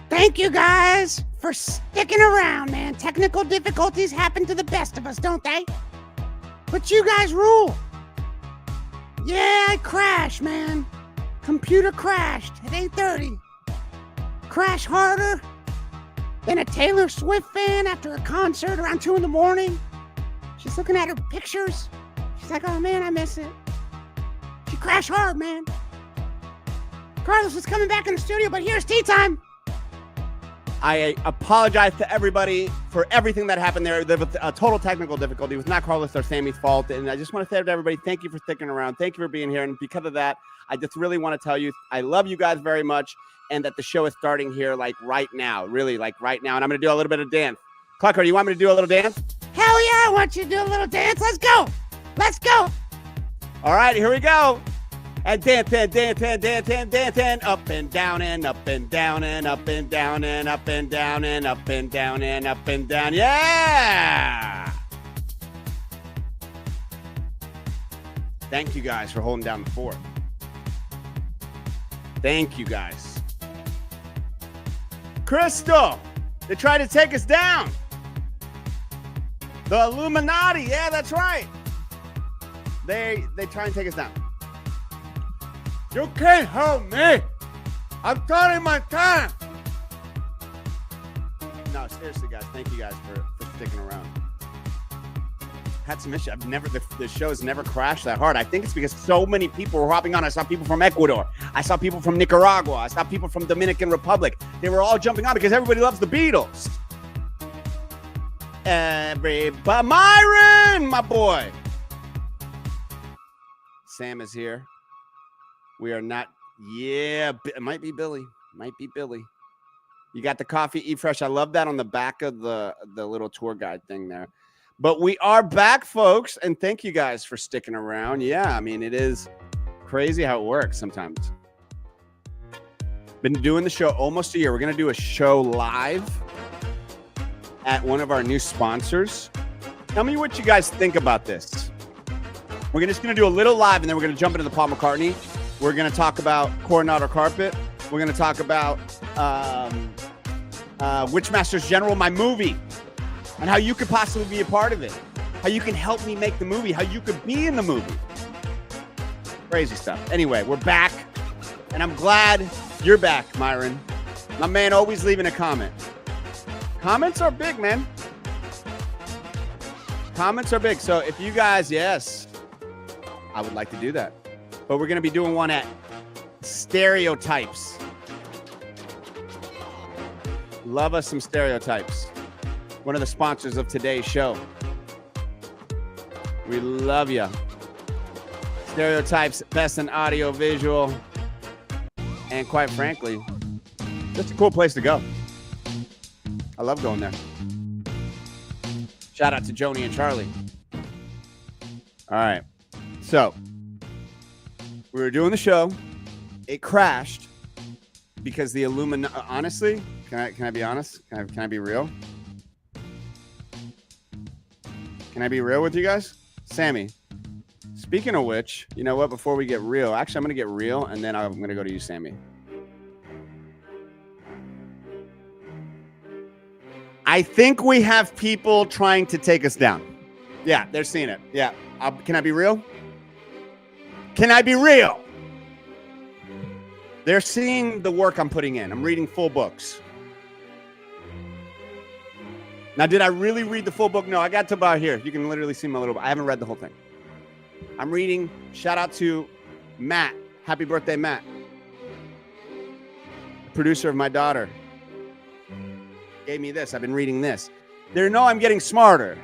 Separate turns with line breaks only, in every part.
Thank you guys for sticking around, man. Technical difficulties happen to the best of us, don't they? But you guys rule. Yeah, I crashed, man. Computer crashed at 8:30. Crash harder than a Taylor Swift fan after a concert around 2 in the morning. She's looking at her pictures. She's like, oh man, I miss it. She crashed hard, man. Carlos is coming back in the studio, but here's tea time.
I apologize to everybody for everything that happened there. There was a total technical difficulty. It was not Carlos or Sammy's fault. And I just want to say to everybody, thank you for sticking around. Thank you for being here. And because of that, I just really want to tell you, I love you guys very much. And that the show is starting here like right now, really like right now. And I'm going to do a little bit of dance. Clucker, you want me to do a little dance?
Hell yeah, I want you to do a little dance. Let's go. Let's go.
All right, here we go. And dance, up and down and up and down and up and down and up and down and up and down and up and down. Yeah! Thank you guys for holding down the fort. Thank you guys. Crystal, they tried to take us down. The Illuminati, yeah, that's right. They try and take us down. You can't help me. I'm starting my time. No, seriously, guys. Thank you guys for sticking around. Had some issue. The show has never crashed that hard. I think it's because so many people were hopping on. I saw people from Ecuador. I saw people from Nicaragua. I saw people from Dominican Republic. They were all jumping on because everybody loves the Beatles. Everybody, Myron, my boy. Sam is here. We are not. Yeah, it might be Billy. Might be Billy. You got the coffee, eat fresh. I love that on the back of the little tour guide thing there. But we are back, folks, and thank you guys for sticking around. Yeah, I mean, it is crazy how it works sometimes. Been doing the show almost a year. We're going to do a show live at one of our new sponsors. Tell me what you guys think about this. We're just going to do a little live, and then we're going to jump into the Paul McCartney. We're going to talk about Coronado Carpet. We're going to talk about Witchmasters General, my movie, and how you could possibly be a part of it, how you can help me make the movie, how you could be in the movie. Crazy stuff. Anyway, we're back, and I'm glad you're back, Myron. My man always leaving a comment. Comments are big, man. Comments are big. So if you guys, yes, I would like to do that. But we're going to be doing one at Stereotypes. Love us some Stereotypes. One of the sponsors of today's show. We love you. Stereotypes, best in audio, visual, and quite frankly, just a cool place to go. I love going there. Shout out to Joni and Charlie. All right. So, we were doing the show. It crashed because the Illuminati. Honestly, can I be honest? Can I be real? Can I be real with you guys? Sammy, speaking of which, you know what? Before we get real, actually, I'm going to get real, and then I'm going to go to you, Sammy. I think we have people trying to take us down. Yeah, they're seeing it. Yeah. Can I be real? Can I be real? They're seeing the work I'm putting in. I'm reading full books. Now, did I really read the full book? No, I got to about here. You can literally see my little. I haven't read the whole thing. I'm reading. Shout out to Matt. Happy birthday, Matt. Producer of my daughter. Gave me this. I've been reading this. They know I'm getting smarter.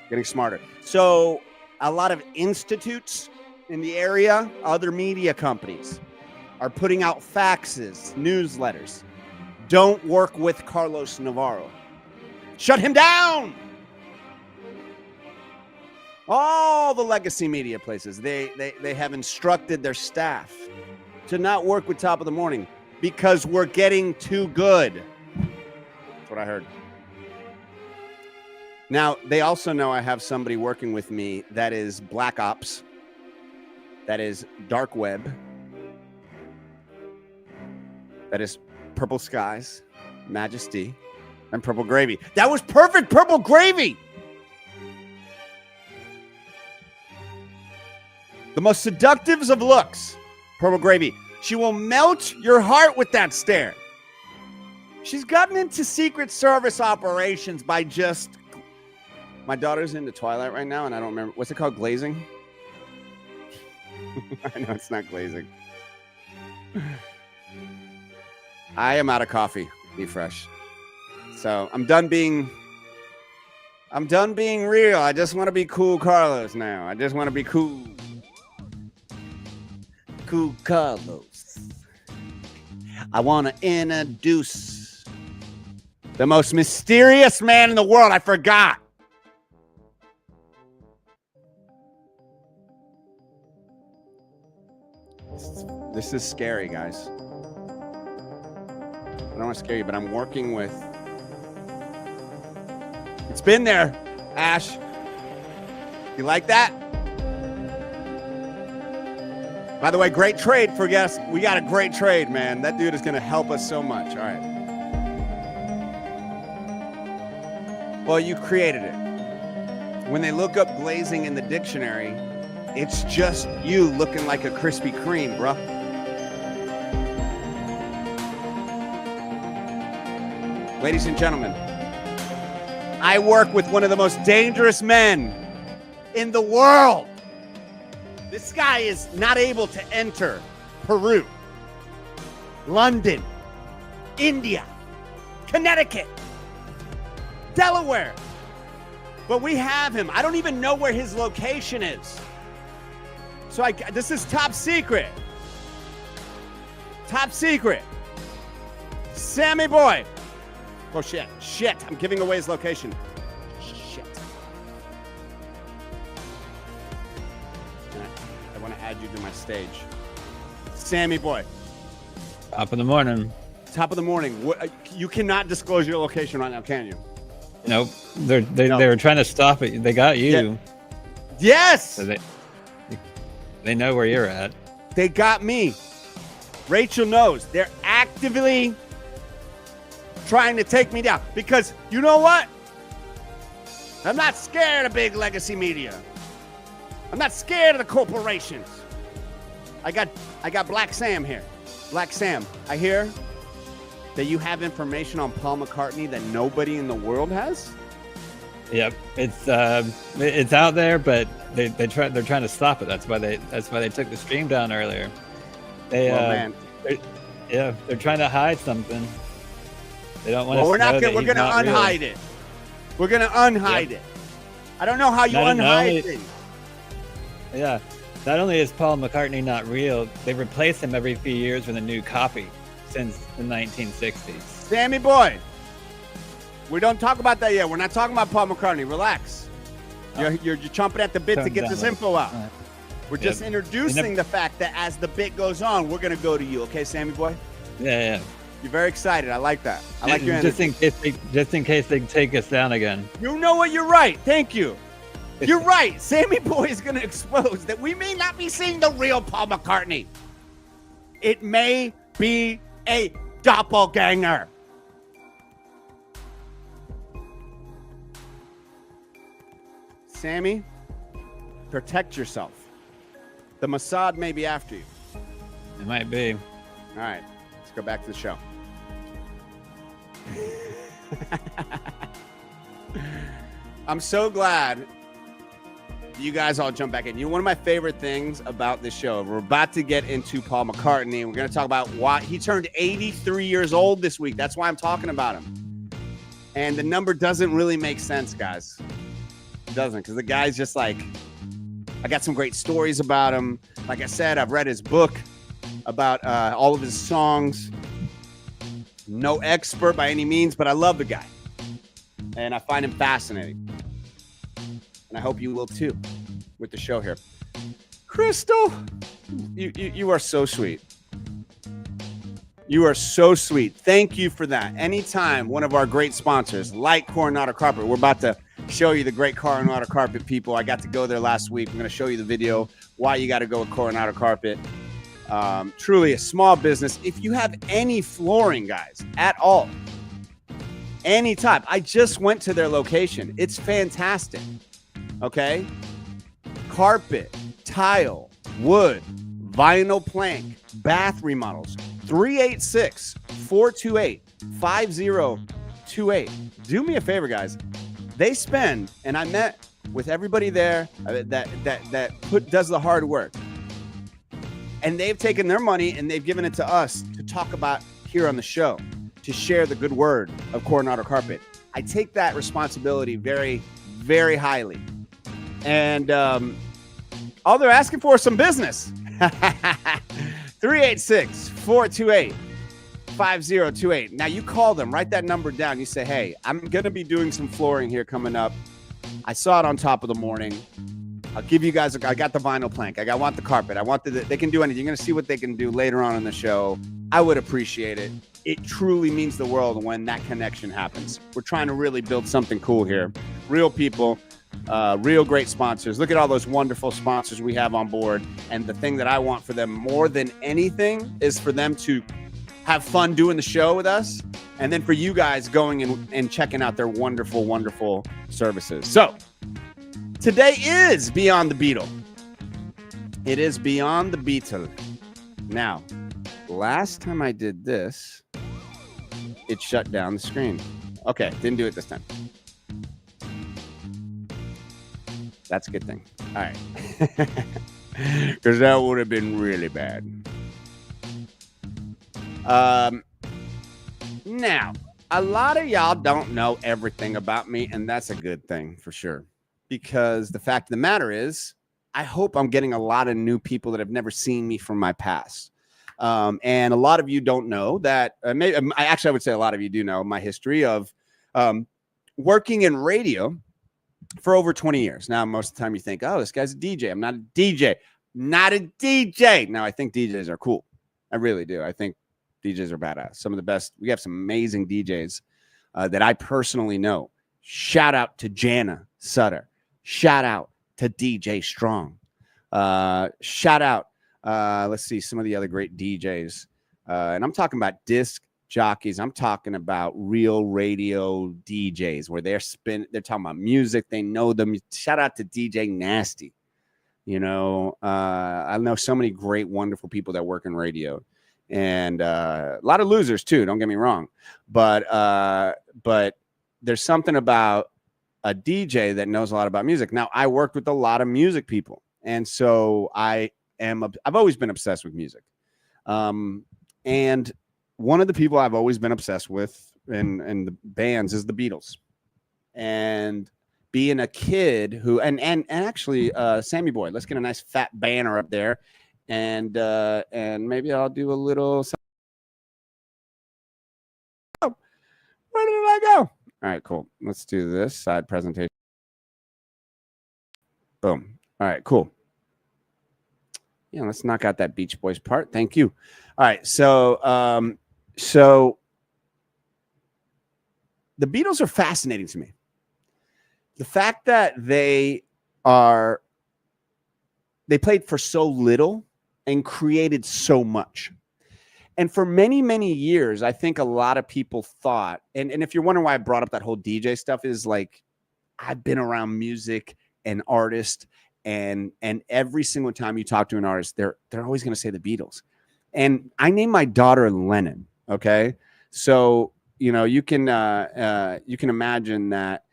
Getting smarter. So a lot of institutes in the area, other media companies are putting out faxes, newsletters. Don't work with Carlos Navarro. Shut him down. All the legacy media places, they have instructed their staff to not work with Top of the Morning because we're getting too good. That's what I heard. Now, they also know I have somebody working with me that is Black Ops, that is Dark Web, That is Purple Skies, Majesty, and Purple Gravy. That was perfect Purple Gravy. The most seductive of looks, Purple Gravy. She will melt your heart with that stare. She's gotten into Secret Service operations by just... My daughter's into Twilight right now, and I don't remember. What's it called? Glazing? I know it's not glazing. I am out of coffee. Be fresh. So I'm done being real. I just want to be cool Carlos now. I just want to be cool. Cool Carlos. I want to introduce the most mysterious man in the world. I forgot. This is scary, guys. I don't want to scare you, but I'm working with... It's been there, Ash. You like that? By the way, great trade for guests. We got a great trade, man. That dude is going to help us so much. All right. Well, you created it. When they look up glazing in the dictionary, it's just you looking like a Krispy Kreme, bro. Ladies and gentlemen, I work with one of the most dangerous men in the world. This guy is not able to enter Peru, London, India, Connecticut, Delaware. But we have him. I don't even know where his location is. So this is top secret. Top secret. Sammy boy. Oh, shit. Shit. I'm giving away his location. Shit. I want to add you to my stage. Sammy boy.
Top of the morning.
Top of the morning. You cannot disclose your location right now, can you?
Nope. They were trying to stop it. They got you.
Yeah. Yes.
So they know where you're at.
They got me. Rachel knows. They're actively trying to take me down because you know what? I'm not scared of big legacy media. I'm not scared of the corporations. I got Black Sam here. Black Sam, I hear that you have information on Paul McCartney that nobody in the world has.
Yep, it's out there, but they're trying to stop it. That's why they took the stream down earlier. They're trying to hide something. They don't want to.
We're going to unhide it. We're going to unhide it. I don't know how you unhide things.
Yeah. Not only is Paul McCartney not real, they replace him every few years with a new copy since the 1960s.
Sammy boy, we don't talk about that yet. We're not talking about Paul McCartney. Relax. You're chomping at the bit to get this info out. We're just introducing the fact that as the bit goes on, we're going to go to you. Okay, Sammy boy?
Yeah.
You're very excited. I like that. I like your energy.
Just in case they take us down again.
You know what? You're right. Thank you. You're right. Sammy boy is going to expose that we may not be seeing the real Paul McCartney. It may be a doppelganger. Sammy, protect yourself. The Mossad may be after you.
It might be.
All right, let's go back to the show. I'm so glad you guys all jump back in. You know, one of my favorite things about this show, we're about to get into Paul McCartney, and we're going to talk about why he turned 83 years old this week. That's why I'm talking about him. And the number doesn't really make sense, guys. It doesn't, because the guy's just like, I got some great stories about him. Like I said, I've read his book about all of his songs. No expert by any means, but I love the guy. And I find him fascinating. And I hope you will too with the show here. Crystal, you are so sweet. You are so sweet. Thank you for that. Anytime one of our great sponsors, like Coronado Carpet, we're about to show you the great Coronado Carpet people. I got to go there last week. I'm going to show you the video why you got to go with Coronado Carpet. Truly a small business. If you have any flooring, guys, at all, any type, I just went to their location. It's fantastic. Okay. Carpet, tile, wood, vinyl plank, bath remodels. 386-428-5028. Do me a favor, guys. They spend, and I met with everybody there that does the hard work. And they've taken their money and they've given it to us to talk about here on the show, to share the good word of Coronado Carpet. I take that responsibility very, very highly. And all they're asking for is some business. 386-428-5028. Now you call them, write that number down. You say, hey, I'm going to be doing some flooring here coming up. I saw it on Top of the Morning. I'll give you guys, I got the vinyl plank. I want the carpet. I want they can do anything. You're going to see what they can do later on in the show. I would appreciate it. It truly means the world when that connection happens. We're trying to really build something cool here. Real people, real great sponsors. Look at all those wonderful sponsors we have on board. And the thing that I want for them more than anything is for them to have fun doing the show with us. And then for you guys going and checking out their wonderful, wonderful services. So today is Beyond the Beatle. It is Beyond the Beatle. Now, last time I did this, it shut down the screen. Okay, didn't do it this time. That's a good thing. All right. Because that would have been really bad. Now, a lot of y'all don't know everything about me, and that's a good thing for sure. Because the fact of the matter is, I hope I'm getting a lot of new people that have never seen me from my past. And a lot of you don't know that. I would say a lot of you do know my history of working in radio for over 20 years. Now, most of the time you think, oh, this guy's a DJ. I'm not a DJ. Not a DJ. Now, I think DJs are cool. I really do. I think DJs are badass. Some of the best. We have some amazing DJs that I personally know. Shout out to Jana Sutter. Shout out to DJ Strong. Shout out. Let's see some of the other great DJs. And I'm talking about disc jockeys. I'm talking about real radio DJs where they're talking about music. They know them. Shout out to DJ Nasty. You know, I know so many great, wonderful people that work in radio. And a lot of losers too, don't get me wrong. But there's something about a DJ that knows a lot about music. Now, I worked with a lot of music people. And so I've always been obsessed with music. And one of the people I've always been obsessed with in the bands is the Beatles. And being a kid who, and actually, Sammy Boy, let's get a nice fat banner up there. And maybe I'll do a little. Oh, where did I go? All right, cool. Let's do this side presentation. Boom. All right, cool. Yeah, let's knock out that Beach Boys part. Thank you. All right, so the Beatles are fascinating to me. The fact that they played for so little and created so much. And for many, many years, I think a lot of people thought, and if you're wondering why I brought up that whole DJ stuff, is like, I've been around music and artists, and every single time you talk to an artist, they're always going to say the Beatles. And I named my daughter Lennon. Okay. So, you know, you can imagine that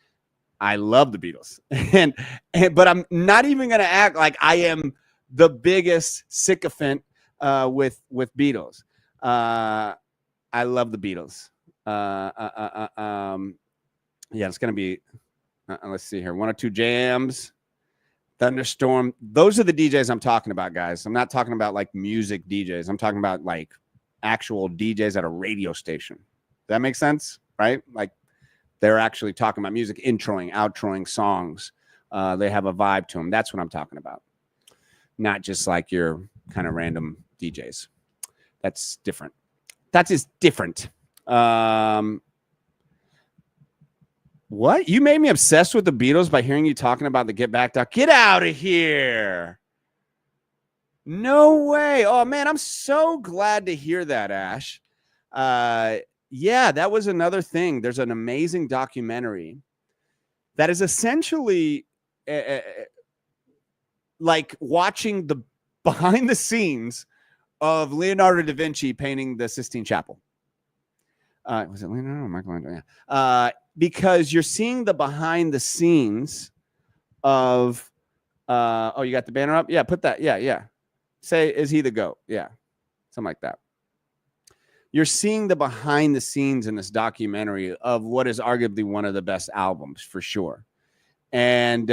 I love the Beatles, but I'm not even going to act like I am the biggest sycophant with Beatles. I love the Beatles. Yeah, it's going to be, let's see here. 1 or 2 jams, Thunderstorm. Those are the DJs I'm talking about, guys. I'm not talking about like music DJs. I'm talking about like actual DJs at a radio station. Does that make sense? Right? Like they're actually talking about music, introing, outroing songs. They have a vibe to them. That's what I'm talking about. Not just like your kind of random DJs. That's different. That is different. What? You made me obsessed with the Beatles by hearing you talking about the Get Back Doc. Get out of here. No way. Oh man, I'm so glad to hear that, Ash. Yeah, that was another thing. There's an amazing documentary that is essentially like watching the behind the scenes of Leonardo da Vinci painting the Sistine Chapel. Was it Leonardo or Michelangelo? Yeah. Because you're seeing the behind the scenes of oh, you got the banner up? Yeah, put that. Yeah. Say, is he the GOAT? Yeah, something like that. You're seeing the behind the scenes in this documentary of what is arguably one of the best albums for sure. And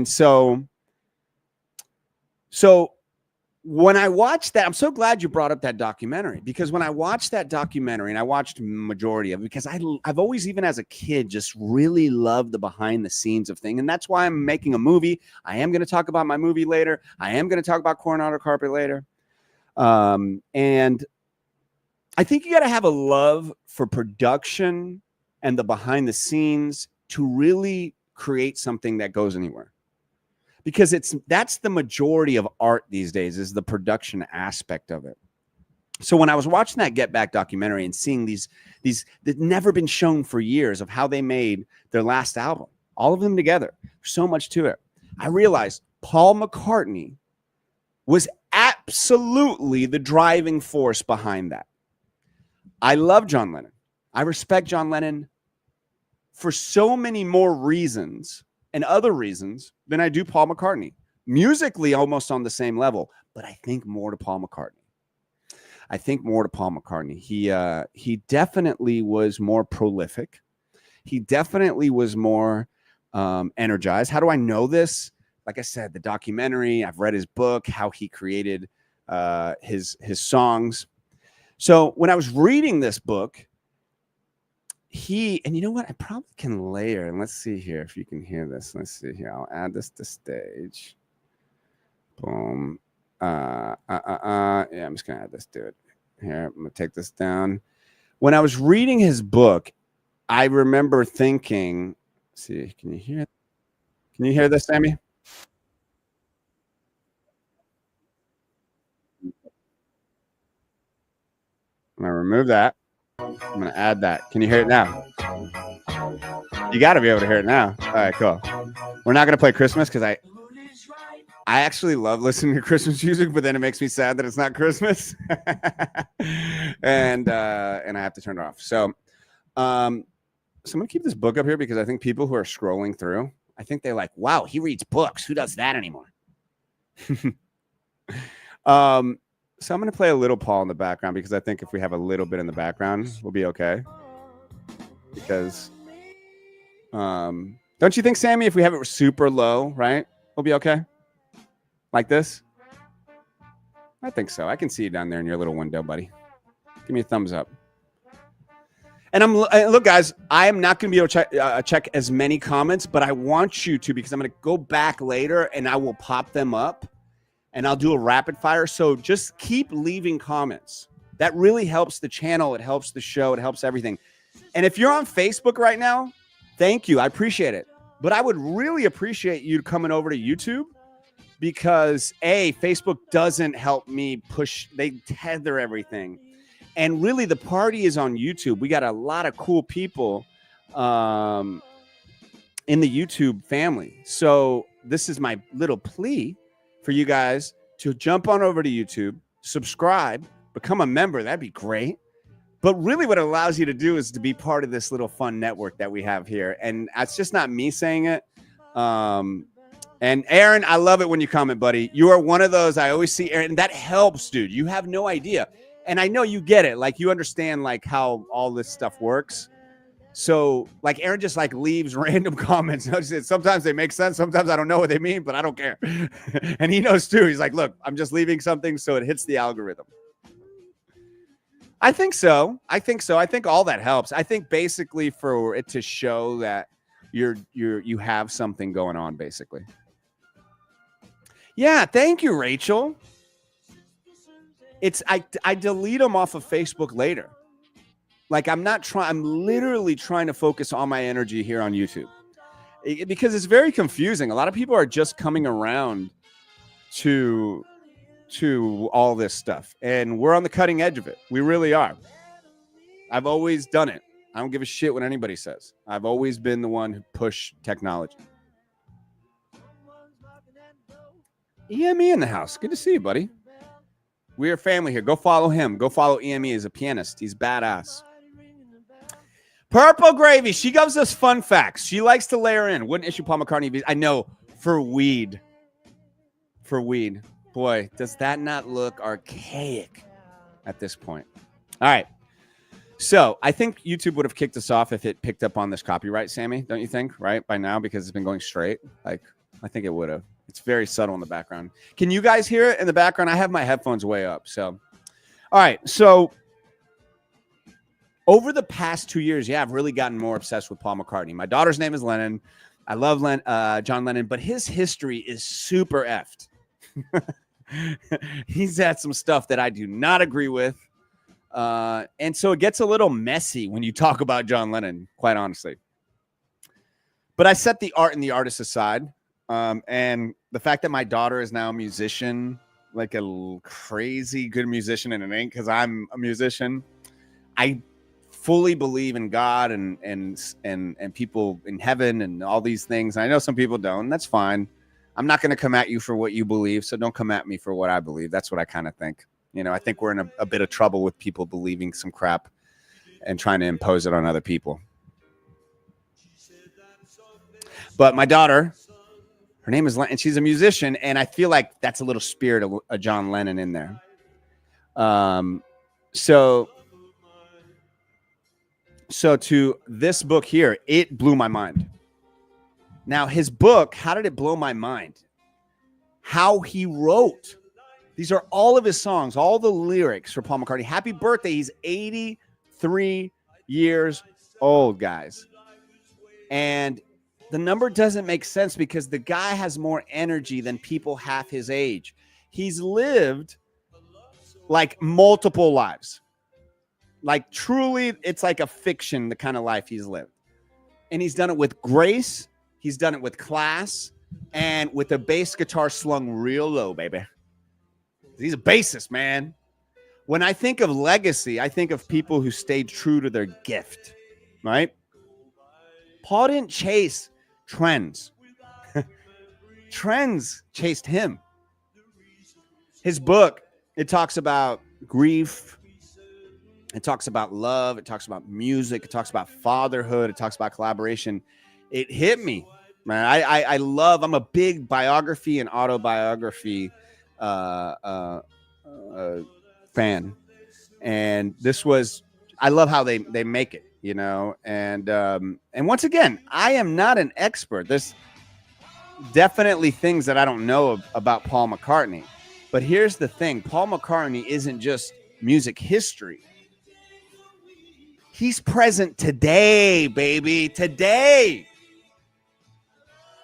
so when I watched that, I'm so glad you brought up that documentary, because when I watched that documentary, and I watched majority of it, because I've always, even as a kid, just really loved the behind the scenes of things. And that's why I'm making a movie. I am going to talk about my movie later. I am going to talk about Coronado Carpet later. And I think you got to have a love for production and the behind the scenes to really create something that goes anywhere. Because that's the majority of art these days, is the production aspect of it. So when I was watching that Get Back documentary and seeing these that never been shown for years of how they made their last album, all of them together, so much to it, I realized Paul McCartney was absolutely the driving force behind that. I love John Lennon. I respect John Lennon for so many more reasons and other reasons than I do Paul McCartney. Musically, almost on the same level, but I think more to Paul McCartney. He definitely was more prolific. He definitely was more energized. How do I know this? Like I said, the documentary, I've read his book, how he created his songs. So when I was reading this book, and you know what? I probably can layer, and let's see here if you can hear this. Let's see here. I'll add this to stage. Boom. Yeah, I'm just gonna add this to it. Here, I'm gonna take this down. When I was reading his book, I remember thinking, let's see, can you hear it? Can you hear this, Sammy? I'm gonna remove that. I'm going to add that. Can you hear it now? You got to be able to hear it now. All right, cool. We're not going to play Christmas because I actually love listening to Christmas music, but then it makes me sad that it's not Christmas. and I have to turn it off. So I'm going to keep this book up here because I think people who are scrolling through, I think they're like, wow, he reads books. Who does that anymore? So I'm going to play a little Paul in the background because I think if we have a little bit in the background, we'll be okay. Because, don't you think, Sammy, if we have it super low, right, we'll be okay? Like this? I think so. I can see you down there in your little window, buddy. Give me a thumbs up. And look, guys, I am not going to be able to check as many comments, but I want you to, because I'm going to go back later and I will pop them up. And I'll do a rapid fire. So just keep leaving comments. That really helps the channel. It helps the show. It helps everything. And if you're on Facebook right now, thank you. I appreciate it. But I would really appreciate you coming over to YouTube because, Facebook doesn't help me push. They tether everything. And really, the party is on YouTube. We got a lot of cool people in the YouTube family. So this is my little plea for you guys to jump on over to YouTube, subscribe, become a member. That'd be great. But really what it allows you to do is to be part of this little fun network that we have here. And it's just not me saying it. And Aaron, I love it when you comment, buddy. You are one of those. I always see Aaron. And that helps, dude. You have no idea. And I know you get it. Like you understand like how all this stuff works. So like Aaron just like leaves random comments. Sometimes they make sense. Sometimes I don't know what they mean, but I don't care. And he knows too. He's like, look, I'm just leaving something so it hits the algorithm. I think so. I think all that helps. I think basically for it to show that you have something going on, basically. Yeah, thank you, Rachel. I delete them off of Facebook later. Like I'm literally trying to focus all my energy here on YouTube because it's very confusing. A lot of people are just coming around to to all this stuff, and we're on the cutting edge of it. We really are. I've always done it. I don't give a shit what anybody says. I've always been the one who pushed technology. EME in the house. Good to see you, buddy. We're family here. Go follow him. Go follow EME. He's a pianist. He's badass. Purple Gravy. She gives us fun facts. She likes to layer in. Wouldn't issue Paul McCartney. I know, for weed. For weed. Boy, does that not look archaic at this point. All right. So I think YouTube would have kicked us off if it picked up on this copyright, Sammy. Don't you think? Right? By now, because it's been going straight. Like, I think it would have. It's very subtle in the background. Can you guys hear it in the background? I have my headphones way up. So, all right. So over the past 2 years, yeah, I've really gotten more obsessed with Paul McCartney. My daughter's name is Lennon. I love John Lennon, but his history is super effed. He's had some stuff that I do not agree with. And so it gets a little messy when you talk about John Lennon, quite honestly. But I set the art and the artist aside. And the fact that my daughter is now a musician, like a crazy good musician, and it ain't because I'm a musician. I fully believe in God and people in heaven and all these things. And I know some people don't. And that's fine. I'm not going to come at you for what you believe, so don't come at me for what I believe. That's what I kind of think. You know, I think we're in a bit of trouble with people believing some crap and trying to impose it on other people. But my daughter, her name is Lennon, and she's a musician, and I feel like that's a little spirit of a John Lennon in there. So to this book here, it blew my mind. Now, his book, how did it blow my mind? How he wrote. These are all of his songs, all the lyrics for Paul McCartney. Happy birthday. He's 83 years old, guys. And the number doesn't make sense because the guy has more energy than people half his age. He's lived like multiple lives. Like truly, it's like a fiction, the kind of life he's lived. And he's done it with grace. He's done it with class and with a bass guitar slung real low, baby. He's a bassist, man. When I think of legacy, I think of people who stayed true to their gift, right? Paul didn't chase trends. Trends chased him. His book, it talks about grief. It talks about love. It talks about music. It talks about fatherhood. It talks about collaboration. It hit me, man. I love, I'm a big biography and autobiography fan. And this was, I love how they make it, you know, and once again, I am not an expert. There's definitely things that I don't know about Paul McCartney, but here's the thing. Paul McCartney isn't just music history. He's present today, baby, today.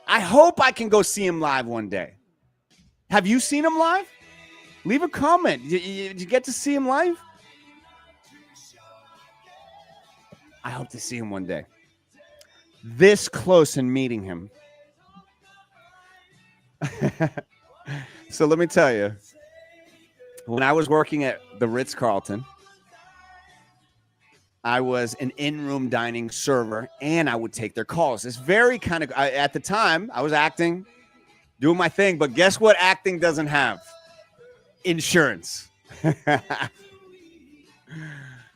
I hope I can go see him live one day. Have you seen him live? Leave a comment. Did you get to see him live? I hope to see him one day. This close in meeting him. So let me tell you, when I was working at the Ritz Carlton, I was an in-room dining server, and I would take their calls. It's very kind of, at the time, I was acting, doing my thing, but guess what acting doesn't have? Insurance.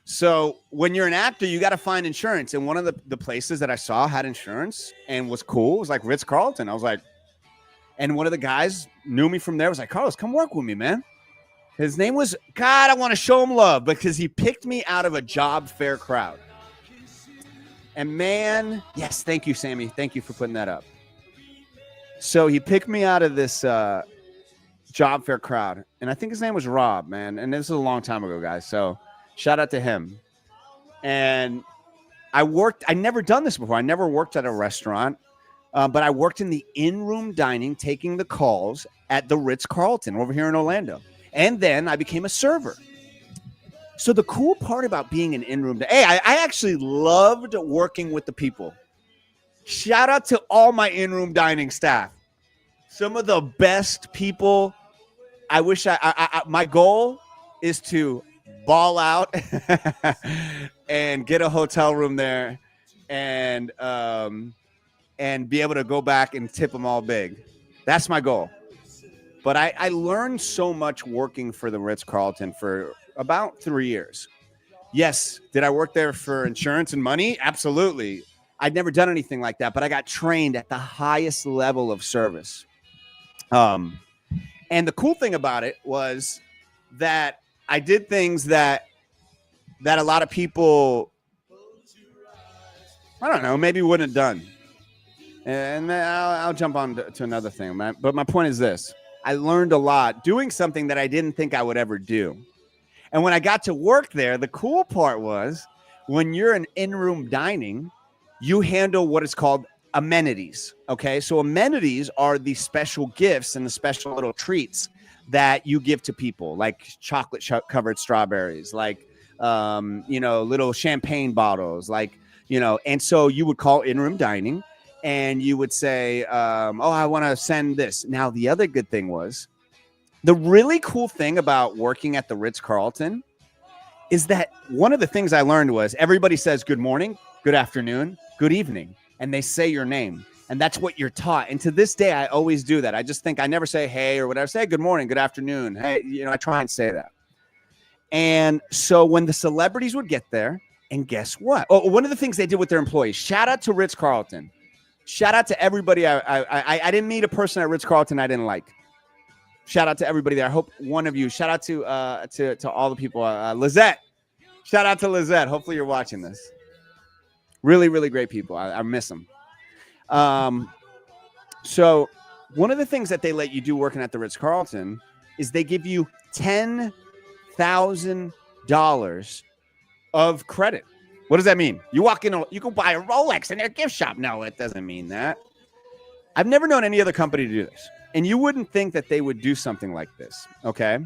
So when you're an actor, you got to find insurance. And one of the places that I saw had insurance and was cool. It was like Ritz Carlton. I was like, and one of the guys knew me from there. Was like, Carlos, come work with me, man. His name was, God, I want to show him love because he picked me out of a job fair crowd. And man, yes, thank you, Sammy. Thank you for putting that up. So he picked me out of this job fair crowd. And I think his name was Rob, man. And this is a long time ago, guys. So shout out to him. And I never done this before. I never worked at a restaurant, but I worked in the in-room dining, taking the calls at the Ritz Carlton over here in Orlando. And then I became a server. So the cool part about being an in-room, I actually loved working with the people. Shout out to all my in-room dining staff. Some of the best people I wish my goal is to ball out and get a hotel room there and be able to go back and tip them all big. That's my goal. But I learned so much working for the Ritz-Carlton for about 3 years. Yes. Did I work there for insurance and money? Absolutely. I'd never done anything like that, but I got trained at the highest level of service. And the cool thing about it was that I did things that a lot of people, I don't know, maybe wouldn't have done. And I'll jump on to another thing. But my point is this. I learned a lot doing something that I didn't think I would ever do. And when I got to work there, the cool part was when you're in in-room dining, you handle what is called amenities. Okay. So amenities are the special gifts and the special little treats that you give to people, like chocolate covered strawberries, like, little champagne bottles, like, and so you would call in-room dining and you would say, I want to send this. Now, the other good thing was the really cool thing about working at the Ritz-Carlton is that one of the things I learned was everybody says good morning, good afternoon, good evening, and they say your name. And that's what you're taught. And to this day, I always do that. I just think I never say hey or whatever. Say good morning, good afternoon. Hey, I try and say that. And so when the celebrities would get there, and guess what? Oh, one of the things they did with their employees, shout out to Ritz-Carlton. Shout out to everybody. I didn't meet a person at Ritz-Carlton I didn't like. Shout out to everybody there. I hope one of you, shout out to all the people. Lizette. Shout out to Lizette. Hopefully you're watching this. Really, really great people. I miss them. So one of the things that they let you do working at the Ritz-Carlton is they give you $10,000 of credit. What does that mean? You walk in, you go buy a Rolex in their gift shop. No, it doesn't mean that. I've never known any other company to do this. And you wouldn't think that they would do something like this. Okay.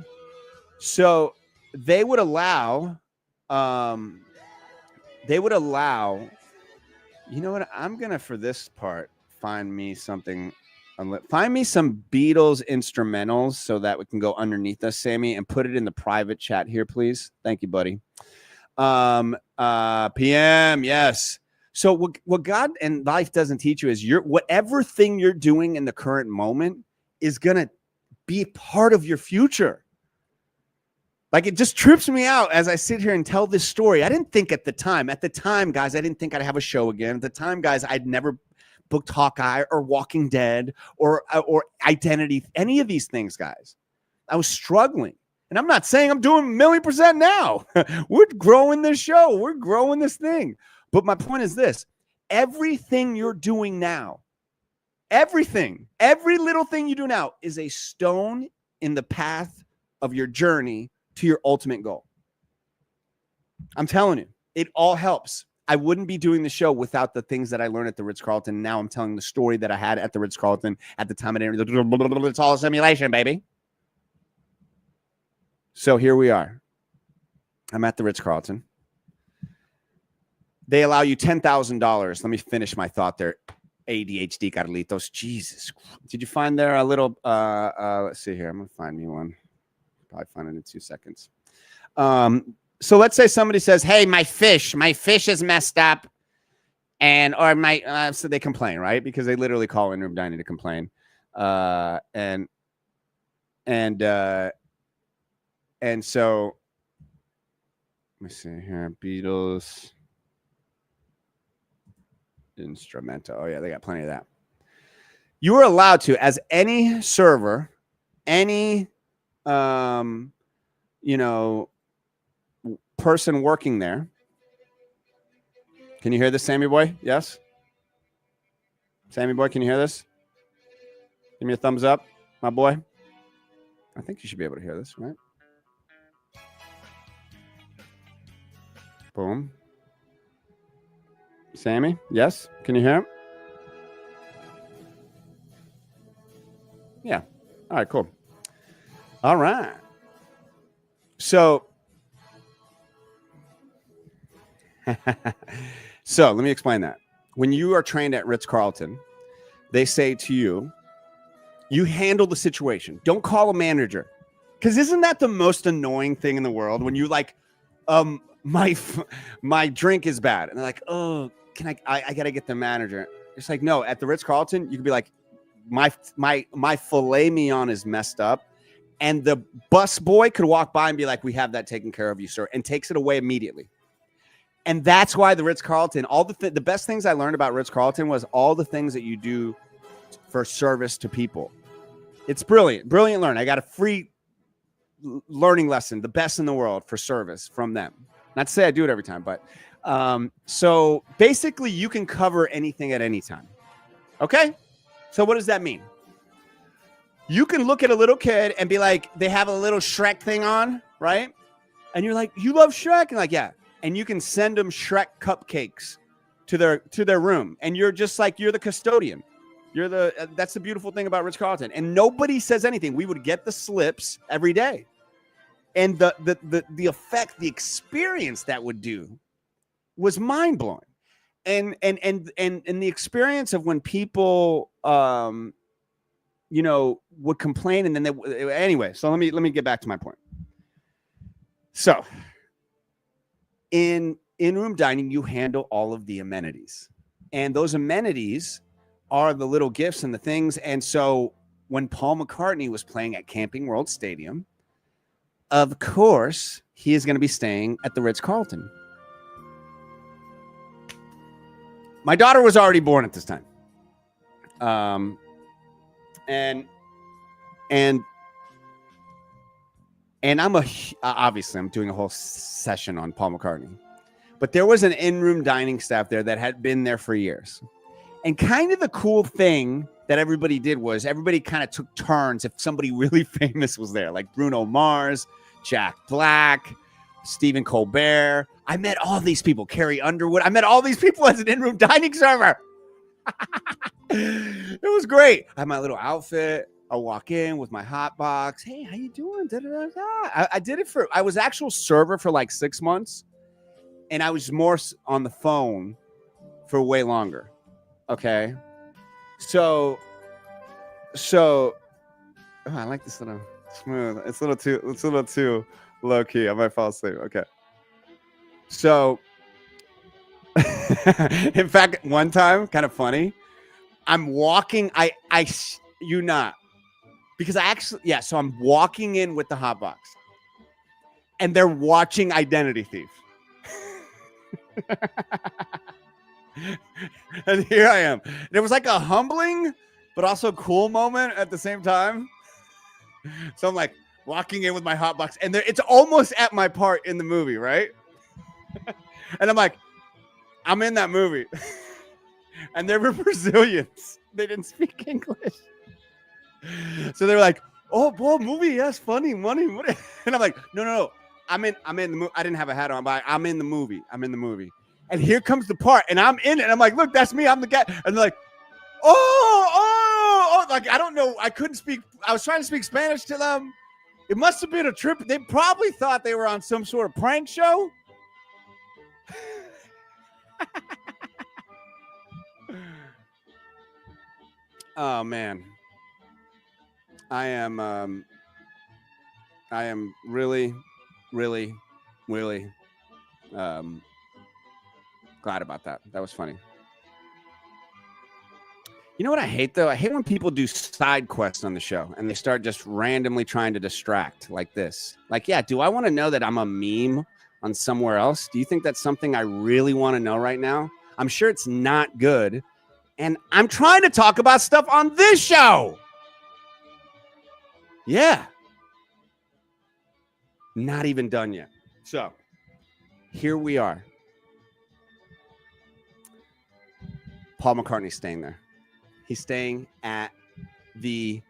So they would allow, you know what? I'm going to, for this part, find me some Beatles instrumentals so that we can go underneath us, Sammy, and put it in the private chat here, please. Thank you, buddy. PM. Yes. So what God and life doesn't teach you is whatever thing you're doing in the current moment is going to be part of your future. Like, it just trips me out as I sit here and tell this story. I didn't think at the time, guys, I didn't think I'd have a show again. At the time, guys, I'd never booked Hawkeye or Walking Dead or Identity, any of these things, guys. I was struggling. And I'm not saying I'm doing 1,000,000% now. We're growing this show. We're growing this thing. But my point is this. Everything you're doing now, every little thing you do now is a stone in the path of your journey to your ultimate goal. I'm telling you, it all helps. I wouldn't be doing the show without the things that I learned at the Ritz-Carlton. Now I'm telling the story that I had at the Ritz-Carlton at the time. It's all a simulation, baby. So here we are. I'm at the Ritz-Carlton. They allow you $10,000. Let me finish my thought there. ADHD Carlitos. Jesus. Did you find there a little, let's see here. I'm going to find me one. Probably find it in 2 seconds. So let's say somebody says, hey, my fish is messed up. So they complain, right? Because they literally call in-room dining to complain. And so, let me see here. Beatles instrumental. Oh, yeah, they got plenty of that. You are allowed to, as any server, any, person working there. Can you hear this, Sammy boy? Yes? Sammy boy, can you hear this? Give me a thumbs up, my boy. I think you should be able to hear this, right? Boom. Sammy, yes? Can you hear him? Yeah. All right, cool. All right. So let me explain that. When you are trained at Ritz-Carlton, they say to you, you handle the situation. Don't call a manager. Because isn't that the most annoying thing in the world when you like, my drink is bad, and they're like, oh, can I gotta get the manager. It's like, no, at the Ritz Carlton, you could be like, my filet mignon is messed up, and the bus boy could walk by and be like, we have that taken care of, you sir, and takes it away immediately. And that's why the Ritz Carlton, all the best things I learned about Ritz Carlton was all the things that you do for service to people. It's brilliant learn. I got a free learning lesson, the best in the world for service from them. Not to say I do it every time, but so basically you can cover anything at any time. Okay. So what does that mean? You can look at a little kid and be like, they have a little Shrek thing on, right? And you're like, you love Shrek? And like, yeah. And you can send them Shrek cupcakes to their room. And you're just like, you're the custodian. That's the beautiful thing about Ritz Carlton. And nobody says anything. We would get the slips every day. And the effect, the experience that would do was mind blowing. And the experience of when people, would complain, and then anyway. So let me get back to my point. So in room dining, you handle all of the amenities, and those amenities are the little gifts and the things. And so when Paul McCartney was playing at Camping World Stadium, of course, he is going to be staying at the Ritz Carlton. My daughter was already born at this time. And obviously I'm doing a whole session on Paul McCartney, but there was an in-room dining staff there that had been there for years. And kind of the cool thing that everybody did was everybody kind of took turns if somebody really famous was there, like Bruno Mars, Jack Black, Stephen Colbert. I met all these people, Carrie Underwood. I met all these people as an in-room dining server. It was great. I had my little outfit. I walk in with my hot box. Hey, how you doing? Da, da, da, da. I did it I was actual server for like 6 months, and I was more on the phone for way longer. Okay. So oh, I like this little smooth. It's a little too low key. I might fall asleep. Okay. So in fact, one time, kind of funny, I'm walking, so I'm walking in with the hot box, and they're watching Identity Thief. And here I am. There was like a humbling, but also cool moment at the same time. So I'm like walking in with my hot box, and it's almost at my part in the movie, right? And I'm like, I'm in that movie. And they were Brazilians. They didn't speak English. So they were like, oh, boy, movie, yes, funny, money. And I'm like, no. I'm in the movie. I didn't have a hat on, but I'm in the movie. And here comes the part, and I'm in it. And I'm like, look, that's me. I'm the guy. And they're like, oh, like, I don't know. I couldn't speak. I was trying to speak Spanish to them. It must have been a trip. They probably thought they were on some sort of prank show. Oh, man. I am really, really, really glad about that. That was funny. You know what I hate, though? I hate when people do side quests on the show and they start just randomly trying to distract like this. Like, yeah, do I want to know that I'm a meme on somewhere else? Do you think that's something I really want to know right now? I'm sure it's not good. And I'm trying to talk about stuff on this show. Yeah. Not even done yet. So, here we are. Paul McCartney's staying there. He's staying at the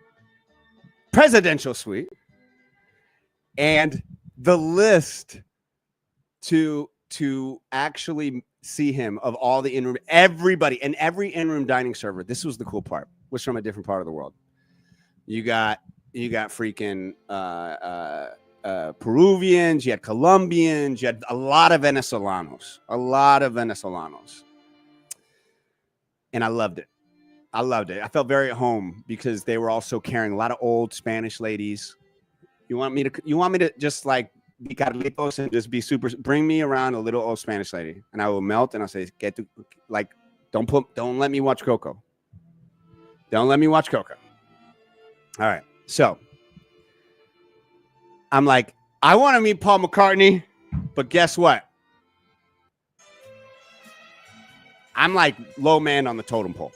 presidential suite. And the list to actually see him of all the in-room, everybody, and every in-room dining server, this was the cool part, was from a different part of the world. You got freaking Peruvians, you had Colombians, you had a lot of Venezolanos. And I loved it. I felt very at home because they were also carrying a lot of old Spanish ladies, You want me to just like be Carlitos and just be super, bring me around a little old Spanish lady and I will melt and I'll say, don't let me watch Coco. Don't let me watch Coco. All right. So I'm like, I want to meet Paul McCartney, but guess what? I'm like low man on the totem pole.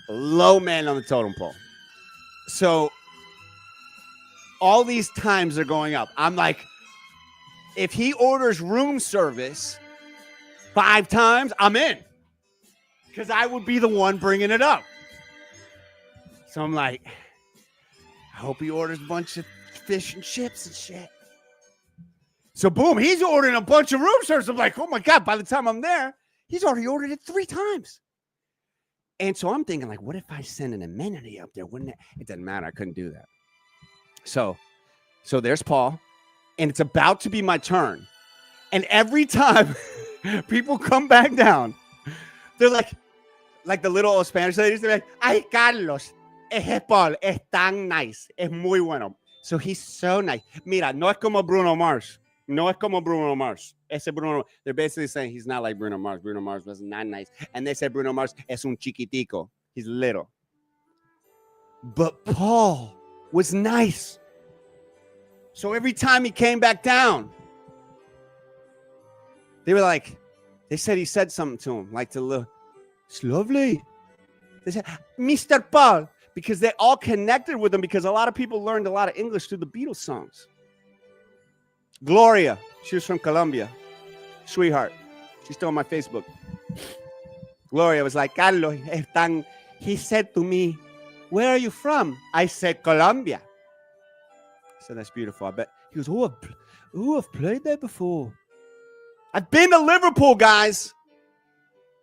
Low man on the totem pole. So all these times are going up. I'm like, if he orders room service 5 times, I'm in. Because I would be the one bringing it up. So I'm like, I hope he orders a bunch of fish and chips and shit. So boom, he's ordering a bunch of room service. I'm like, oh my God, by the time I'm there, he's already ordered it 3 times. And so I'm thinking, like, what if I send an amenity up there? Wouldn't it? It doesn't matter. I couldn't do that. So there's Paul, and it's about to be my turn. And every time people come back down, they're like the little old Spanish ladies, they're like, ay, Carlos, ese Paul es tan nice. Es muy bueno. So he's so nice. Mira, no es como Bruno Mars. No es como Bruno Mars. Ese Bruno, they're basically saying he's not like Bruno Mars. Bruno Mars was not nice. And they said Bruno Mars es un chiquitico. He's little. But Paul was nice. So every time he came back down, they were like, they said he said something to him, like to look, it's lovely. They said, Mr. Paul, because they all connected with him because a lot of people learned a lot of English through the Beatles songs. Gloria, she was from Colombia. Sweetheart. She's still on my Facebook. Gloria was like, Carlos, he said to me, where are you from? I said, Colombia. I said, that's beautiful. I bet. He goes, I've played there before. I've been to Liverpool, guys.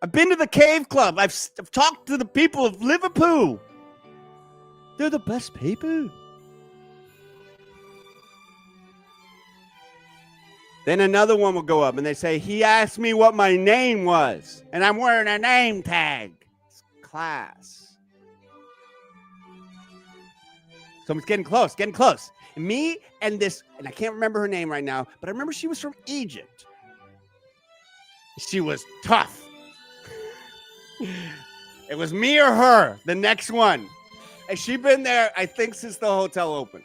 I've been to the Cave Club. I've talked to the people of Liverpool. They're the best people. Then another one will go up and they say, he asked me what my name was, and I'm wearing a name tag. It's class. So it's getting close. Me and this, and I can't remember her name right now, but I remember she was from Egypt. She was tough. It was me or her, the next one. And she'd been there, I think, since the hotel opened.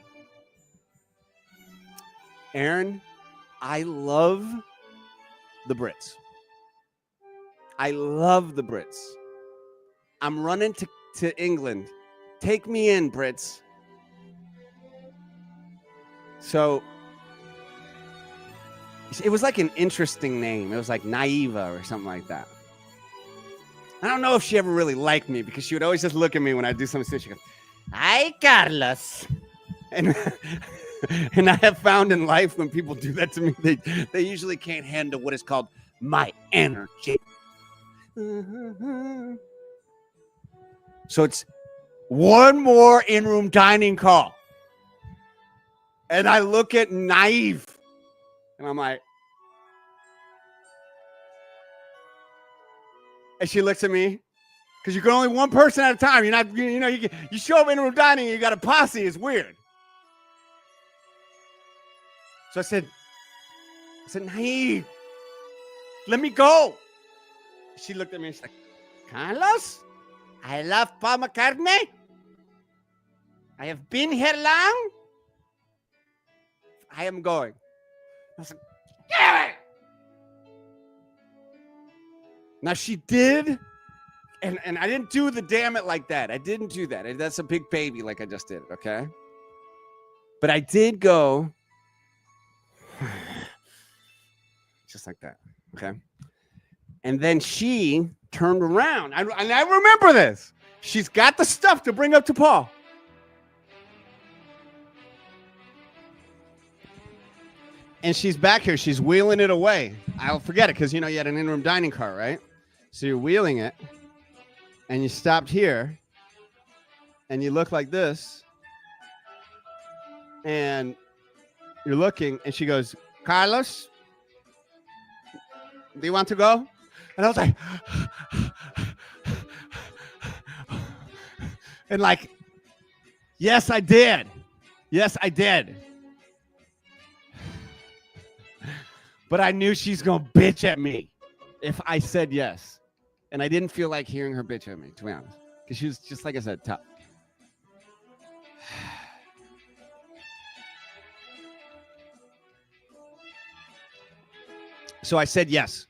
Aaron, I love the Brits. I love the Brits. I'm running to England. Take me in, Brits. So it was like an interesting name. It was like Naiva or something like that. I don't know if she ever really liked me because she would always just look at me when I do something. She goes, "Hi, Carlos." And and I have found in life when people do that to me, they usually can't handle what is called my energy. So it's one more in-room dining call. And I look at Naive and I'm like, and she looks at me because you can only one person at a time. You're not, you show up in-room dining and you got a posse. It's weird. So I said, Naive, let me go. She looked at me and she's like, Carlos, I love Paul McCartney. I have been here long. I am going. I was like, damn it. Now she did, and I didn't do the damn it like that. I didn't do that. That's a big baby like I just did, okay? But I did go just like that, okay? And then she turned around. And I remember this. She's got the stuff to bring up to Paul. And she's back here. She's wheeling it away. I'll forget it because, you had an in-room dining car, right? So you're wheeling it. And you stopped here. And you look like this. And you're looking. And she goes, Carlos, do you want to go? And I was like, and like, yes, I did. Yes, I did. But I knew she's going to bitch at me if I said yes. And I didn't feel like hearing her bitch at me, to be honest. Because she was just, like I said, tough. So I said yes.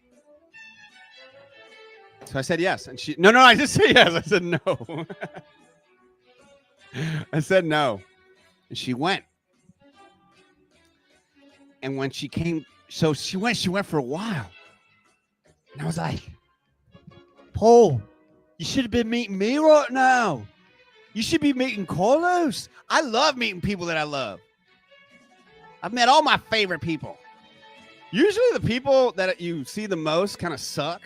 And she, no, I just said yes. I said no. I said no. And she went. And when she came, so she went for a while. And I was like, Paul, you should have been meeting me right now. You should be meeting Carlos. I love meeting people that I love. I've met all my favorite people. Usually the people that you see the most kind of suck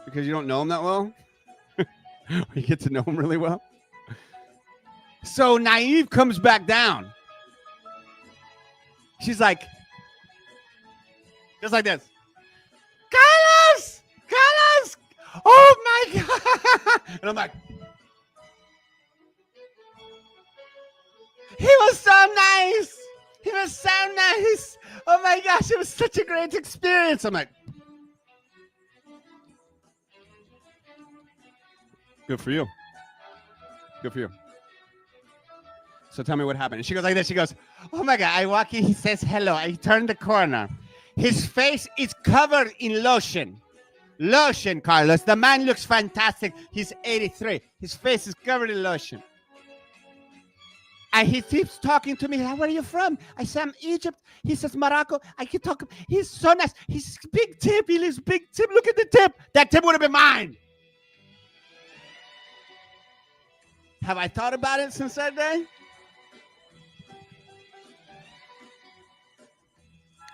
because you don't know them that well. You get to know them really well. So Naive comes back down. She's like, just like this. Carlos! Oh my God! And I'm like, he was so nice. Oh my gosh, it was such a great experience. I'm like, good for you. So tell me what happened. And she goes like this. She goes, oh my God, I walk in. He says hello. I turn the corner. His face is covered in lotion. Lotion, Carlos. The man looks fantastic. He's 83. His face is covered in lotion. And he keeps talking to me. Where are you from? I say, I'm Egypt. He says, Morocco. I keep talking. He's so nice. He's big tip. He lives big tip. Look at the tip. That tip would have been mine. Have I thought about it since that day?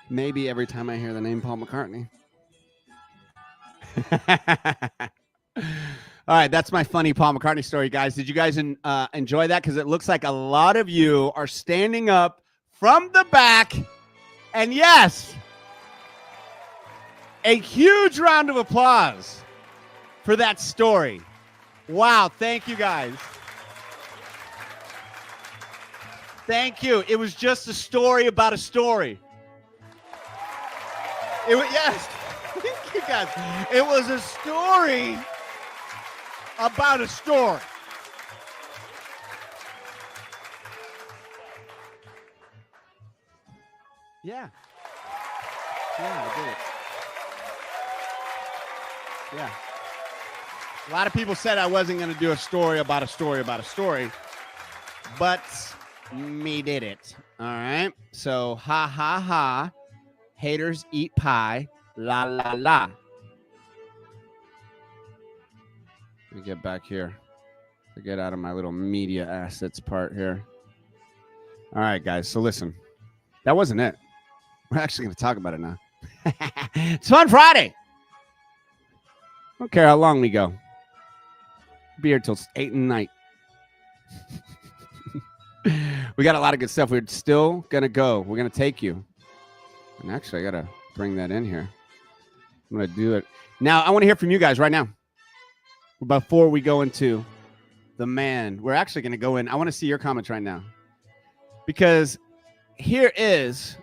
Maybe every time I hear the name Paul McCartney. All right, that's my funny Paul McCartney story, guys. Did you guys enjoy that? Because it looks like a lot of you are standing up from the back. And yes, a huge round of applause for that story. Wow, thank you, guys. Thank you. It was just a story about a story. Yes, thank you, guys. It was a story about a story. Yeah. Yeah, I did it. Yeah. A lot of people said I wasn't going to do a story about a story about a story, but me did it. All right. So, ha, ha, ha. Haters eat pie. La, la, la. Let me get back here to get out of my little media assets part here. All right, guys. So listen, that wasn't it. We're actually going to talk about it now. It's Fun Friday. I don't care how long we go. Be here till 8 at night. We got a lot of good stuff. We're still going to go. We're going to take you. And actually, I got to bring that in here. I'm going to do it. Now, I want to hear from you guys right now. Before we go into the man, we're actually going to go in. I want to see your comments right now. Because here is,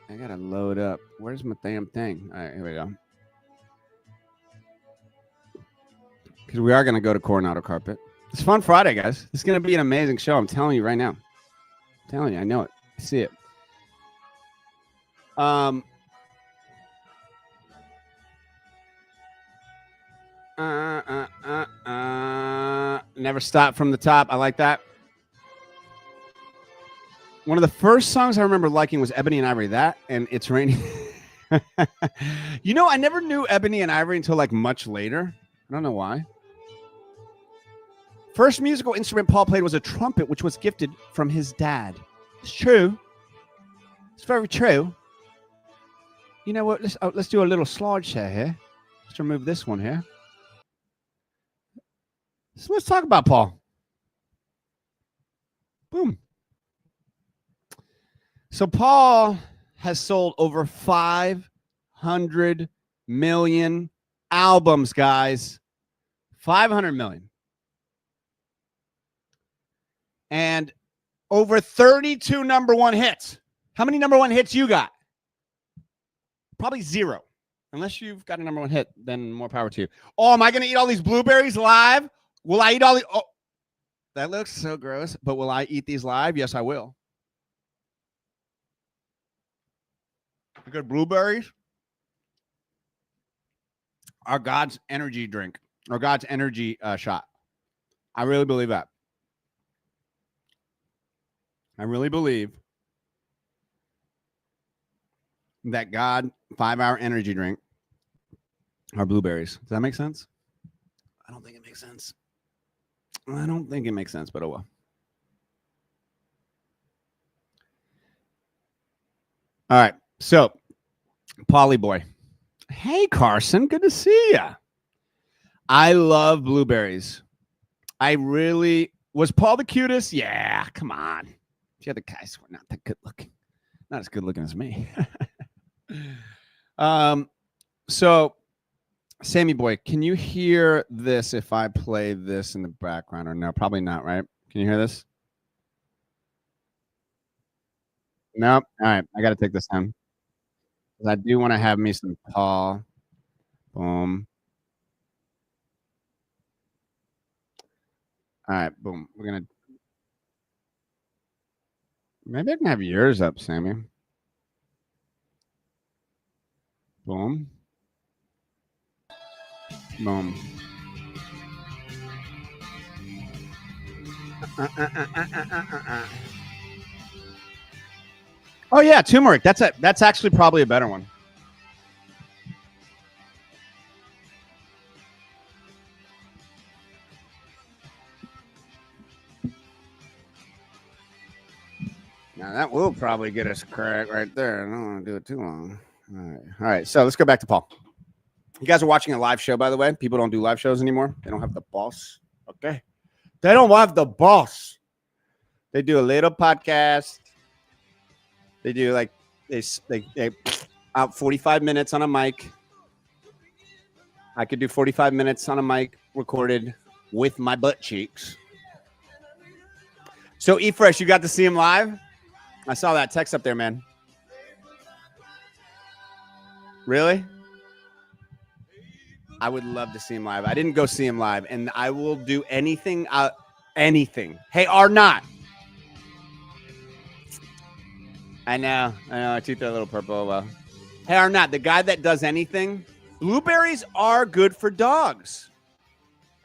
I got to load up. Where's my damn thing? All right, here we go. Because we are going to go to Coronado Carpet. It's Fun Friday, guys. It's going to be an amazing show. I'm telling you right now. I'm telling you, I know it. I see it. Never stop from the top. I like that. One of the first songs I remember liking was Ebony and Ivory. That and It's Raining. You know, I never knew Ebony and Ivory until like much later. I don't know why. First musical instrument Paul played was a trumpet, which was gifted from his dad. It's true. It's very true. You know what? Let's do a little slideshare here. Let's remove this one here. So let's talk about Paul. Boom. So Paul has sold over 500 million albums, guys. 500 million. And Over 32 number one hits. How many number one hits you got? Probably 0. Unless you've got a number one hit, then more power to you. Oh, am I going to eat all these blueberries live? Will I eat all these? Oh, that looks so gross. But will I eat these live? Yes, I will. Good blueberries are God's energy drink or God's energy shot. I really believe that. I really believe that God 5-hour energy drink are blueberries. Does that make sense? I don't think it makes sense. I don't think it makes sense, but oh well. All right. So, Polly boy. Hey, Carson. Good to see you. I love blueberries. I really... Was Paul the cutest? Yeah, come on. The other guys were not that good looking. Not as good looking as me. So, Sammy boy, can you hear this if I play this in the background or no? Probably not, right? Can you hear this? Nope. All right. I got to take this down. I do want to have me some Paul. Boom. All right. Boom. We're going to. Maybe I can have yours up, Sammy. Boom. Boom. Oh yeah, turmeric. That's actually probably a better one. Now that will probably get us correct right there. I don't want to do it too long. All right. So let's go back to Paul. You guys are watching a live show, by the way. People don't do live shows anymore. They don't have the boss. Okay. They don't have the boss. They do a little podcast. They do like they out 45 minutes on a mic. I could do 45 minutes on a mic recorded with my butt cheeks. So E-Fresh, you got to see him live? I saw that text up there, man. Really? I would love to see him live. I didn't go see him live, and I will do anything. Anything. Hey, or not. I know. My teeth are a little purple. Well, hey, or not. The guy that does anything. Blueberries are good for dogs.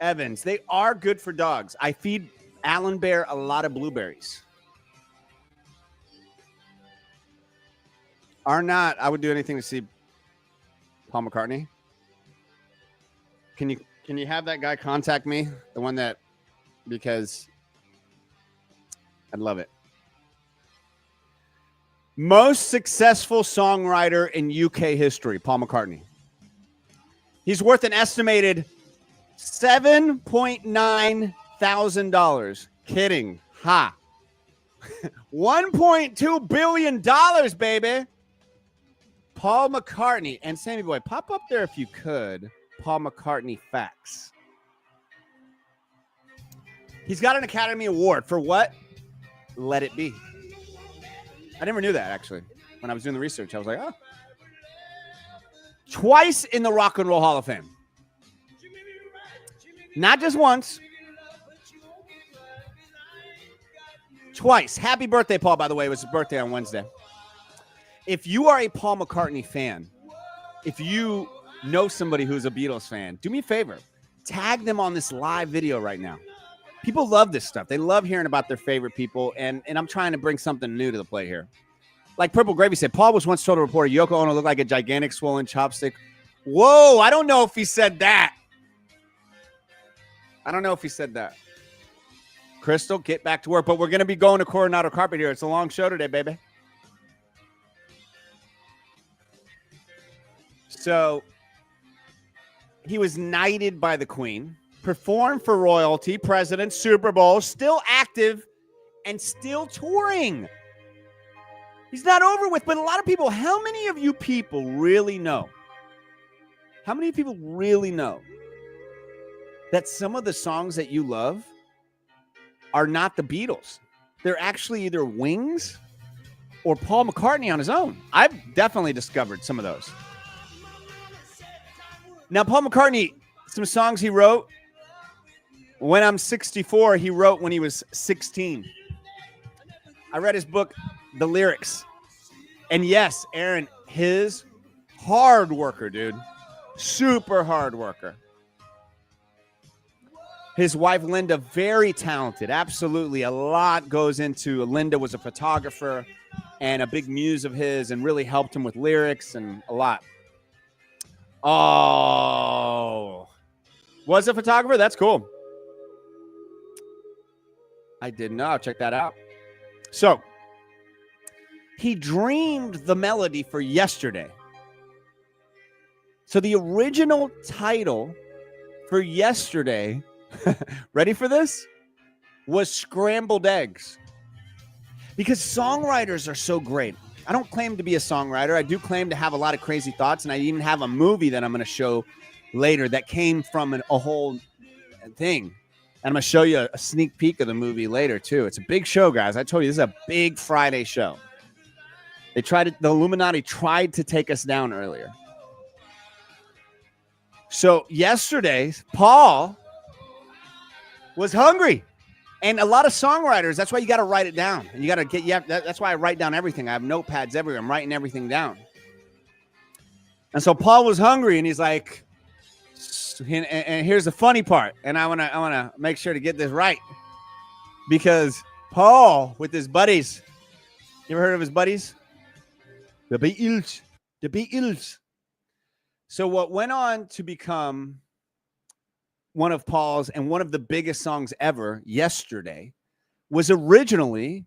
Evans, they are good for dogs. I feed Alan Bear a lot of blueberries. Or not, I would do anything to see Paul McCartney. Can you have that guy contact me? The one that, because I'd love it. Most successful songwriter in UK history, Paul McCartney. He's worth an estimated $7.9 thousand. Kidding. Ha. $1.2 billion, baby. Paul McCartney. And Sammy Boy, pop up there if you could. Paul McCartney facts. He's got an Academy Award for what? Let It Be. I never knew that, actually. When I was doing the research, I was like, oh. Twice in the Rock and Roll Hall of Fame. Not just once. Twice. Happy birthday, Paul, by the way. It was his birthday on Wednesday. If you are a Paul McCartney fan, if you know somebody who's a Beatles fan, do me a favor. Tag them on this live video right now. People love this stuff. They love hearing about their favorite people, and I'm trying to bring something new to the play here. Like Purple Gravy said, Paul was once told a reporter, Yoko Ono looked like a gigantic swollen chopstick. Whoa, I don't know if he said that. I don't know if he said that. Crystal, get back to work. But we're going to be going to Coronado Carpet here. It's a long show today, baby. So he was knighted by the Queen, performed for royalty, president, Super Bowl, still active and still touring. He's not over with, but a lot of people, how many of you people really know? How many people really know that some of the songs that you love are not the Beatles? they're actually either Wings or Paul McCartney on his own. I've definitely discovered some of those. Now, Paul McCartney, some songs he wrote, When I'm 64, he wrote when he was 16. I read his book, The Lyrics. And yes, Aaron, his hard worker, dude. Super hard worker. His wife, Linda, very talented. Absolutely. A lot goes into. Linda was a photographer and a big muse of his and really helped him with lyrics and a lot. Oh. Was a photographer? That's cool. I didn't know. Check that out. So, he dreamed the melody for Yesterday. So, the original title for Yesterday, ready for this? Was Scrambled Eggs. Because songwriters are so great. I don't claim to be a songwriter. I do claim to have a lot of crazy thoughts, and I even have a movie that I'm going to show later that came from a whole thing. And I'm going to show you a sneak peek of the movie later, too. It's a big show, guys. I told you, this is a big Friday show. The Illuminati tried to take us down earlier. So yesterday, Paul was hungry. And a lot of songwriters, that's why you got to write it down. And that's why I write down everything. I have notepads everywhere. I'm writing everything down. And so Paul was hungry, and he's like, and here's the funny part, and I wanna make sure to get this right, because Paul with his buddies, you ever heard of his buddies? The Beatles. So what went on to become one of Paul's and one of the biggest songs ever, Yesterday, was originally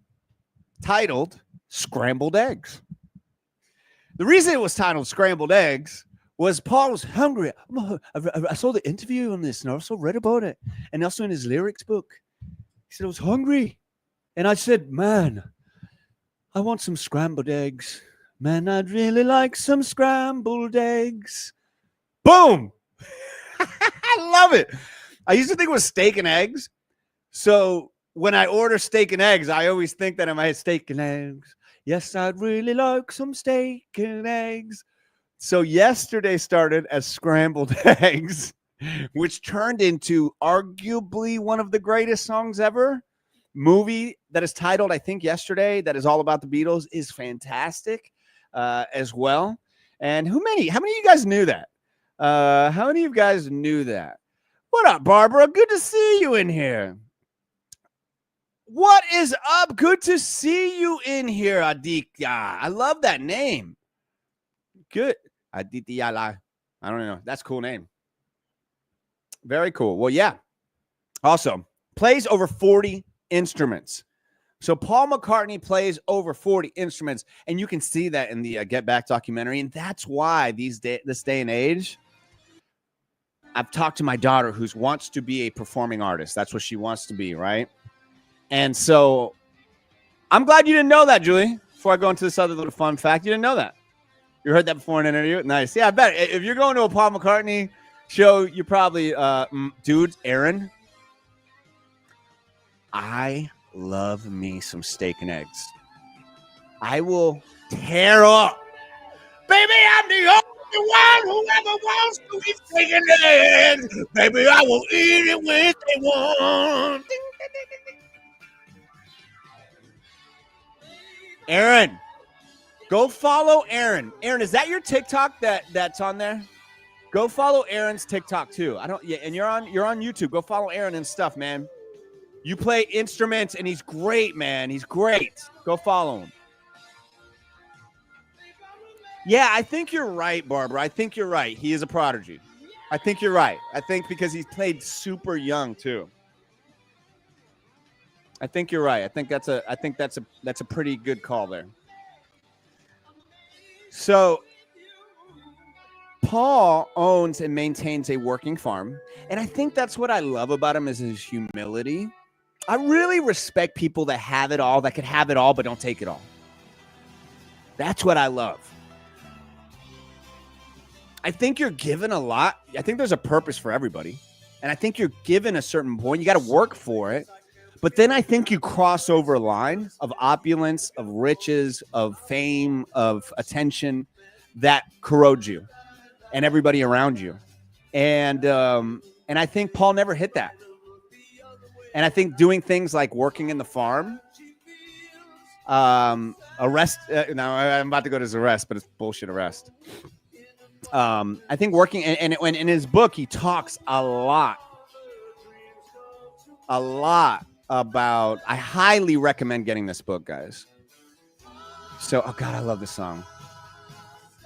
titled Scrambled Eggs. The reason it was titled Scrambled Eggs was Paul was hungry. I saw the interview on this, and I also read about it. And also in his lyrics book, he said I was hungry. And I said, man, I want some scrambled eggs. Man, I'd really like some scrambled eggs. Boom! I love it. I used to think it was steak and eggs. So when I order steak and eggs, I always think that I might have steak and eggs. Yes, I'd really like some steak and eggs. So Yesterday started as Scrambled Eggs, which turned into arguably one of the greatest songs ever. Movie that is titled, I think, Yesterday, that is all about the Beatles, is fantastic as well. And how many of you guys knew that? How many of you guys knew that? What up, Barbara? Good to see you in here. What is up? Good to see you in here, Aditya. I love that name. Good. Aditya. I don't know. That's a cool name. Very cool. Well, yeah. Also, plays over 40 instruments. So Paul McCartney plays over 40 instruments, and you can see that in the Get Back documentary. And that's why this day and age, I've talked to my daughter who wants to be a performing artist. That's what she wants to be, right? And so I'm glad you didn't know that, Julie. Before I go into this other little fun fact, you didn't know that. You heard that before in an interview? Nice. Yeah, I bet. If you're going to a Paul McCartney show, you probably, dude, Aaron, I love me some steak and eggs. I will tear up. Baby, I'm the only one who ever wants to eat steak and eggs. Baby, I will eat it when they want. Aaron. Go follow Aaron. Aaron, is that your TikTok that's on there? Go follow Aaron's TikTok too. And you're on YouTube. Go follow Aaron and stuff, man. You play instruments and he's great, man. He's great. Go follow him. Yeah, I think you're right, Barbara. I think you're right. He is a prodigy. I think you're right. I think because he's played super young too. I think you're right. I think that's a pretty good call there. So Paul owns and maintains a working farm, and I think that's what I love about him is his humility. I really respect people that have it all, that could have it all, but don't take it all. That's what I love. I think you're given a lot. I think there's a purpose for everybody, and I think you're given a certain point. You got to work for it, But then I think you cross over a line of opulence, of riches, of fame, of attention that corrodes you and everybody around you. And I think Paul never hit that. And I think doing things like working in the farm, arrest. Now I'm about to go to his arrest, but it's bullshit arrest. I think working and in his book, he talks a lot about. I highly recommend getting this book, guys. So, oh God, I love this song.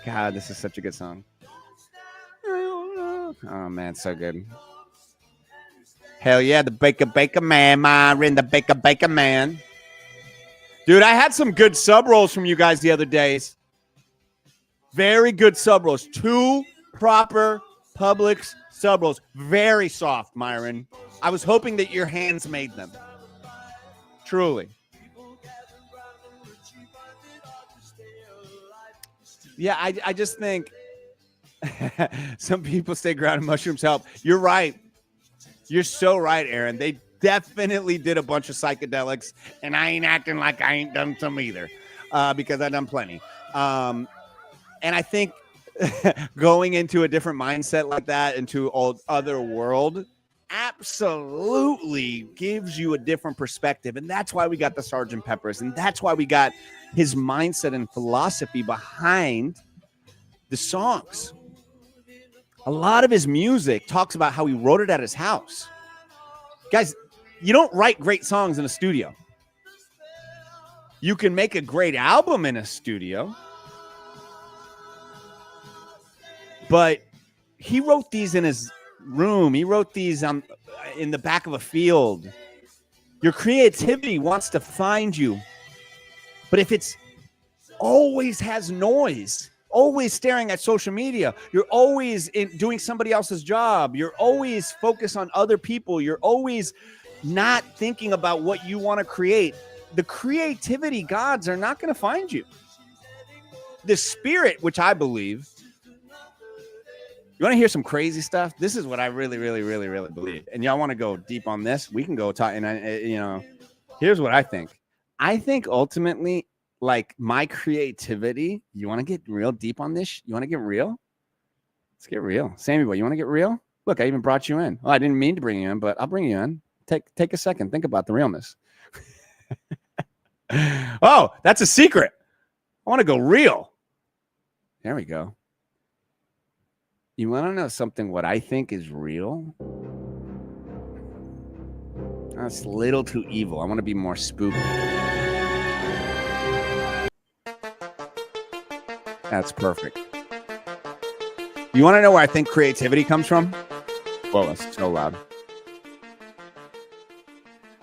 God, this is such a good song. Oh man, so good. Hell yeah, the Baker Man, Myron, the Baker Man. Dude, I had some good sub rolls from you guys the other days. Very good sub rolls. 2 proper Publix sub rolls. Very soft, Myron. I was hoping that your hands made them. Truly. Yeah, I just think some people say grounded mushrooms help. You're right. You're so right, Aaron. They definitely did a bunch of psychedelics, and I ain't acting like I ain't done some either, because I've done plenty. And I think going into a different mindset like that, into other world, absolutely gives you a different perspective. And that's why we got the Sgt. Pepper's, and that's why we got his mindset and philosophy behind the songs. A lot of his music talks about how he wrote it at his house. Guys, you don't write great songs in a studio. You can make a great album in a studio, but he wrote these in his room. He wrote these in the back of a field. Your creativity wants to find you, but if it's always has noise, always staring at social media, you're always doing somebody else's job, you're always focused on other people, you're always not thinking about what you want to create, the creativity gods are not going to find you. The spirit, which I believe, you want to hear some crazy stuff? This is what I really, really, really, really believe. And y'all want to go deep on this? We can go talk. And here's what I think. I think ultimately, like my creativity, you want to get real deep on this? You want to get real? Let's get real. Sammy boy, you want to get real? Look, I even brought you in. Well, I didn't mean to bring you in, but I'll bring you in. Take a second. Think about the realness. Oh, that's a secret. I want to go real. There we go. You want to know something what I think is real? That's a little too evil. I want to be more spooky. That's perfect. You want to know where I think creativity comes from? Whoa, that's so loud.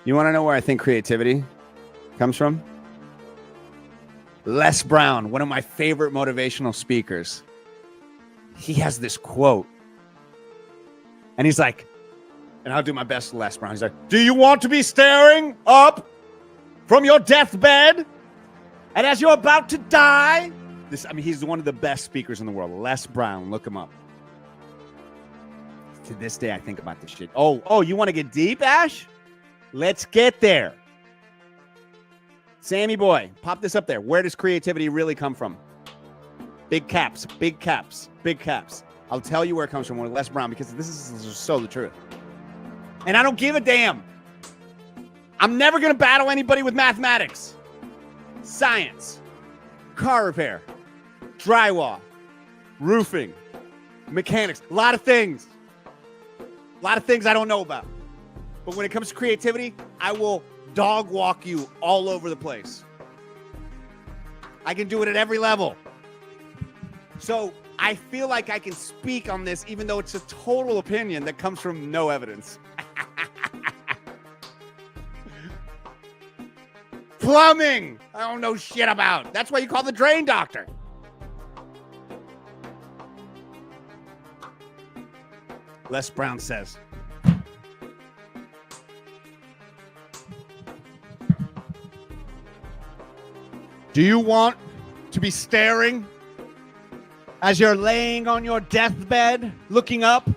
You want to know where I think creativity comes from? Les Brown, one of my favorite motivational speakers. He has this quote. And he's like, and I'll do my best to Les Brown. He's like, do you want to be staring up from your deathbed? And as you're about to die? He's one of the best speakers in the world. Les Brown, look him up. To this day, I think about this shit. Oh, you want to get deep, Ash? Let's get there. Sammy boy, pop this up there. Where does creativity really come from? Big caps, big caps, big caps. I'll tell you where it comes from with Les Brown, because this is so the truth. And I don't give a damn. I'm never going to battle anybody with mathematics, science, car repair, drywall, roofing, mechanics, a lot of things I don't know about. But when it comes to creativity, I will dog walk you all over the place. I can do it at every level. So I feel like I can speak on this, even though it's a total opinion that comes from no evidence. Plumbing, I don't know shit about. That's why you call the drain doctor. Les Brown says, do you want to be staring as you're laying on your deathbed, looking up,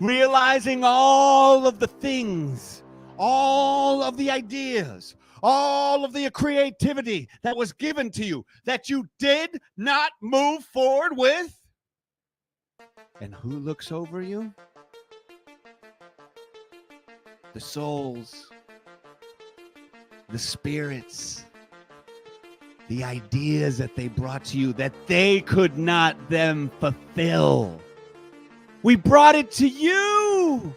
realizing all of the things all of the ideas, all of the creativity that was given to you that you did not move forward with? And who looks over you? The souls, the spirits, the ideas that they brought to you that they could not then fulfill. We brought it to you,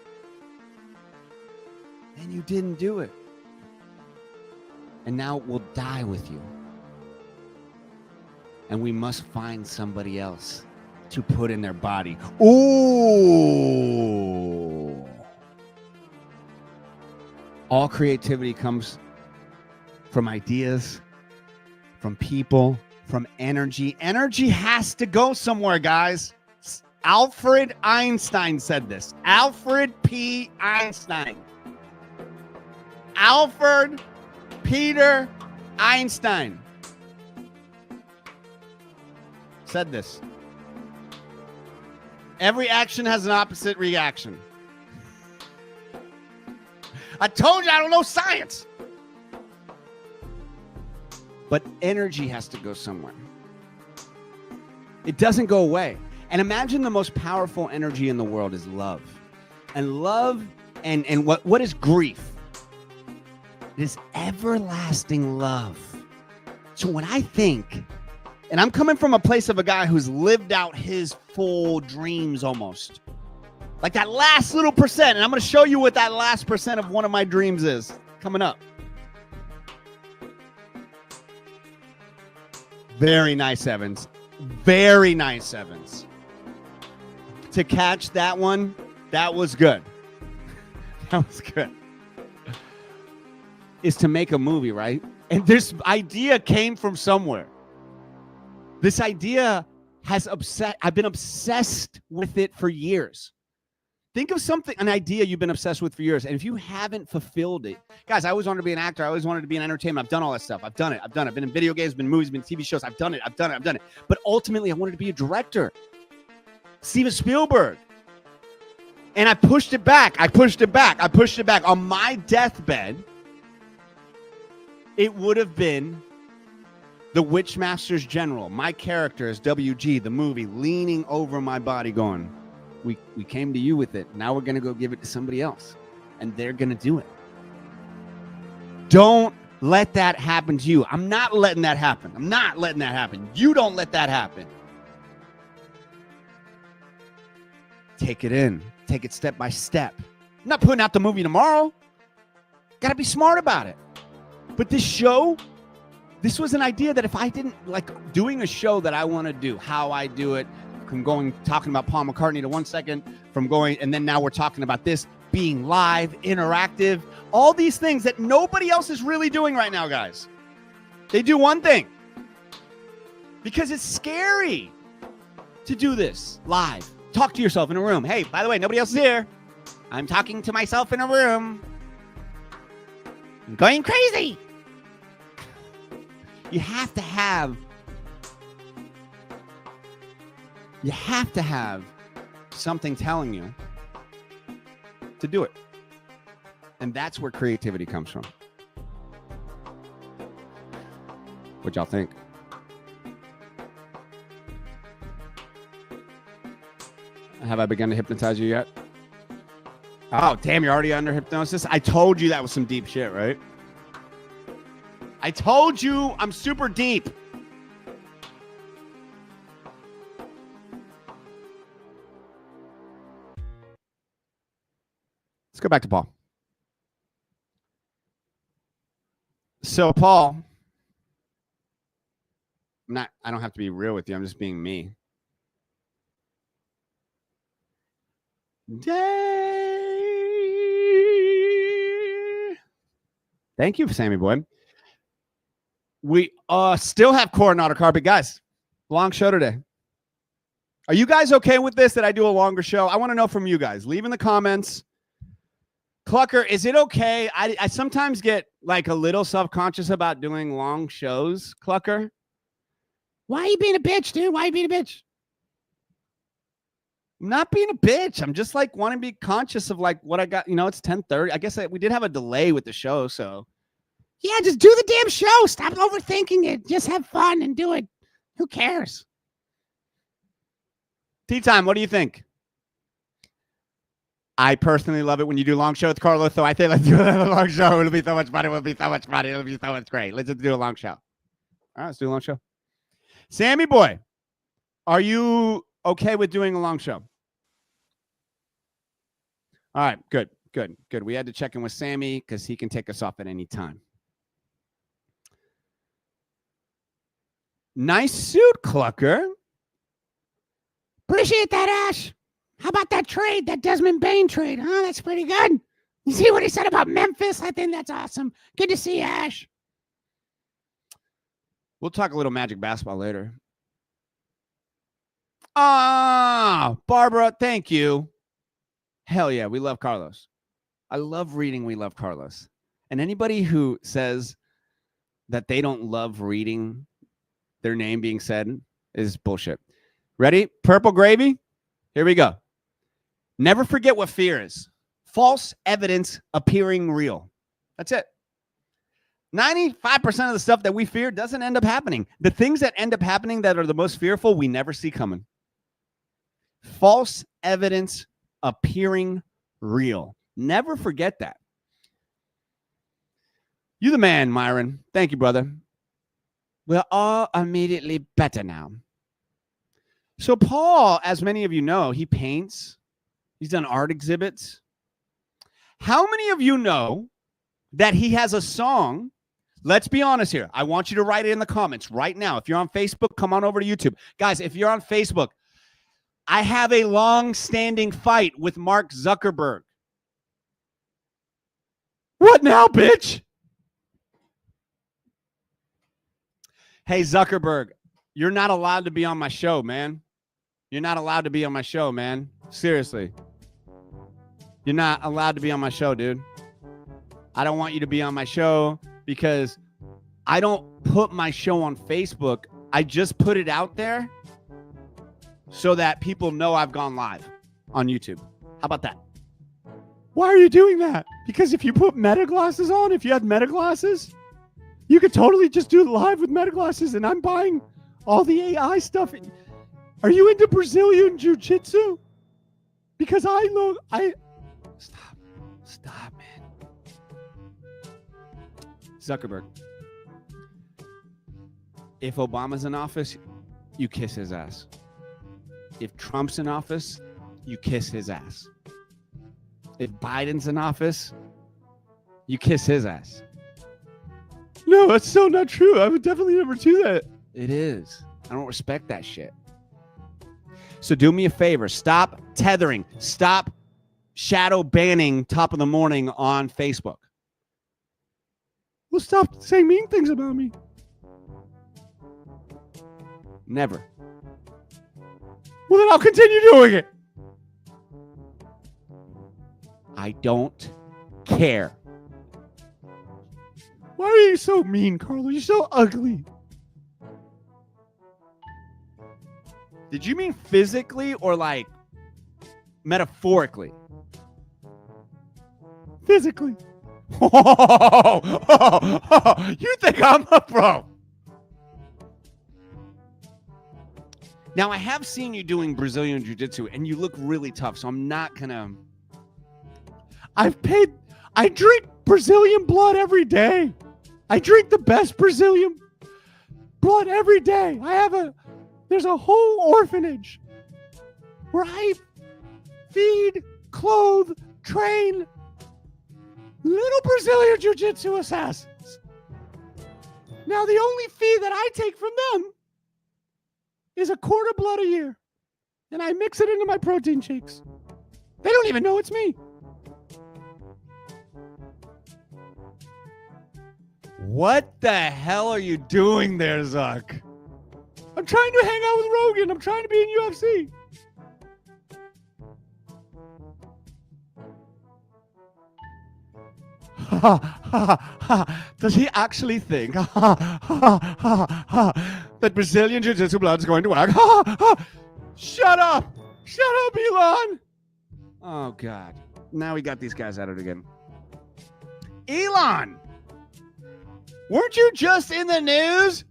and you didn't do it. And now it will die with you. And we must find somebody else to put in their body. Ooh. All creativity comes from ideas, from people, from energy. Energy has to go somewhere, guys. Albert Einstein said this. Alfred P. Einstein. Alfred Peter Einstein said this. Every action has an opposite reaction. I told you I don't know science. But energy has to go somewhere. It doesn't go away. And imagine the most powerful energy in the world is love. And love and what is grief? It is everlasting love. So when I think, and I'm coming from a place of a guy who's lived out his full dreams almost. Like that last little percent. And I'm going to show you what that last percent of one of my dreams is coming up. Very nice, Evans. Very nice, Evans. To catch that one, that was good. That was good. Is to make a movie, right? And this idea came from somewhere. This idea I've been obsessed with it for years. Think of an idea you've been obsessed with for years. And if you haven't fulfilled it, guys, I always wanted to be an actor. I always wanted to be in entertainment. I've done all that stuff. I've done it. I've been in video games, been in movies, been in TV shows. I've done it. But ultimately, I wanted to be a director. Steven Spielberg. And I pushed it back. On my deathbed, it would have been the Witchmaster's General. My character is WG, the movie, leaning over my body going, we came to you with it. Now we're going to go give it to somebody else. And they're going to do it. Don't let that happen to you. I'm not letting that happen. You don't let that happen. Take it in. Take it step by step. I'm not putting out the movie tomorrow. Got to be smart about it. But this show, this was an idea that if I didn't like doing a show that I want to do, how I do it, from talking about Paul McCartney to 1 second, and then now we're talking about this being live, interactive, all these things that nobody else is really doing right now, guys. They do one thing because it's scary to do this live. Talk to yourself in a room. Hey, by the way, nobody else is here. I'm talking to myself in a room. I'm going crazy. You have to have something telling you to do it. And that's where creativity comes from. What y'all think? Have I begun to hypnotize you yet? Oh, damn, you're already under hypnosis? I told you that was some deep shit, right? I told you I'm super deep. Let's go back to Paul. So, Paul, I don't have to be real with you. I'm just being me. Thank you, Sammy Boy. We still have Coronado Carpet. Guys, long show today. Are you guys okay with this, that I do a longer show? I want to know from you guys. Leave in the comments. Clucker, is it okay? I sometimes get like a little self-conscious about doing long shows, Clucker.
Why are you being a bitch, dude? Why are you being a bitch?
I'm not being a bitch. I'm just like wanting to be conscious of like what I got. It's 10:30. I guess we did have a delay with the show, so.
Yeah, just do the damn show. Stop overthinking it. Just have fun and do it. Who cares?
Tea time. What do you think? I personally love it when you do long show with Carlos. So I think let's do a long show. It'll be so much fun. It'll be so much fun. It'll be so much great. Let's just do a long show. All right, let's do a long show. Sammy boy, are you okay with doing a long show? All right, good. We had to check in with Sammy because he can take us off at any time. Nice suit, Clucker.
Appreciate that, Ash. How about that trade, that Desmond Bain trade? Huh? That's pretty good. You see what he said about Memphis? I think that's awesome. Good to see you, Ash.
We'll talk a little Magic basketball later. Barbara, thank you. Hell yeah, we love Carlos. I love reading We Love Carlos. And anybody who says that they don't love reading their name being said is bullshit. Ready? Purple gravy? Here we go. Never forget what fear is. False evidence appearing real. That's it. 95% of the stuff that we fear doesn't end up happening. The things that end up happening that are the most fearful, we never see coming. False evidence appearing real. Never forget that. You the man, Myron. Thank you, brother. We're all immediately better now. So Paul, as many of you know, he paints. He's done art exhibits. How many of you know that he has a song? Let's be honest here. I want you to write it in the comments right now. If you're on Facebook, come on over to YouTube. Guys, if you're on Facebook, I have a long-standing fight with Mark Zuckerberg. What now, bitch? Hey, Zuckerberg, you're not allowed to be on my show, man. You're not allowed to be on my show, man. Seriously. You're not allowed to be on my show, dude. I don't want you to be on my show because I don't put my show on Facebook. I just put it out there so that people know I've gone live on YouTube. How about that? Why are you doing that? Because if you put Meta glasses on, if you had Meta glasses, you could totally just do it live with Meta glasses, and I'm buying all the AI stuff. Are you into Brazilian Jiu-Jitsu? Because Stop, man. Zuckerberg. If Obama's in office, you kiss his ass. If Trump's in office, you kiss his ass. If Biden's in office, you kiss his ass. No, that's so not true. I would definitely never do that. It is. I don't respect that shit. So do me a favor. Stop tethering. Stop shadow banning Top of the Morning on Facebook. Well, stop saying mean things about me. Never. Well, then I'll continue doing it. I don't care. Why are you so mean, Carlo? You're so ugly. Did you mean physically or like metaphorically? Physically. You think I'm a pro? Now, I have seen you doing Brazilian Jiu-Jitsu, and you look really tough, so I'm not gonna... I drink Brazilian blood every day. I drink the best Brazilian blood every day. There's a whole orphanage where I feed, clothe, train little Brazilian Jiu-Jitsu assassins. Now, the only fee that I take from them is a quart of blood a year. And I mix it into my protein shakes. They don't even know it's me. What the hell are you doing there, Zuck? I'm trying to hang out with Rogan. I'm trying to be in UFC. Does he actually think that Brazilian Jiu-Jitsu blood is going to work? Shut up! Shut up, Elon. Oh, God. Now we got these guys at it again. Elon, weren't you just in the news?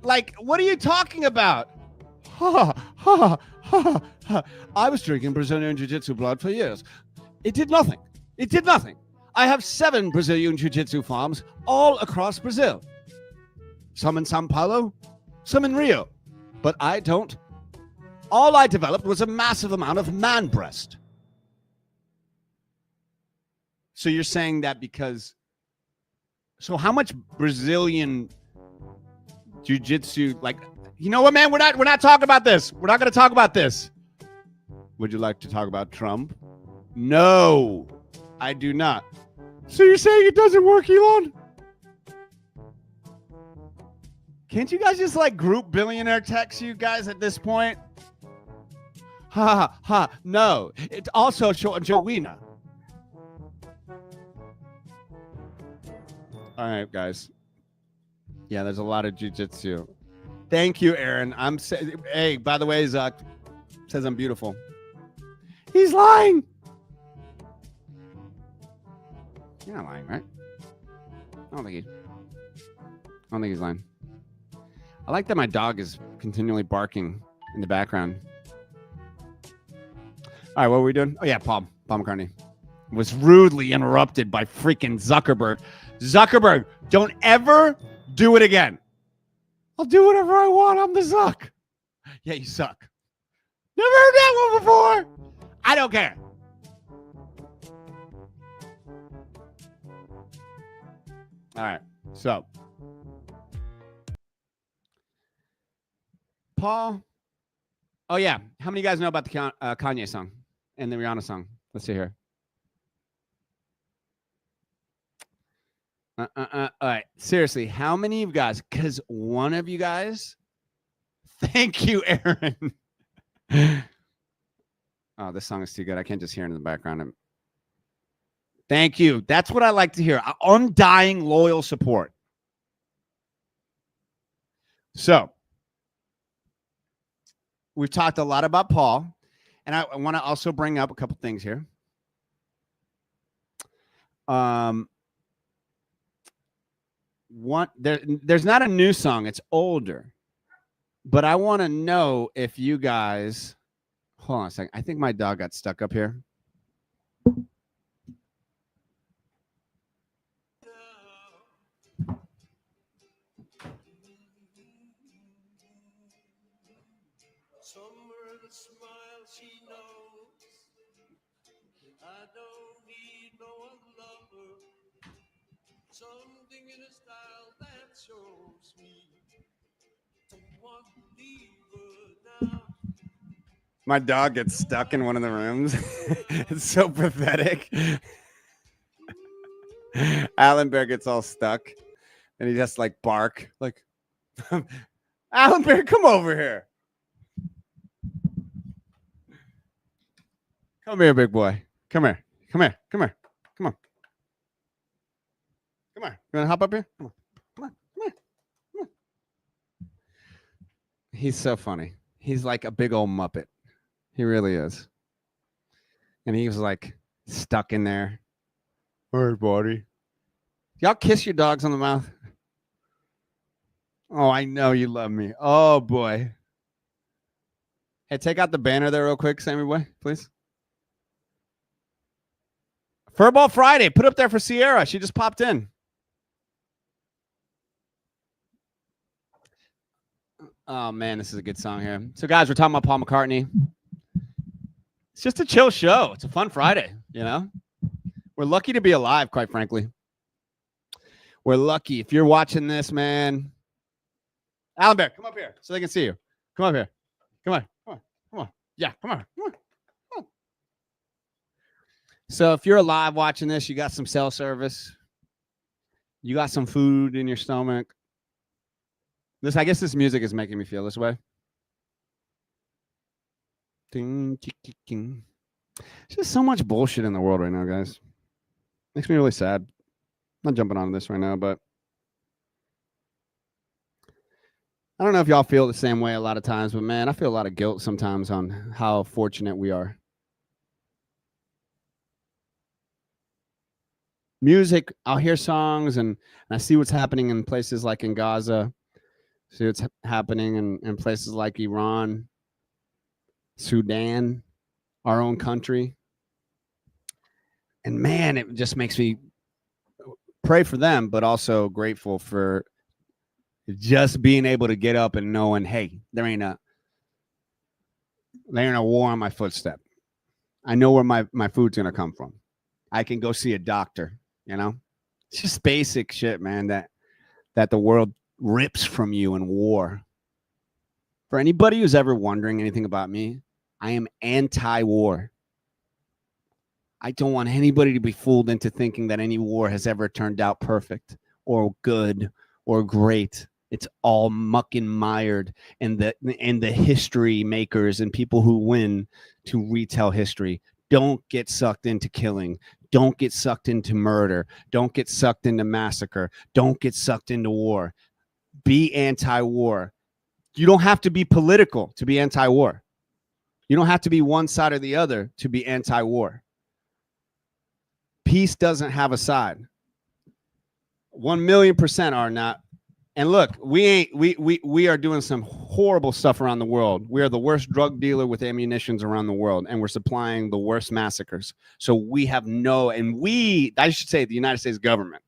Like, what are you talking about? Ha, ha, ha, ha. I was drinking Brazilian Jiu-Jitsu blood for years. It did nothing. It did nothing. I have 7 Brazilian Jiu-Jitsu farms all across Brazil. Some in Sao Paulo, some in Rio. But I don't. All I developed was a massive amount of man breast. So you're saying that because... So how much Brazilian Jiu-Jitsu, like... You know what, man? We're not talking about this. We're not going to talk about this. Would you like to talk about Trump? No, I do not. So you're saying it doesn't work, Elon? Can't you guys just like group billionaire text you guys at this point? Ha ha ha. No, it's also Joanna. All right, guys. Yeah, there's a lot of jiu-jitsu. Thank you, Aaron. Hey, by the way, Zuck says I'm beautiful. He's lying. You're not lying, right? I don't think he's lying. I like that my dog is continually barking in the background. All right, what were we doing? Oh, yeah, Paul McCartney was rudely interrupted by freaking Zuckerberg. Zuckerberg, don't ever do it again. I'll do whatever I want. I'm the Zuck. Yeah, you suck. Never heard that one before. I don't care. All right, so Paul. Oh, yeah. How many of you guys know about the Kanye song and the Rihanna song? Let's see here. All right. Seriously, how many of you guys? Because one of you guys. Thank you, Aaron. Oh, this song is too good. I can't just hear it in the background. Thank you. That's what I like to hear. Undying, loyal support. So, we've talked a lot about Paul, and I want to also bring up a couple things here. There's not a new song. It's older. But I want to know if you guys... Hold on a second. I think my dog got stuck up here. Something in a style that shows me someone leave her now. My dog gets stuck in one of the rooms. It's so pathetic. Alan Bear gets all stuck and he just like bark like Alan Bear, come over here. Come here, big boy. Come here. Come here. Come here. Come on. Come on. You want to hop up here? Come on. Come on. Come on. Come on. He's so funny. He's like a big old Muppet. He really is. And he was like stuck in there. All right, buddy. Y'all kiss your dogs on the mouth? Oh, I know you love me. Oh, boy. Hey, take out the banner there real quick, Sammy boy, please. Furball Friday. Put up there for Sierra. She just popped in. Oh, man, this is a good song here. So, guys, we're talking about Paul McCartney. It's just a chill show. It's a fun Friday, you know? We're lucky to be alive, quite frankly. We're lucky. If you're watching this, man. Alan Bear, come up here so they can see you. Come up here. Come on. Come on. Come on. Yeah, come on. Come on. Come on. So if you're alive watching this, you got some cell service. You got some food in your stomach. I guess this music is making me feel this way. Ding, ding, ding. There's just so much bullshit in the world right now, guys. Makes me really sad. I'm not jumping on this right now, but I don't know if y'all feel the same way a lot of times, but man, I feel a lot of guilt sometimes on how fortunate we are. Music, I'll hear songs and I see what's happening in places like in Gaza, see what's happening in places like Iran, Sudan, our own country. And man, it just makes me pray for them, but also grateful for just being able to get up and knowing, hey, there ain't a war on my footstep. I know where my food's gonna come from. I can go see a doctor, you know? It's just basic shit, man, that the world rips from you in war. For anybody who's ever wondering anything about me, I am anti-war. I don't want anybody to be fooled into thinking that any war has ever turned out perfect or good or great. It's all mucking mired and the history makers and people who win to retell history. Don't get sucked into killing. Don't get sucked into murder. Don't get sucked into massacre. Don't get sucked into war. Be anti-war. You don't have to be political to be anti-war. You don't have to be one side or the other to be anti-war. Peace doesn't have a side. 1,000,000% are not. And look, we are doing some horrible stuff around the world. We are the worst drug dealer with ammunitions around the world, and we're supplying the worst massacres. So we have I should say the United States government,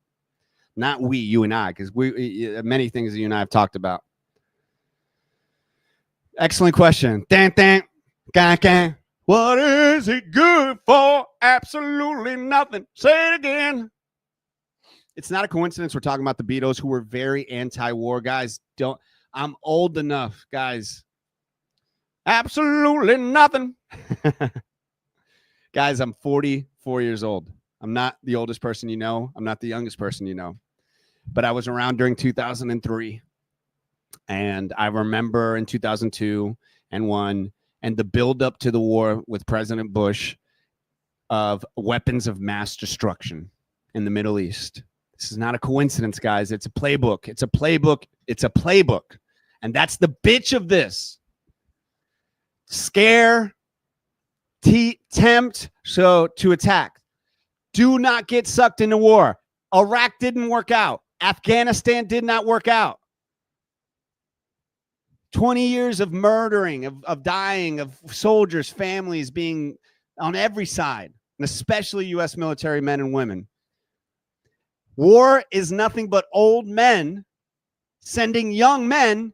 not we, you and I, because many things that you and I have talked about. Excellent question. What is it good for? Absolutely nothing. Say it again. It's not a coincidence we're talking about the Beatles, who were very anti-war. Guys, I'm old enough, guys. Absolutely nothing. Guys, I'm 44 years old. I'm not the oldest person you know. I'm not the youngest person you know. But I was around during 2003. And I remember in 2002 and 1 and the buildup to the war with President Bush of weapons of mass destruction in the Middle East. This is not a coincidence, guys. It's a playbook. It's a playbook. It's a playbook. And that's the bitch of this. Scare, tempt, so to attack. Do not get sucked into war. Iraq didn't work out. Afghanistan did not work out. 20 years of murdering, of dying, of soldiers, families being on every side, and especially U.S. military men and women. War is nothing but old men sending young men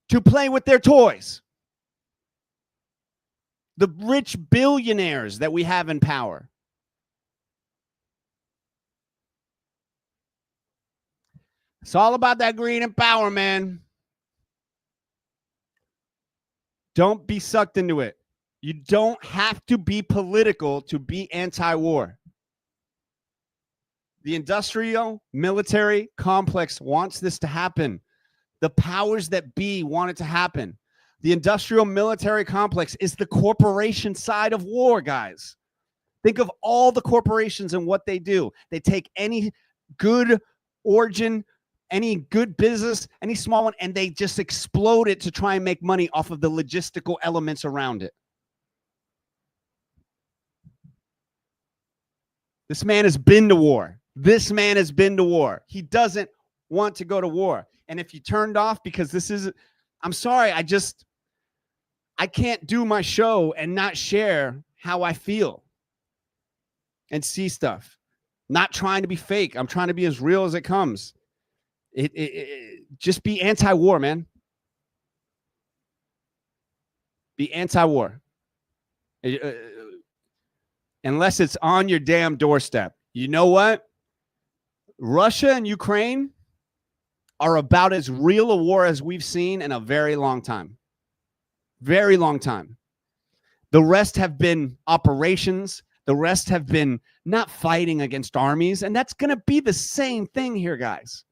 to play with their toys. The rich billionaires that we have in power. It's all about that green and power, man. Don't be sucked into it. You don't have to be political to be anti-war. The industrial military complex wants this to happen. The powers that be want it to happen. The industrial military complex is the corporation side of war, guys. Think of all the corporations and what they do. They take any good origin, any good business, any small one, and they just explode it to try and make money off of the logistical elements around it. This man has been to war. This man has been to war. He doesn't want to go to war. And if you turned off because this is, I'm sorry, I can't do my show and not share how I feel and see stuff. Not trying to be fake. I'm trying to be as real as it comes. Just be anti-war, man. Be anti-war. Unless it's on your damn doorstep. You know what? Russia and Ukraine are about as real a war as we've seen in a very long time. Very long time. The rest have been operations. The rest have been not fighting against armies. And that's going to be the same thing here, guys.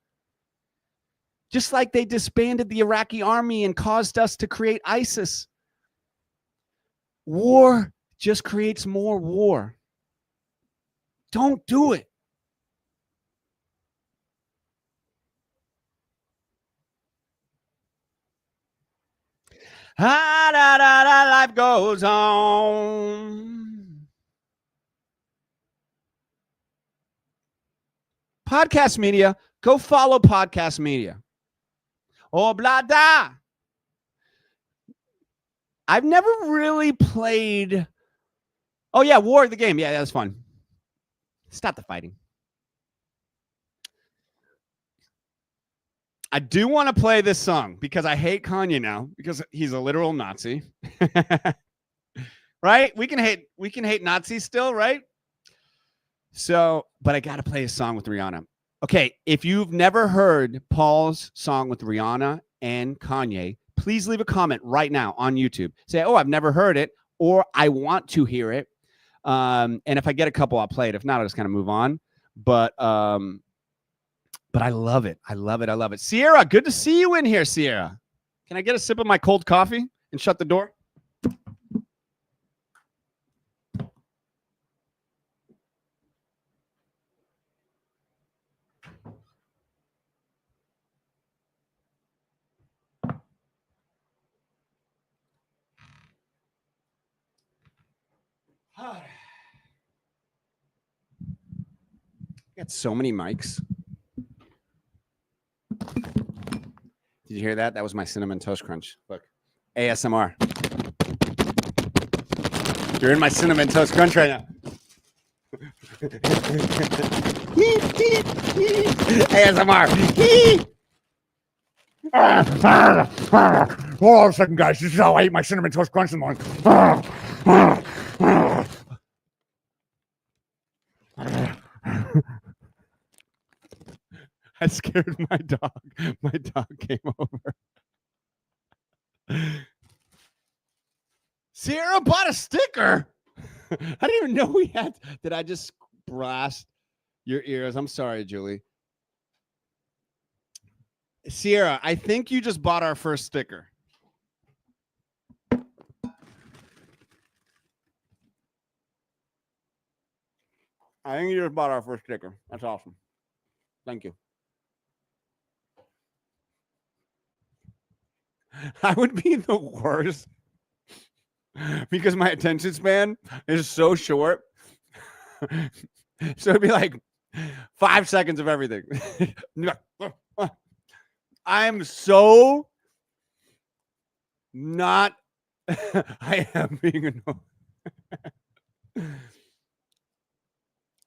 Just like they disbanded the Iraqi army and caused us to create ISIS. War just creates more war. Don't do it. Ah, da, da, da, life goes on. Podcast Media, go follow Podcast Media. Oh, blah, da. I've never really played. Oh, yeah, War of the Game. Yeah, that was fun. Stop the fighting. I do want to play this song because I hate Kanye now because he's a literal Nazi. Right? We can hate Nazis still, right? So, but I got to play a song with Rihanna. Okay, if you've never heard Paul's song with Rihanna and Kanye, please leave a comment right now on YouTube. Say, "Oh, I've never heard it," or "I want to hear it." And if I get a couple, I'll play it. If not, I'll just kind of move on. But I love it. I love it. I love it. Sierra, good to see you in here, Sierra. Can I get a sip of my cold coffee and shut the door? Got so many mics. Did you hear that? That was my cinnamon toast crunch. Look, ASMR. You're in my cinnamon toast crunch right now. ASMR. Hold on a second, guys. This is how I eat my cinnamon toast crunch in the morning. I scared my dog. My dog came over. Sierra bought a sticker. I didn't even know we had. Did I just blast your ears? I'm sorry, Julie. Sierra, I think you just bought our first sticker. I think you just bought our first sticker. That's awesome. Thank you. I would be the worst because my attention span is so short. So it'd be like 5 seconds of everything. I'm so not. I am being annoyed.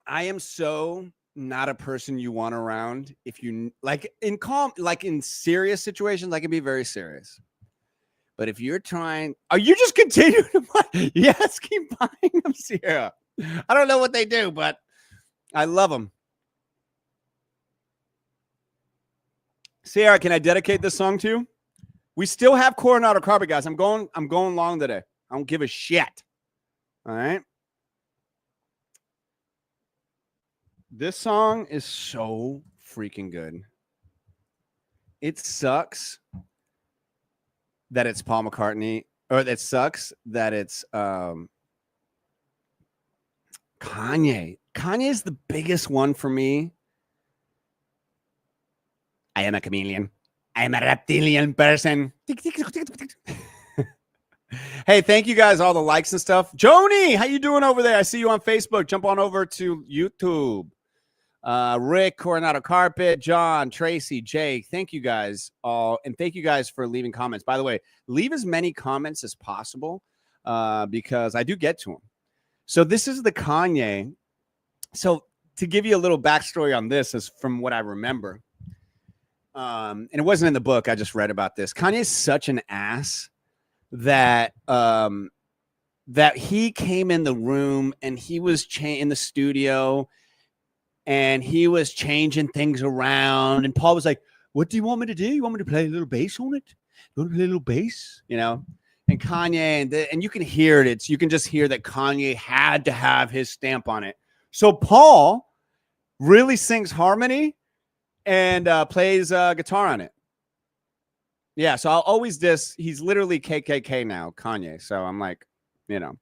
I am so not a person you want around. If you like in calm, like in serious situations, I can be very serious. But if you're trying, are you just continuing to buy? Yes, keep buying them, Sierra. I don't know what they do, but I love them. Sierra, can I dedicate this song to you? We still have Coronado Carpet, guys. I'm going long today. I don't give a shit. All right. This song is so freaking good. It sucks that it's Paul McCartney, or it sucks that it's Kanye. Kanye is the biggest one for me. I am a chameleon. I am a reptilian person. Hey, thank you guys, all the likes and stuff. Joni, how you doing over there? I see you on Facebook. Jump on over to YouTube. Rick, Coronado Carpet, John, Tracy, Jake. Thank you guys all. And thank you guys for leaving comments. By the way, leave as many comments as possible because I do get to them. So this is the Kanye. So to give you a little backstory on this is from what I remember. And it wasn't in the book. I just read about this. Kanye is such an ass that that he came in the room and he was in the studio and he was changing things around. And Paul was like, "What do you want me to do? You want me to play a little bass on it? You want to play a little bass?" You know? And Kanye, and you can hear it. You can just hear that Kanye had to have his stamp on it. So Paul really sings harmony and plays guitar on it. Yeah, so I'll always diss. He's literally KKK now, Kanye. So I'm like, you know.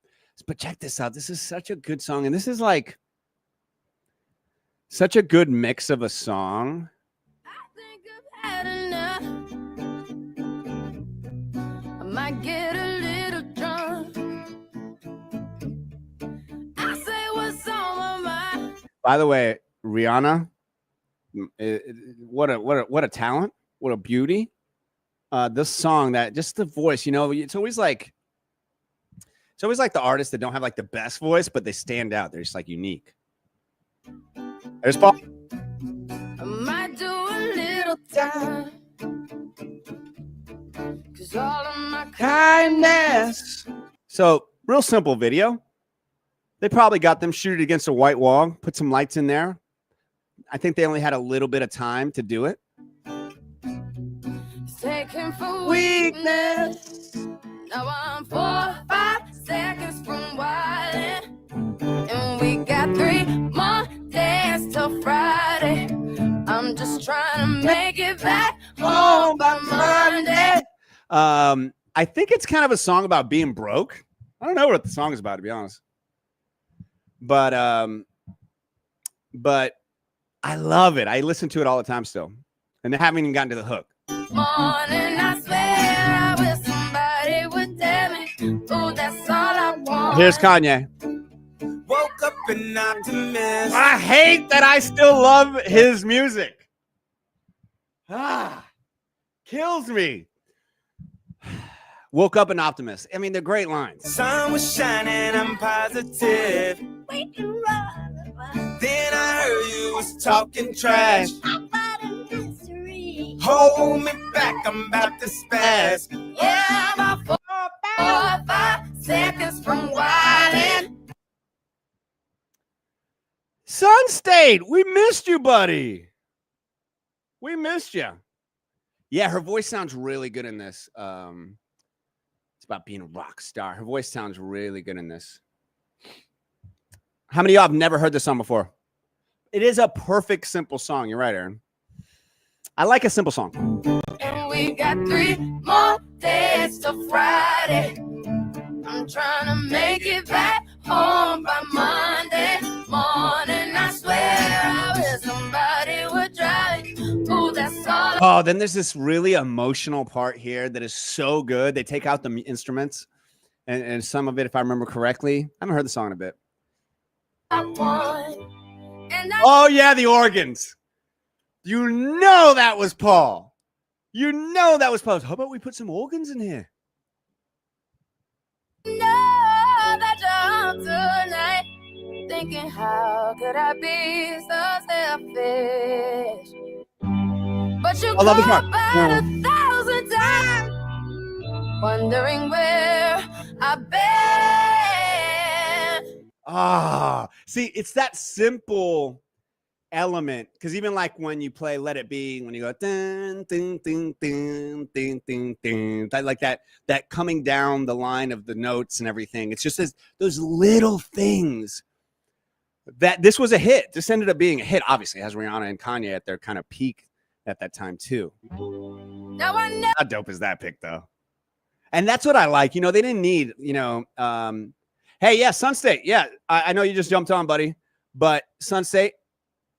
But check this out. This is such a good song. And this is like such a good mix of a song. I think I've had enough. I
I get a little drunk. I say what's on my mind.
By the way, Rihanna, what a talent, what a beauty. This song, that just the voice, you know, it's always like the artists that don't have like the best voice, but they stand out. They're just like unique. There's Paul.
I might do a little time. 'Cause all of my
Kindness. So, real simple video. They probably got them shoot it against a white wall, put some lights in there. I think they only had a little bit of time to do it.
taken for weakness. Now I'm 4 or 5 seconds from wildin', and we got 3 more days till Friday. I'm just trying to make it back home by Monday.
I think it's kind of a song about being broke. I don't know what the song is about, to be honest. But I love it. I listen to it all the time still, and they haven't even gotten to the hook.
Morning, I swear I wish somebody would tell me, oh, that's all I want.
Here's Kanye.
Woke up an optimist.
I hate that I still love his music. Kills me. Woke up an optimist. I mean, they're great lines.
Sun was shining, I'm positive. Then I heard you was talking trash. Hold me back, I'm about to spaz.
Yeah, I'm about 4 or 5 seconds from wildin'.
Sun State, we missed you, buddy. We missed you. Yeah, her voice sounds really good in this. It's about being a rock star. Her voice sounds really good in this. How many of y'all have never heard this song before? It is a perfect, simple song. You're right, Aaron. I like a simple song.
And we got 3 more days till Friday. I'm trying to make it back home by Monday morning. I swear I wish somebody would drive. Ooh, that's all.
Oh, then there's this really emotional part here that is so good. They take out the instruments and some of it, if I remember correctly. I haven't heard the song in a bit.
I want. And I
Oh, yeah, the organs. You know that was Paul. You know that was Paul. How about we put some organs in here?
know that you're up tonight, thinking how could I be so selfish? But you
I love this part.
about 1,000 times, wondering where I've been.
See, it's that simple element, because even like when you play Let It Be, when you go dun, dun, dun, dun, dun, dun, dun, like that coming down the line of the notes and everything, it's just those little things that this was a hit. This ended up being a hit. Obviously, it has Rihanna and Kanye at their kind of peak at that time too.
Now I know.
How dope is that pick though? And that's what I like. You know, they didn't need, hey, yeah, Sun State. Yeah, I know you just jumped on, buddy, but Sun State,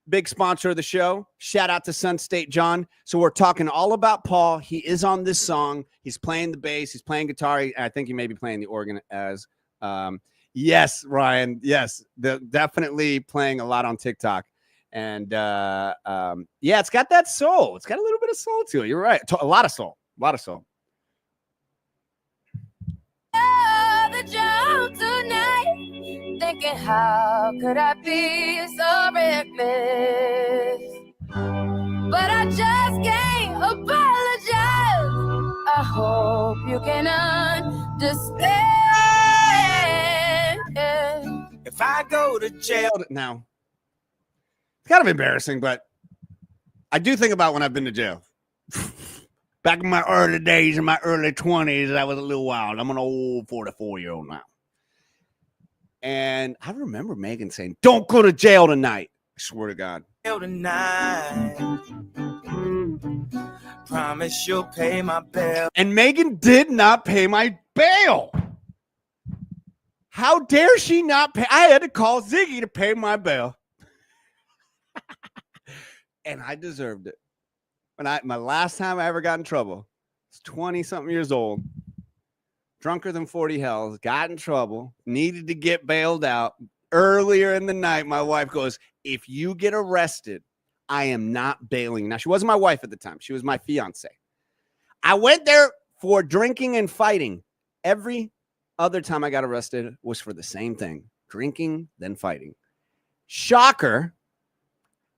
big sponsor of the show. Shout out to Sun State John. So we're talking all about Paul. He is on this song. He's playing the bass. He's playing guitar. I think he may be playing the organ as. Yes, Ryan. Yes, definitely playing a lot on TikTok. And yeah, it's got that soul. It's got a little bit of soul to it. You're right. A lot of soul. A lot of soul.
The job tonight, thinking how could I be so reckless? But I just can't apologize. I hope you can understand.
If I go to jail
Now, it's kind of embarrassing, but I do think about when I've been to jail. Back in my early days, in my early 20s, I was a little wild. I'm an old 44-year-old now. And I remember Megan saying, don't go to jail tonight. I swear to God.
tonight, promise you'll pay my bill.
And Megan did not pay my bail. How dare she not pay? I had to call Ziggy to pay my bail. And I deserved it. My last time I ever got in trouble, I was 20-something years old. drunker than 40 hells, got in trouble, needed to get bailed out. Earlier in the night, my wife goes, if you get arrested, I am not bailing. Now, she wasn't my wife at the time. She was my fiance. I went there for drinking and fighting. Every other time I got arrested was for the same thing, drinking, then fighting. Shocker.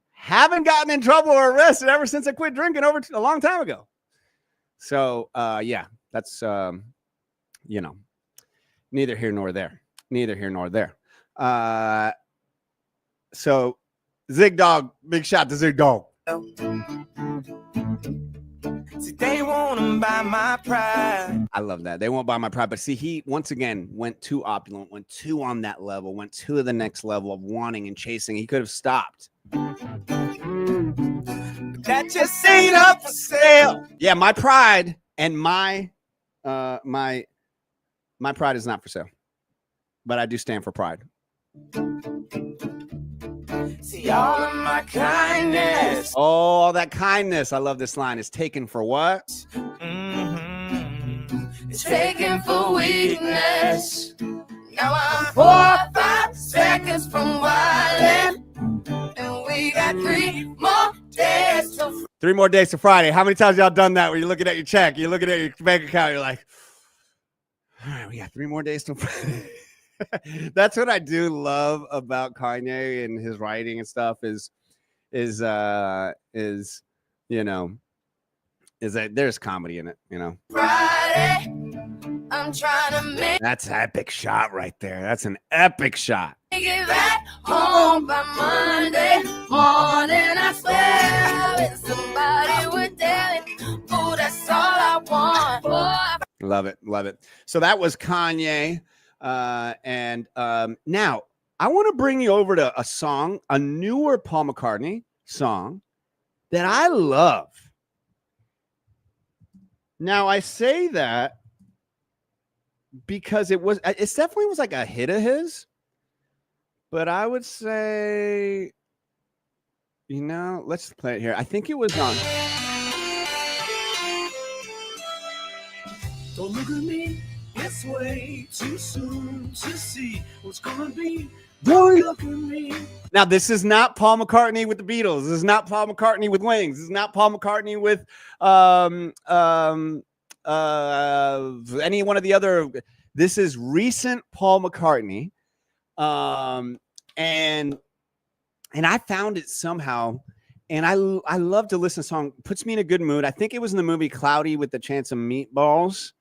Haven't gotten in trouble or arrested ever since I quit drinking over a long time ago. So, yeah, that's, neither here nor there. Neither here nor there. So Zig Dog, big shout to Zig Dog.
See, they won't buy my pride.
I love that. They won't buy my pride. But see, he once again went too opulent, went too on that level, went to the next level of wanting and chasing. He could have stopped.
That just ain't up for sale.
Yeah, my pride and my pride is not for sale. But I do stand for pride.
See, all of my kindness.
Oh, all that kindness. I love this line. Is taken for what?
It's taken for weakness. Now I'm 4 or 5 seconds from wildin', and we got 3 more days to
3 more days to Friday. How many times y'all done that where you're looking at your check, you're looking at your bank account, you're like, all right, we got 3 more days to Friday. That's what I do love about Kanye and his writing and stuff is that there's comedy in it,
Friday. I'm trying to make
That's an epic shot right there. That's an epic shot.
it back home by Monday morning. I swear it's somebody would tell me, oh, that's all I want.
Love it. Love it. So that was Kanye. And now I want to bring you over to a song, a newer Paul McCartney song that I love. Now I say that because it definitely was like a hit of his, but I would say, let's play it here. I think it was on.
Don't look at me. It's way too soon to see what's gonna be. Don't look at me.
Now, this is not Paul McCartney with the Beatles. This is not Paul McCartney with Wings. This is not Paul McCartney with any one of the other. This is recent Paul McCartney, and I found it somehow, and I love to listen to a song. Puts me in a good mood. I think it was in the movie Cloudy with the Chance of Meatballs.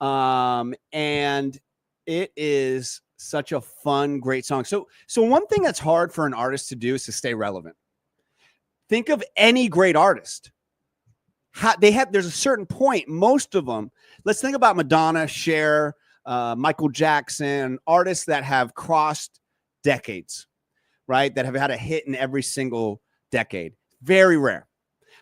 And it is such a fun, great song. So one thing that's hard for an artist to do is to stay relevant. Think of any great artist. There's a certain point, most of them. Let's think about Madonna, Cher, Michael Jackson, artists that have crossed decades, right? That have had a hit in every single decade. Very rare.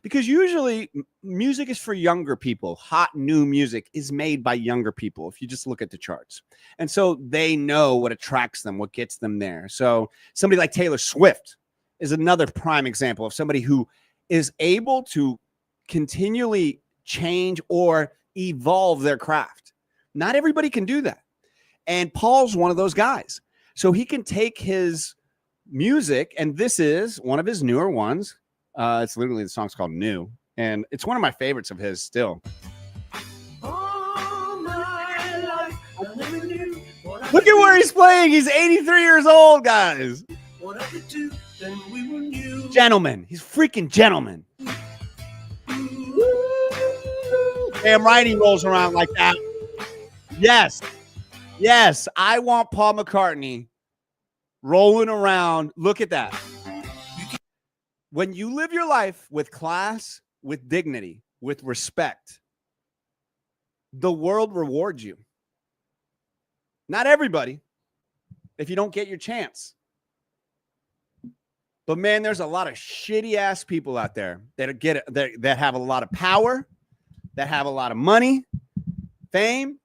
Because usually music is for younger people. Hot new music is made by younger people, if you just look at the charts. And so they know what attracts them, what gets them there. So somebody like Taylor Swift is another prime example of somebody who is able to continually change or evolve their craft. Not everybody can do that. And Paul's one of those guys. So he can take his music, and this is one of his newer ones. It's literally, the song's called New, and it's one of my favorites of his still. Look at where he's playing. He's 83 years old, guys. Gentleman. He's freaking gentleman. Damn right he rolls around like that. Yes. Yes, I want Paul McCartney rolling around. Look at that. When you live your life with class, with dignity, with respect, the world rewards you. Not everybody, if you don't get your chance. But man, there's a lot of shitty ass people out there that have a lot of power, that have a lot of money, fame.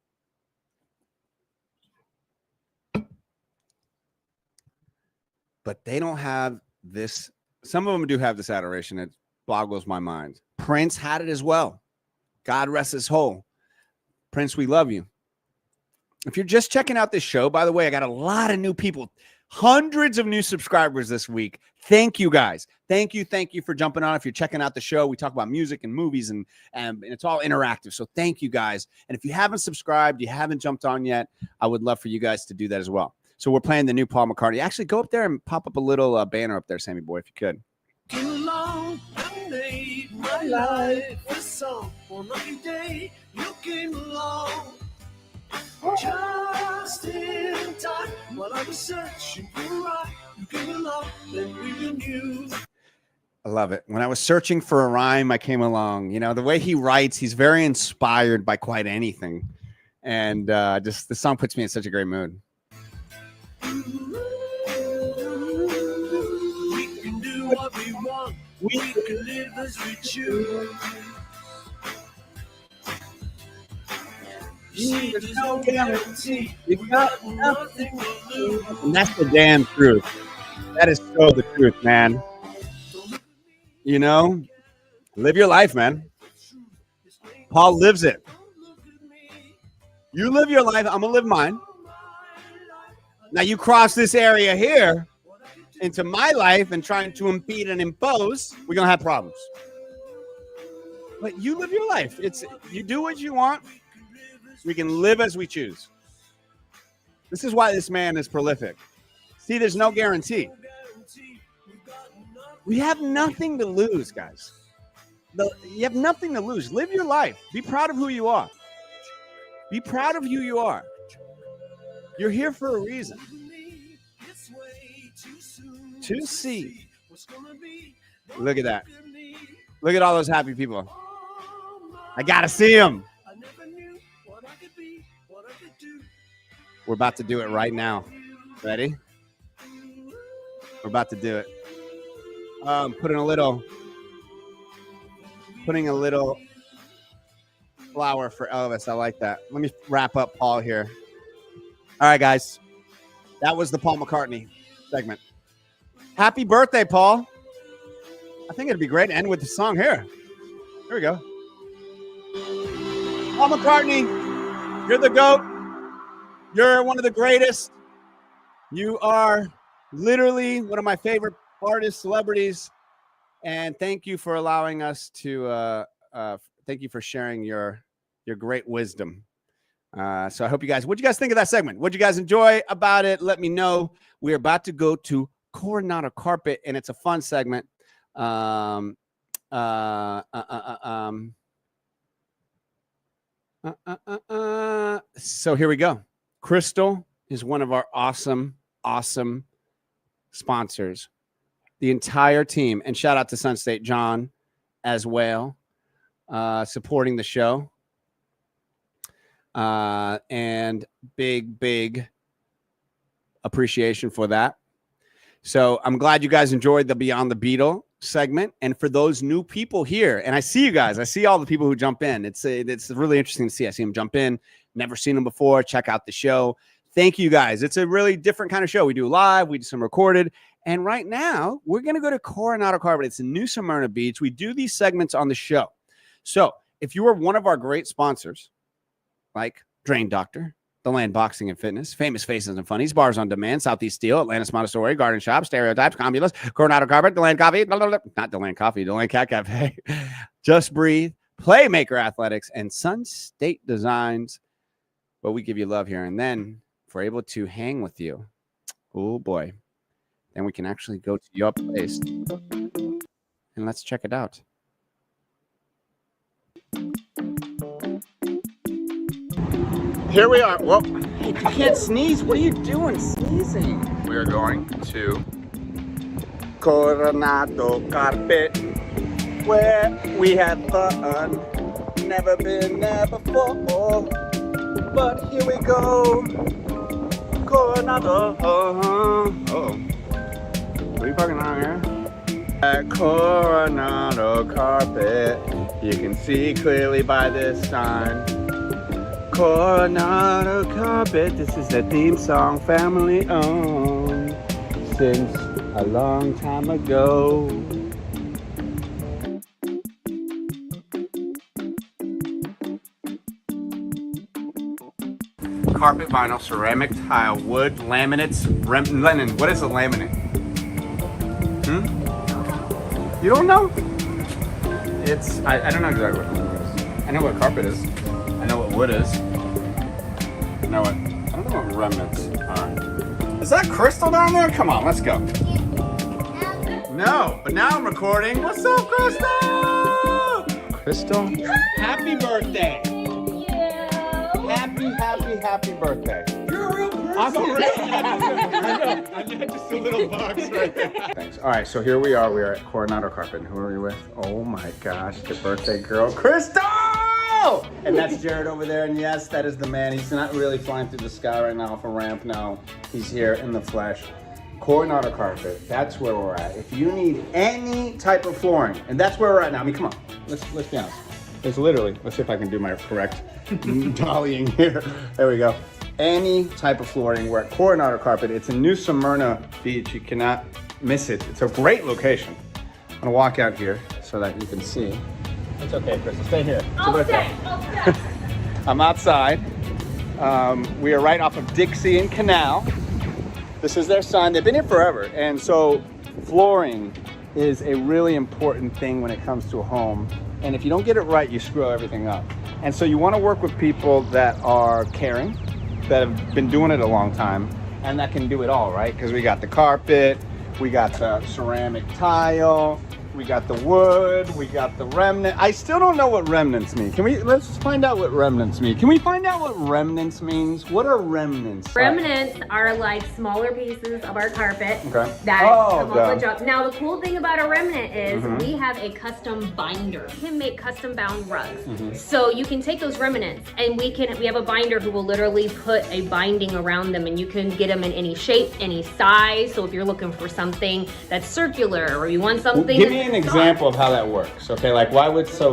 But they don't have this. Some of them do have this adoration. It boggles my mind. Prince had it as well. God rest his soul. Prince, we love you. If you're just checking out this show, by the way, I got a lot of new people, hundreds of new subscribers this week. Thank you guys. Thank you for jumping on. If you're checking out the show, we talk about music and movies and it's all interactive. So thank you guys. And if you haven't subscribed, you haven't jumped on yet, I would love for you guys to do that as well. So we're playing the new Paul McCartney. Actually, go up there and pop up a little banner up there, Sammy boy, if you could.
Came along and made my life a song. One lucky day you came along, just in time. While I was searching for a ride, you came along, then we knew.
I love it. When I was searching for a rhyme, I came along. You know, the way he writes, he's very inspired by quite anything. And just the song puts me in such a great mood.
We can do what we want. We can live as we choose. See, there's no guarantee. We got nothing to lose.
And that's the damn truth. That is so the truth, man. You know, live your life, man. Paul lives it. You live your life. I'm going to live mine. Now you cross this area here into my life and trying to impede and impose, we're going to have problems. But you live your life. You do what you want. We can live as we choose. This is why this man is prolific. See, there's no guarantee. We have nothing to lose, guys. You have nothing to lose. Live your life. Be proud of who you are. Be proud of who you are. You're here for a reason. To see. Look at that. Look at all those happy people. I got to see them. We're about to do it right now. Ready? We're about to do it. Putting a little flower for Elvis. I like that. Let me wrap up Paul here. All right, guys. That was the Paul McCartney segment. Happy birthday, Paul. I think it'd be great to end with the song here. Here we go. Paul McCartney, you're the GOAT. You're one of the greatest. You are literally one of my favorite artists, celebrities. And thank you for allowing us to, thank you for sharing your great wisdom. So I hope you guys, what'd you guys think of that segment? What'd you guys enjoy about it? Let me know. We're about to go to Coronado Carpet, and it's a fun segment. So here we go. Crystal is one of our awesome sponsors. The entire team, and shout out to Sun State John as well, supporting the show. And big appreciation for that. So I'm glad you guys enjoyed the Beyond the Beatle segment. And for those new people here, and I see you guys, I see all the people who jump in. It's really interesting to see. I see them jump in. Never seen them before. Check out the show. Thank you guys. It's a really different kind of show. We do live, we do some recorded. And right now, we're going to go to Coronado Carpet. It's in New Smyrna Beach. We do these segments on the show. So if you are one of our great sponsors, like Drain Doctor, The Land Boxing and Fitness, Famous Faces and Funnies, Bars on Demand, Southeast Steel, Atlantis Montessori, Garden Shop, Stereotypes, Combulus, Coronado Carpet, The Land Coffee, not The Land Coffee, The Land Cat Cafe, Just Breathe, Playmaker Athletics, and Sun State Designs. But we give you love here. And then if we're able to hang with you, oh boy, then we can actually go to your place and let's check it out. Here we are. Well, hey, you can't sneeze. What are you doing sneezing? We are going to Coronado Carpet, where we have fun. Never been there before, but here we go. Coronado. Uh-oh. What are you parking on here? At Coronado Carpet, you can see clearly by this sign. Coronado Carpet, this is the theme song, family owned since a long time ago. carpet, vinyl, ceramic, tile, wood, laminates, linen. What is a laminate? You don't know? It's, I don't know exactly what it is. I know what carpet is. I know what wood is. I don't know what remnants are. Is that Crystal down there? Come on, let's go. No, but now I'm recording. What's up, Crystal? Crystal, happy birthday. Happy birthday. You're a real person. I'm a real I'm not just a little box right there. Thanks. All right, so here we are. We are at Coronado Carpet. Who are we with? Oh my gosh, the birthday girl, Crystal! And that's Jared over there. And yes, that is the man. He's not really flying through the sky right now off a ramp. No, he's here in the flesh. Coronado Carpet, that's where we're at. If you need any type of flooring, and that's where we're at now. I mean, come on, let's be honest. It's literally, let's see if I can do my correct dollying here. There we go. Any type of flooring, we're at Coronado Carpet. It's in New Smyrna Beach. You cannot miss it. It's a great location. I'm gonna walk out here so that you can see. It's okay, Crystal, stay here.
I'll stay.
I'm outside. We are right off of Dixie and Canal. This is their sign. They've been here forever. And so flooring is a really important thing when it comes to a home. And if you don't get it right, you screw everything up. And so you want to work with people that are caring, that have been doing it a long time, and that can do it all, right? Because we got the carpet, we got the ceramic tile, we got the wood, we got the remnant. I still don't know what remnants mean. Let's find out what remnants mean. Can we find out what remnants means? What are remnants?
Remnants are like smaller pieces of our carpet
Okay.
that come off the job. Now the cool thing about a remnant is we have a custom binder. We can make custom bound rugs. So you can take those remnants and we have a binder who will literally put a binding around them, and you can get them in any shape, any size. So if you're looking for something that's circular, or you want something
Give me an example of how that works. Okay, like what was the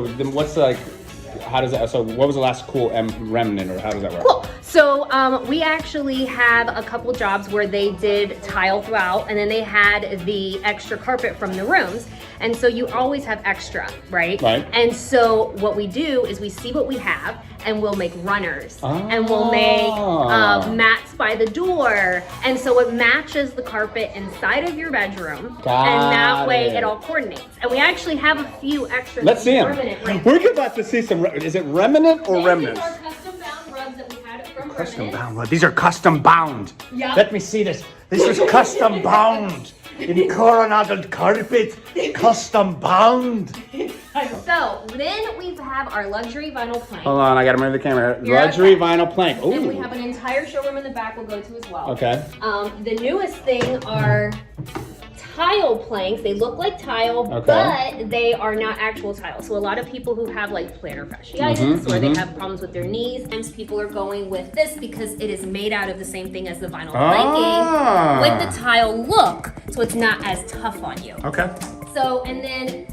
last cool remnant, or how does that work?
Cool. So we actually have a couple jobs where they did tile throughout, and then they had the extra carpet from the rooms. And so you always have extra, right?
Right.
And so what we do is we see what we have, and we'll make runners, and we'll make mats by the door. And so it matches the carpet inside of your bedroom. And that way it all coordinates. And we actually have a few extra.
Let's see them.
Right.
We're about to see some. Is it remnant or remnants?
These are custom bound rugs that we had from
Custom
Remnants.
bound. These are custom bound.
Yep.
Let me see this. This is custom bound. In Coronado Carpet, custom bound.
So then we have our luxury vinyl plank.
Hold on, I gotta move the camera.
You're
Luxury
okay.
vinyl plank. Ooh.
And we have an entire showroom in the back we'll go to as well.
Okay.
The newest thing are tile planks. They look like tile,
Okay.
but they are not actual tile. So a lot of people who have like plantar fasciitis or they have problems with their knees, sometimes people are going with this because it is made out of the same thing as the vinyl planking with the tile look, so it's not as tough on you.
Okay.
So, and then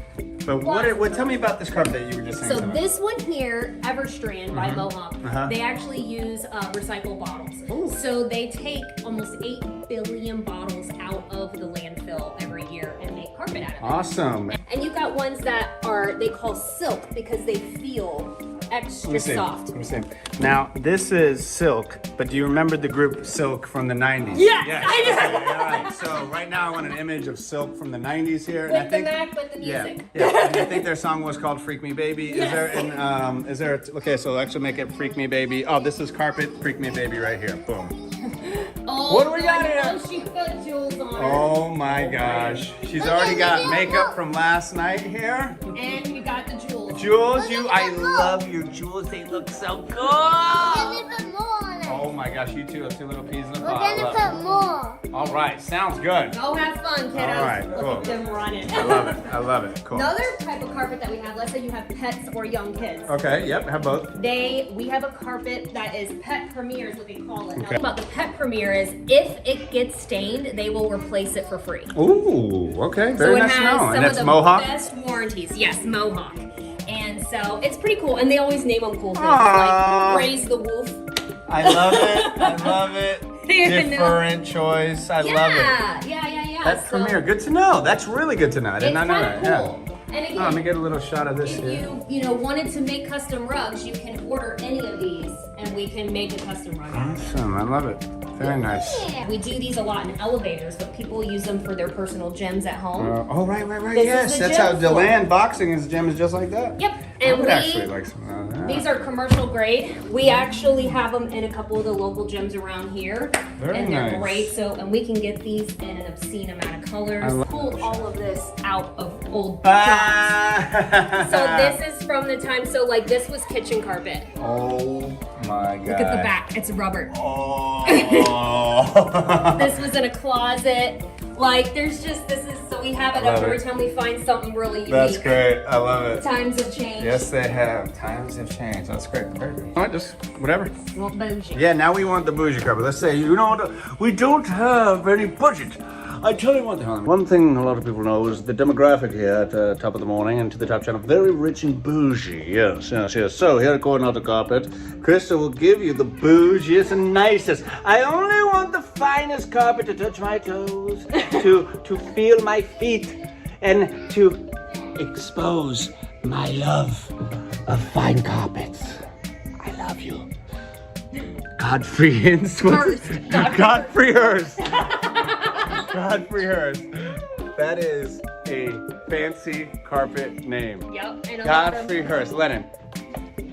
But what? Tell me about this carpet that you were just saying.
so
something
this one here, Everstrand by Mohawk, they actually use recycled bottles. So they take almost 8 billion bottles out of the landfill every year and make carpet out of it.
Awesome.
And you got ones that they call silk because they feel extra soft.
Let me see. Now, this is Silk, but do you remember the group Silk from the 90s?
Yes, I do.
Okay, all right. So right now I want an image of Silk from the 90s here.
With the Mac, with the music.
Yeah. And I think their song was called Freak Me Baby. Is there, okay, so actually make it Freak Me Baby. Oh, this is Carpet, Freak Me Baby right here. Boom.
Oh,
What do we got here?
Oh, she put jewels on her.
Oh my gosh. She's already got makeup from last night here.
And you got the jewels.
Jules, I love your jewels. They look so good. Oh my gosh, you two have 2 little peas in a pod.
We're gonna put more.
All right, sounds good.
Go have fun, kiddos.
All right,
Look
cool.
at them running.
I love it. Cool.
Another type of carpet that we have, let's say you have pets or young kids.
Okay, yep, have both.
We have a carpet that is pet premier is what they call it.
Okay.
Now, about the pet premier is if it gets stained, they will replace it for free.
Ooh, okay, very
So it
nice to
has
know.
some
And
of
that's
the
Mohawk?
best warranties. Yes, Mohawk. And so it's pretty cool. And they always name them cool things
Aww.
like Raise the Wolf.
I love it. Different choice. I love it.
Yeah.
That's
So
Premier. Good to know. That's really good to know. I did
it's
not know
kind
that.
of cool. And again,
let me get a little shot of this
if
here.
you wanted to make custom rugs, you can order any of these, and we can make a custom rug.
Awesome, I love it. Very nice.
Yeah. We do these a lot in elevators, but people use them for their personal gyms at home.
Right.
This
Yes,
is the
that's how
gym
DeLand Boxing is gym is just like that.
Yep.
I
And
would actually like some of that.
these are commercial grade. We actually have them in a couple of the local gyms around here.
Very
and they're
nice.
great. So, and we can get these in an obscene amount of colors. Pulled all of this out of old jobs. So this is from the time, so like this was kitchen carpet.
Oh my god.
Look at the back, it's rubber.
Oh.
This was in a closet. Like there's just, so we have it up every time we find something really unique.
That's great. I love it.
Times have changed.
Yes, they have. Times have changed. That's great. Very good. All right, just whatever.
Well, bougie.
Yeah, now we want the bougie carpet. Let's say, we don't have any budget. I tell you one thing a lot of people know is the demographic here at Top of the Morning and to the Top Channel, very rich and bougie. Yes. So here at Coronado Carpet, Krista will give you the bougiest and nicest. I only want the finest carpet to touch my toes, to feel my feet, and to expose my love of fine carpets. I love you. Godfrey Hinsworth. Godfrey Hurst. Godfrey Hurst. That is a fancy carpet name.
Yep. And
Godfrey Hurst. Lennon,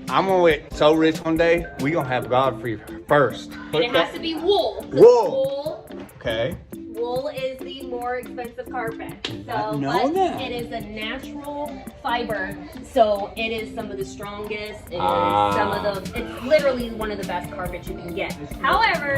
I'm gonna wait so rich one day, we gonna have Godfrey first.
And it has to be wool. 'Cause
Wool. Okay.
Wool is the more expensive carpet. So,
know
but
that.
it is a natural fiber. So it is some of the strongest. It is some of the, it's literally one of the best carpets you can get. However,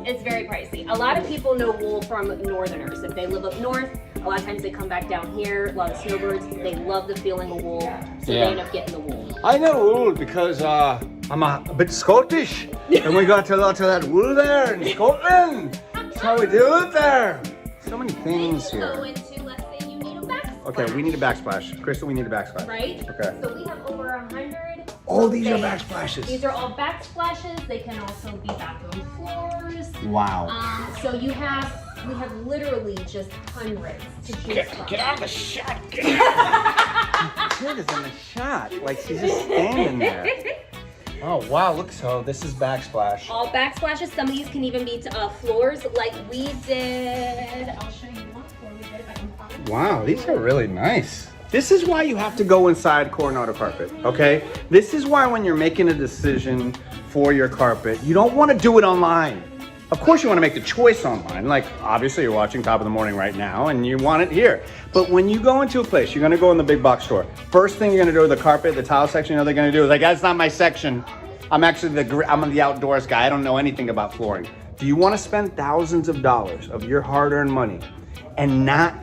it's very pricey. A lot of people know wool from northerners. If they live up north, a lot of times they come back down here. A lot of snowbirds, they love the feeling of wool. So they end up getting the wool.
I know wool because I'm a bit Scottish. And we got a lot of that wool there in Scotland. That's how we do it there. So many things
Go
here.
into, let's say you need a backsplash.
Okay, we need a backsplash. Crystal, we need a backsplash.
Right?
Okay.
So we have over 100.
Oh, these are
things.
backsplashes.
These are all backsplashes. They can also be bathroom floors.
Wow.
So we have literally just hundreds to choose from.
Get out of the shot. Get out. Kid is in the shot. Like she's just standing there. Oh wow, look, so this is backsplash.
All backsplashes. Some of these can even be floors like we did. I'll show you one floor we did if I can find it.
Wow, these are really nice. This is why you have to go inside Coronado Carpet, okay? This is why when you're making a decision for your carpet, you don't want to do it online. Of course you want to make the choice online. Like, obviously you're watching Top of the Morning right now and you want it here. But when you go into a place, you're going to go in the big box store. First thing you're going to do with the carpet, the tile section, they're going to do is like, that's not my section. I'm the outdoors guy. I don't know anything about flooring. Do you want to spend thousands of dollars of your hard-earned money and not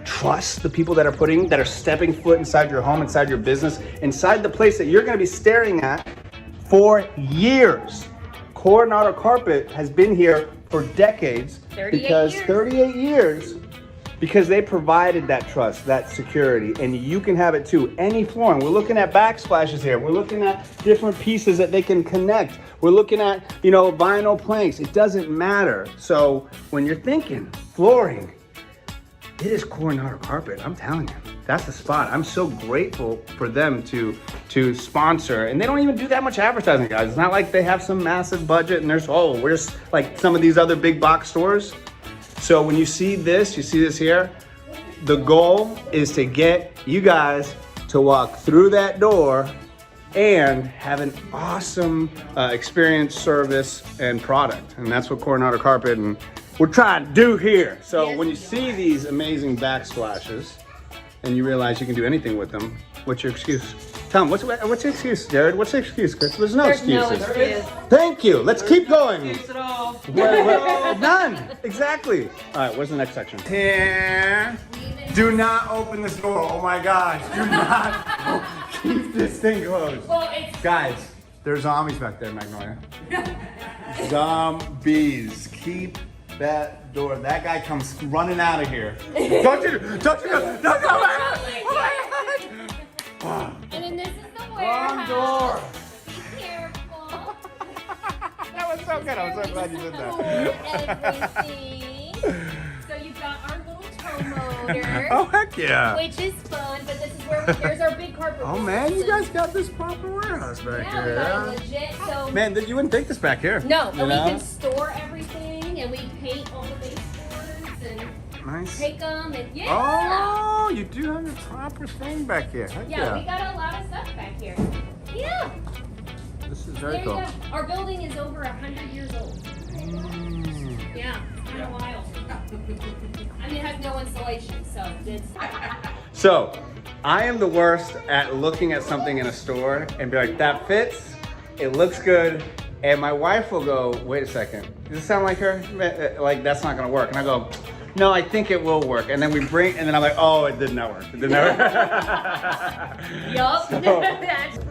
trust the people that are stepping foot inside your home, inside your business, inside the place that you're going to be staring at for years? Coronado Carpet has been here for decades 38 years because they provided that trust, that security, and you can have it too. Any flooring. We're looking at backsplashes here. We're looking at different pieces that they can connect. We're looking at, vinyl planks. It doesn't matter. So when you're thinking flooring, it is Coronado Carpet. I'm telling you, that's the spot. I'm so grateful for them to sponsor, and they don't even do that much advertising, guys. It's not like they have some massive budget and we're just like some of these other big box stores. So when you see this here, the goal is to get you guys to walk through that door and have an awesome experience, service, and product. And that's what Coronado Carpet and we're trying to do here. So when you see these amazing backsplashes and you realize you can do anything with them, what's your excuse? Tell them, what's your excuse, Jared? What's your excuse, Chris? There's no excuses.
No excuse.
Thank you. Let's keep going. None. Exactly. All right, where's the next section? Here. Do not open this door. Oh my gosh. Do not keep this thing closed. Guys, there's zombies back there, Magnolia. Zombies. Keep that door. That guy comes running out of here. Don't you
And then this is the
Wrong
warehouse.
door.
Be careful.
That was so good. I'm so glad you did that.
Everything. So you've got our little tow mode. binder.
Oh, heck yeah.
Which is fun, but this is where here's our big carpet.
Oh, man, you guys got this proper warehouse back
Yeah, we
here.
got it legit. So
Man, you wouldn't think this back here.
no,
you
but we
know?
can store everything, and we paint all the baseboards and
Nice.
take them, and yeah.
Oh, you do have your proper thing back here. Heck
Yeah, we got a lot of stuff back here. Yeah.
This is
There
very
you
cool.
go. Our building is over 100 years old. Yeah, it's been a while. I mean, it has no insulation, so it's.
So, I am the worst at looking at something in a store and be like, that fits, it looks good, and my wife will go, wait a second, does it sound like her? Like, that's not gonna work. And I go, no, I think it will work. And then we bring, and then I'm like, oh, it did not work. It did not work.
Yup.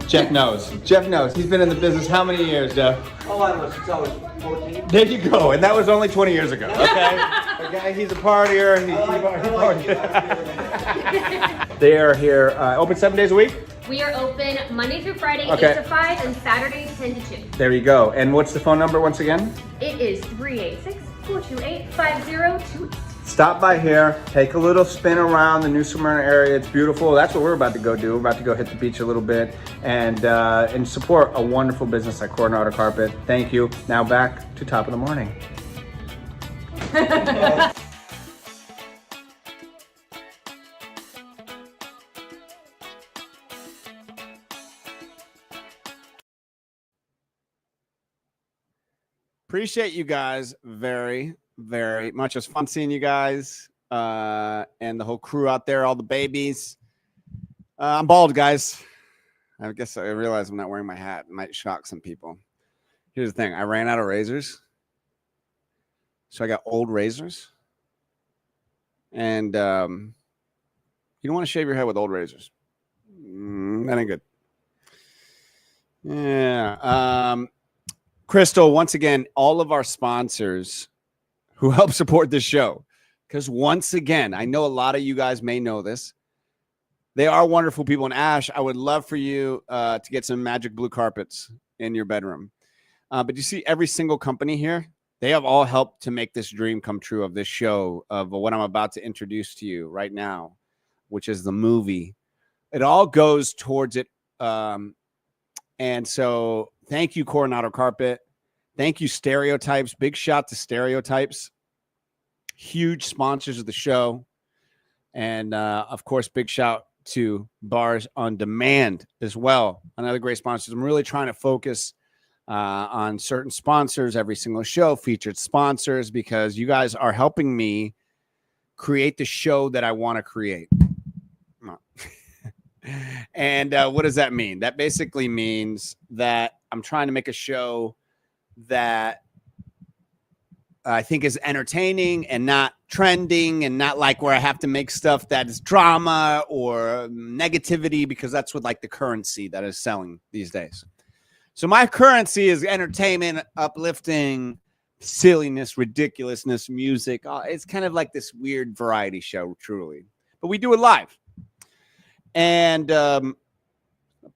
Jeff knows. Jeff knows. He's been in the business how many years, Jeff?
Oh, I was since I was 14.
There you go. And that was only 20 years ago, okay? Okay, he's a partier. He They are here, open 7 days a week?
We are open Monday through Friday,
Okay.
8 to 5, and Saturday, 10 to 2.
There you go. And what's the phone number once again?
It is 386-428-5028.
Stop by here, take a little spin around the New Smyrna area. It's beautiful. That's what we're about to go do. We're about to go hit the beach a little bit and support a wonderful business like Coronado Carpet. Thank you. Now back to Top of the Morning.
Appreciate you guys very, very much. It was fun seeing you guys and the whole crew out there, all the babies. I'm bald, guys. I guess I realize I'm not wearing my hat. It might shock some people. Here's the thing. I ran out of razors. So I got old razors. And you don't want to shave your head with old razors. That ain't good. Yeah. Crystal, once again, all of our sponsors who help support this show, because once again, I know a lot of you guys may know this. They are wonderful people. And Ash, I would love for you to get some magic blue carpets in your bedroom. But you see every single company here, they have all helped to make this dream come true of this show, of what I'm about to introduce to you right now, which is the movie. It all goes towards it. And so thank you, Coronado Carpet. Thank you, Stereotypes. Big shout to Stereotypes. Huge sponsors of the show. And, of course, big shout to Bars on Demand as well. Another great sponsor. I'm really trying to focus on certain sponsors every single show, featured sponsors, because you guys are helping me create the show that I want to create. And what does that mean? That basically means that I'm trying to make a show that I think is entertaining and not trending and not like where I have to make stuff that is drama or negativity, because that's what like the currency that is selling these days. So my currency is entertainment, uplifting, silliness, ridiculously, music. It's kind of like this weird variety show, truly. But we do it live. And I'll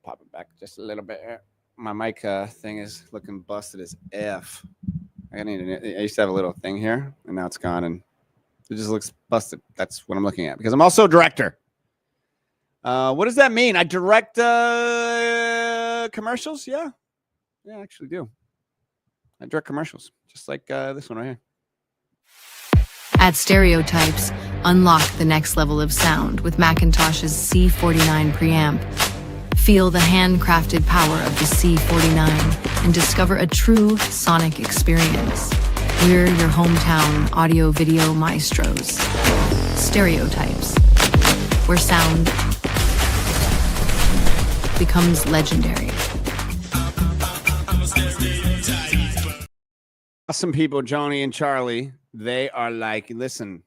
pop it back just a little bit here. My mic thing is looking busted as F. I used to have a little thing here, and now it's gone, and it just looks busted. That's what I'm looking at, because I'm also a director. What does that mean? I direct commercials? Yeah, I actually do. I direct commercials, just like this one right here.
At Stereotypes, unlock the next level of sound with Macintosh's C49 preamp. Feel the handcrafted power of the C49 and discover a true sonic experience. We're your hometown audio-video maestros. Stereotypes, where sound becomes legendary.
Awesome people, Johnny and Charlie, they are like, listen,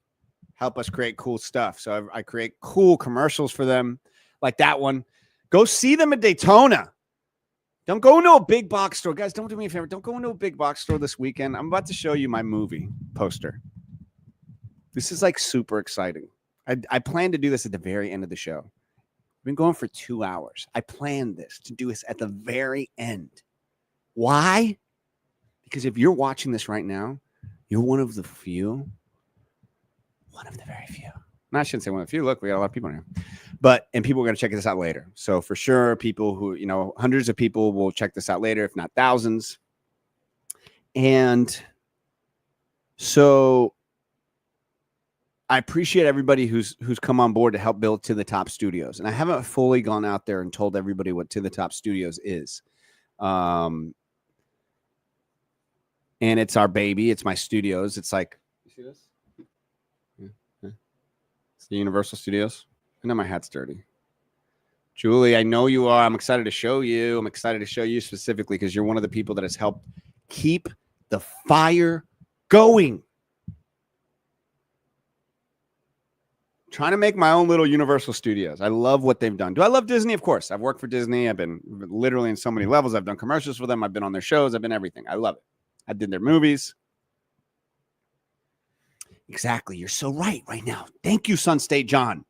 help us create cool stuff. So I create cool commercials for them, like that one. Go see them at Daytona. Don't go into a big box store. Guys, don't do me a favor. Don't go into a big box store this weekend. I'm about to show you my movie poster. This is like super exciting. I plan to do this at the very end of the show. I've been going for 2 hours. I planned this to do this at the very end. Why? Because if you're watching this right now, you're one of the very few. I shouldn't say one of the few. Look, we got a lot of people in here. And people are going to check this out later. So for sure, people who, hundreds of people will check this out later, if not thousands. And so I appreciate everybody who's come on board to help build To the Top Studios. And I haven't fully gone out there and told everybody what To the Top Studios is. And it's our baby. It's my studios. It's like, you see this? Yeah. It's the Universal Studios. I know my hat's dirty. Julie, I know you are. I'm excited to show you. I'm excited to show you specifically because you're one of the people that has helped keep the fire going. Trying to make my own little Universal Studios. I love what they've done. Do I love Disney? Of course. I've worked for Disney. I've been literally in so many levels. I've done commercials for them. I've been on their shows. I've been everything. I love it. I did their movies. Exactly. You're so right now. Thank you, Sun State John.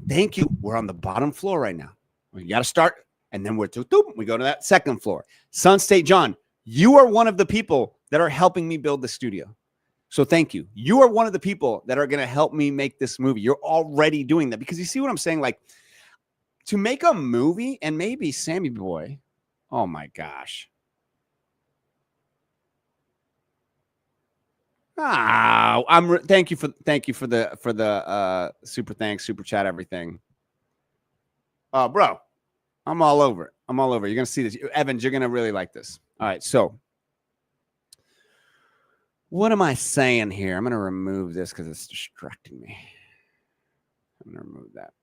Thank you. We're on the bottom floor right now. We got to start, and then we go to that second floor. Sun State John, you are one of the people that are helping me build the studio. So thank you. You are one of the people that are going to help me make this movie. You're already doing that because you see what I'm saying? Like, to make a movie, and maybe Sammy Boy, oh my gosh. Thank you for the super thanks, super chat, everything. Bro, I'm all over it. You're going to see this. Evans, you're going to really like this. All right. So what am I saying here? I'm going to remove this because it's distracting me. I'm going to remove that.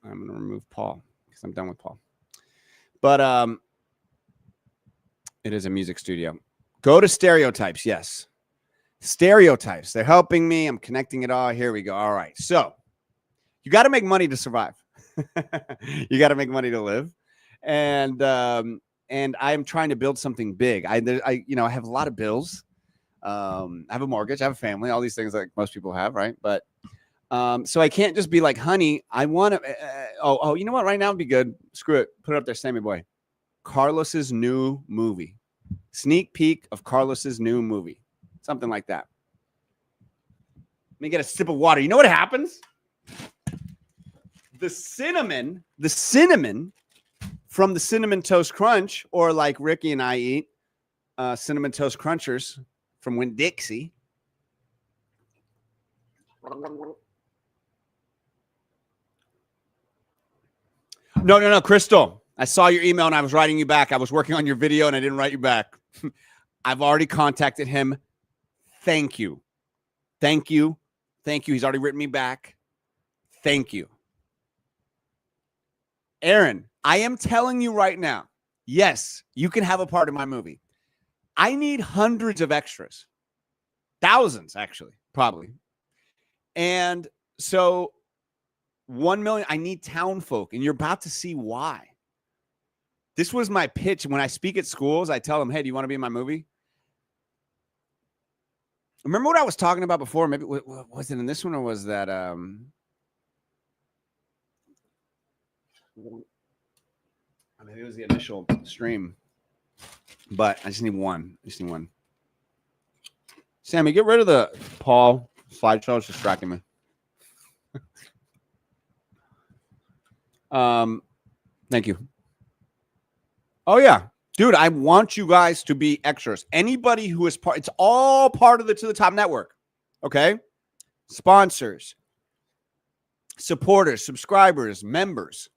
I'm going to remove Paul because I'm done with Paul. But it is a music studio. Go to Stereotypes. Yes. Stereotypes. They're helping me. I'm connecting it all. Here we go. All right. So you got to make money to survive. You got to make money to live. And I'm trying to build something big. I have a lot of bills. I have a mortgage. I have a family. All these things like most people have, right? But so I can't just be like, honey, I want to. You know what? Right now would be good. Screw it. Put it up there, Sammy Boy. Carlos's new movie. Sneak peek of Carlos's new movie. Something like that. Let me get a sip of water. You know what happens? The cinnamon from the Cinnamon Toast Crunch, or like Ricky and I eat, Cinnamon Toast Crunchers from Winn-Dixie. No, Crystal. I saw your email and I was writing you back. I was working on your video and I didn't write you back. I've already contacted him. Thank you. He's already written me back. Thank you. Aaron, I am telling you right now, yes, you can have a part in my movie. I need hundreds of extras. Thousands, actually, probably. And so 1 million, I need town folk, and you're about to see why. This was my pitch. When I speak at schools, I tell them, hey, do you want to be in my movie? Remember what I was talking about before? Maybe was it in this one or was that maybe it was the initial stream. But I just need one. Sammy, get rid of the Paul slideshow. It's distracting me. Thank you. Oh yeah. Dude, I want you guys to be extras. Anybody who is part, it's all part of the To the Top network. Okay? Sponsors, supporters, subscribers, members.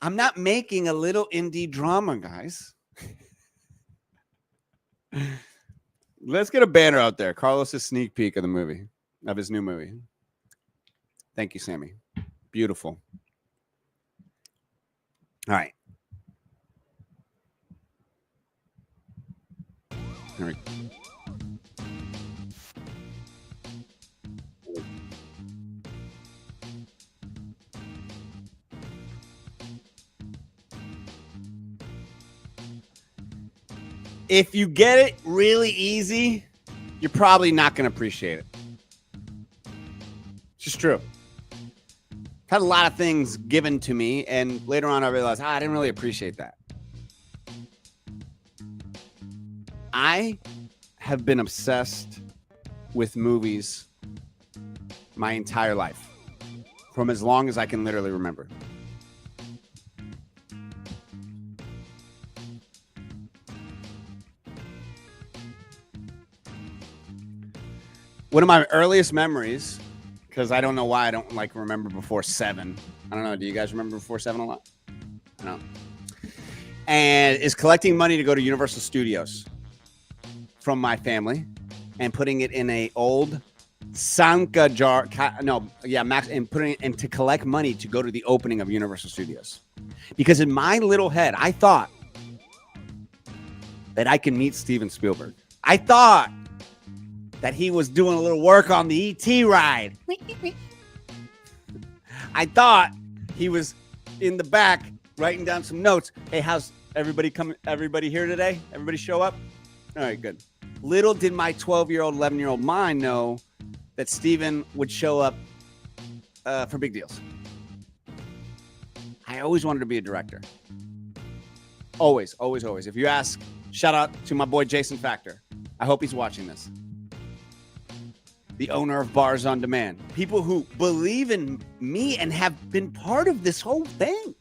I'm not making a little indie drama, guys. Let's get a banner out there. Carlos's sneak peek of the movie, of his new movie. Thank you, Sammy. Beautiful. All right. Here we go. If you get it really easy, you're probably not going to appreciate it. It's just true. Had a lot of things given to me, and later on I realized, I didn't really appreciate that. I have been obsessed with movies my entire life, from as long as I can literally remember. One of my earliest memories, because I don't know why I don't like remember before 7. I don't know. Do you guys remember before 7 a lot? No. And is collecting money to go to Universal Studios from my family and putting it in a old Sanka jar. And putting it in to collect money to go to the opening of Universal Studios. Because in my little head, I thought that I could meet Steven Spielberg. I thought that he was doing a little work on the E.T. ride. I thought he was in the back writing down some notes. Hey, how's everybody coming? Everybody here today? Everybody show up? All right, good. Little did my 12-year-old, 11-year-old mind know that Steven would show up for big deals. I always wanted to be a director. Always, always, always. If you ask, shout out to my boy Jason Factor. I hope he's watching this. The owner of Bars on Demand. People who believe in me and have been part of this whole thing.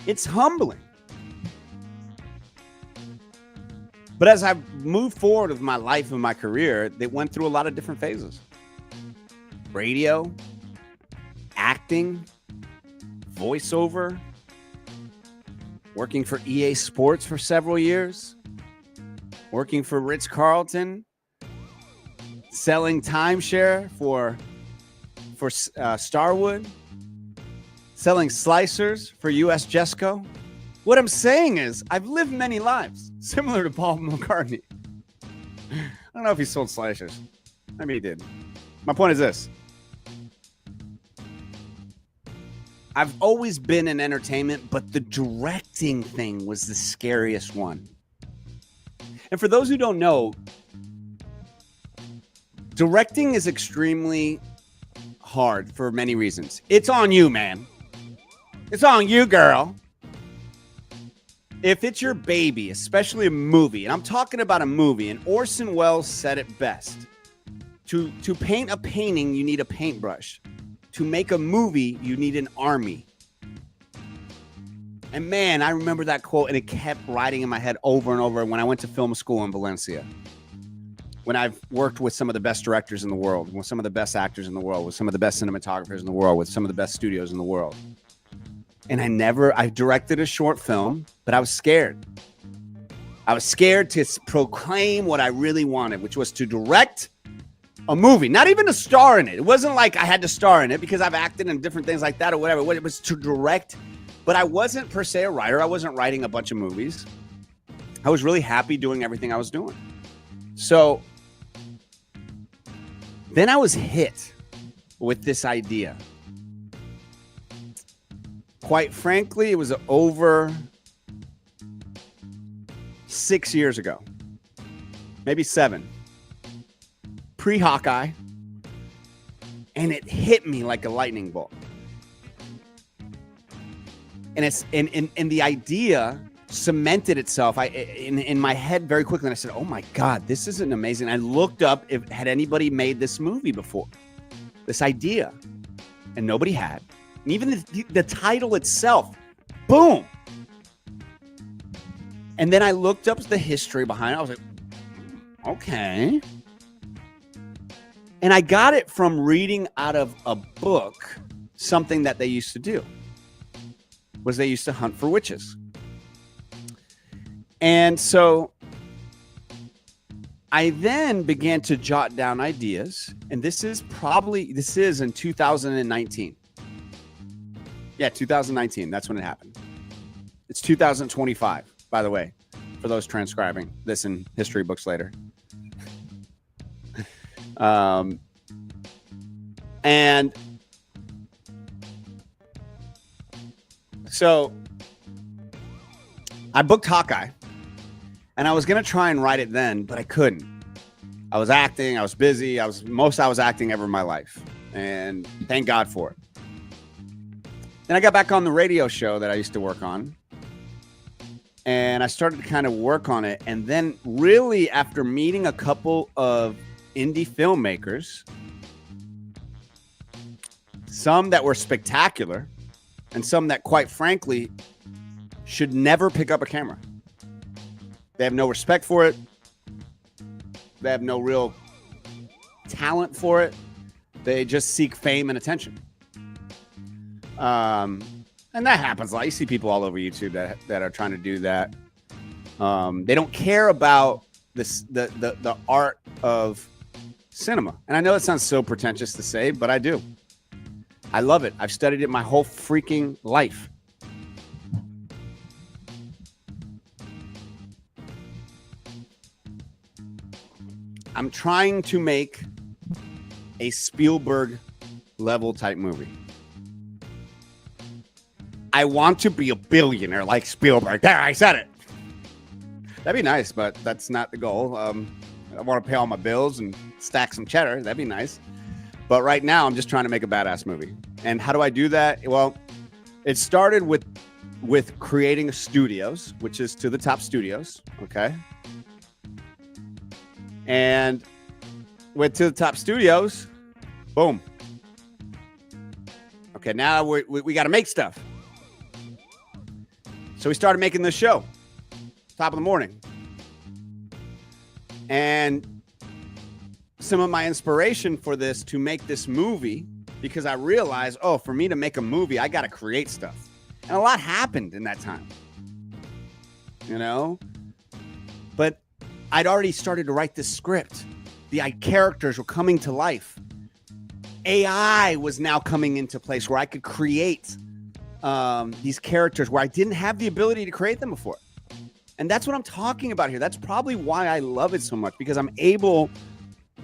It's humbling. But as I moved forward with my life and my career, they went through a lot of different phases. Radio, acting, voiceover, working for EA Sports for several years, working for Ritz Carlton, selling timeshare for Starwood, selling slicers for US Jesco. What I'm saying is I've lived many lives, similar to Paul McCartney. I don't know if he sold slicers. Maybe he did. My point is this. I've always been in entertainment, but the directing thing was the scariest one. And for those who don't know, directing is extremely hard for many reasons. It's on you, man. It's on you, girl. If it's your baby, especially a movie, and I'm talking about a movie, and Orson Welles said it best. To paint a painting, you need a paintbrush. To make a movie, you need an army. And man, I remember that quote, and it kept riding in my head over and over when I went to film school in Valencia. When I've worked with some of the best directors in the world, with some of the best actors in the world, with some of the best cinematographers in the world, with some of the best studios in the world. And I directed a short film, but I was scared. I was scared to proclaim what I really wanted, which was to direct a movie, not even to star in it. It wasn't like I had to star in it because I've acted in different things like that or whatever. It was to direct, but I wasn't per se a writer. I wasn't writing a bunch of movies. I was really happy doing everything I was doing. So then I was hit with this idea. Quite frankly, it was over 6 years ago, maybe 7, pre-Hawkeye, and it hit me like a lightning bolt. And it's and the idea cemented itself in my head very quickly. And I said, "Oh my God, this isn't amazing." I looked up if had anybody made this movie before, this idea, and nobody had. And even the title itself, boom. And then I looked up the history behind it. I was like, okay. And I got it from reading out of a book, something that they used to do, was they used to hunt for witches. And so I then began to jot down ideas. And this is in 2019. Yeah, 2019. That's when it happened. It's 2025, by the way, for those transcribing this in history books later. And so I booked Hawkeye, and I was going to try and write it then, but I couldn't. I was acting. I was busy. I was acting ever in my life, and thank God for it. Then I got back on the radio show that I used to work on, and I started to kind of work on it. And then really after meeting a couple of indie filmmakers, some that were spectacular, and some that, quite frankly, should never pick up a camera. They have no respect for it. They have no real talent for it. They just seek fame and attention. And that happens a lot. You see people all over YouTube that are trying to do that. They don't care about the art of cinema. And I know it sounds so pretentious to say, but I do. I love it. I've studied it my whole freaking life. I'm trying to make a Spielberg level type movie. I want to be a billionaire like Spielberg. There, I said it. That'd be nice, but that's not the goal. I want to pay all my bills and stack some cheddar. That'd be nice. But right now, I'm just trying to make a badass movie. And how do I do that? Well, it started with creating studios, which is To the Top Studios. Okay. And with To the Top Studios, boom. Okay, now we got to make stuff. So we started making this show, top of the morning. And some of my inspiration for this to make this movie, because I realized, for me to make a movie, I got to create stuff. And a lot happened in that time, you know? But I'd already started to write this script. The characters were coming to life. AI was now coming into place where I could create these characters where I didn't have the ability to create them before. And that's what I'm talking about here. That's probably why I love it so much, because I'm able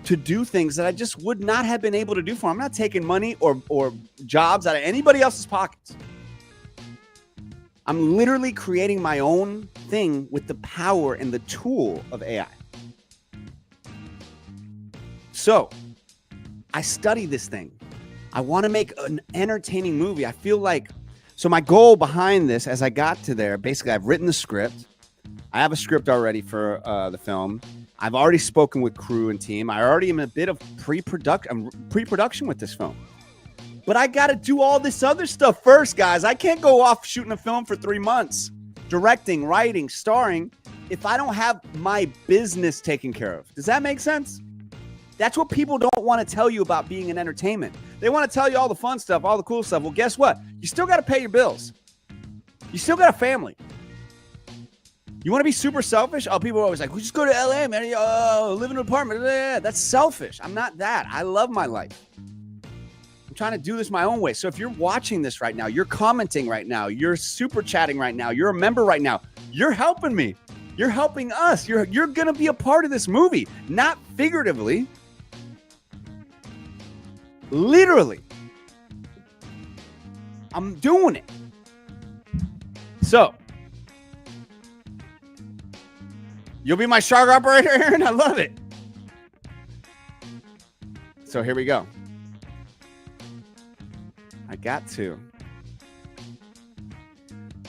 to do things that I just would not have been able to do for. I'm not taking money or jobs out of anybody else's pockets. I'm literally creating my own thing with the power and the tool of AI. So I study this thing. I want to make an entertaining movie. I feel like, so my goal behind this, as I got to there, basically I've written the script. I have a script already for the film. I've already spoken with crew and team. I already am in a bit of pre-production with this film. But I got to do all this other stuff first, guys. I can't go off shooting a film for 3 months, directing, writing, starring, if I don't have my business taken care of. Does that make sense? That's what people don't want to tell you about being in entertainment. They want to tell you all the fun stuff, all the cool stuff. Well, guess what? You still got to pay your bills. You still got a family. You want to be super selfish? Oh, people are always like, well, just go to LA, man. Live in an apartment. That's selfish. I'm not that. I love my life. I'm trying to do this my own way. So if you're watching this right now, you're commenting right now, you're super chatting right now, you're a member right now, you're helping me. You're helping us. You're going to be a part of this movie, not figuratively. Literally. I'm doing it. So, you'll be my shark operator, Aaron? I love it. So here we go. I got to.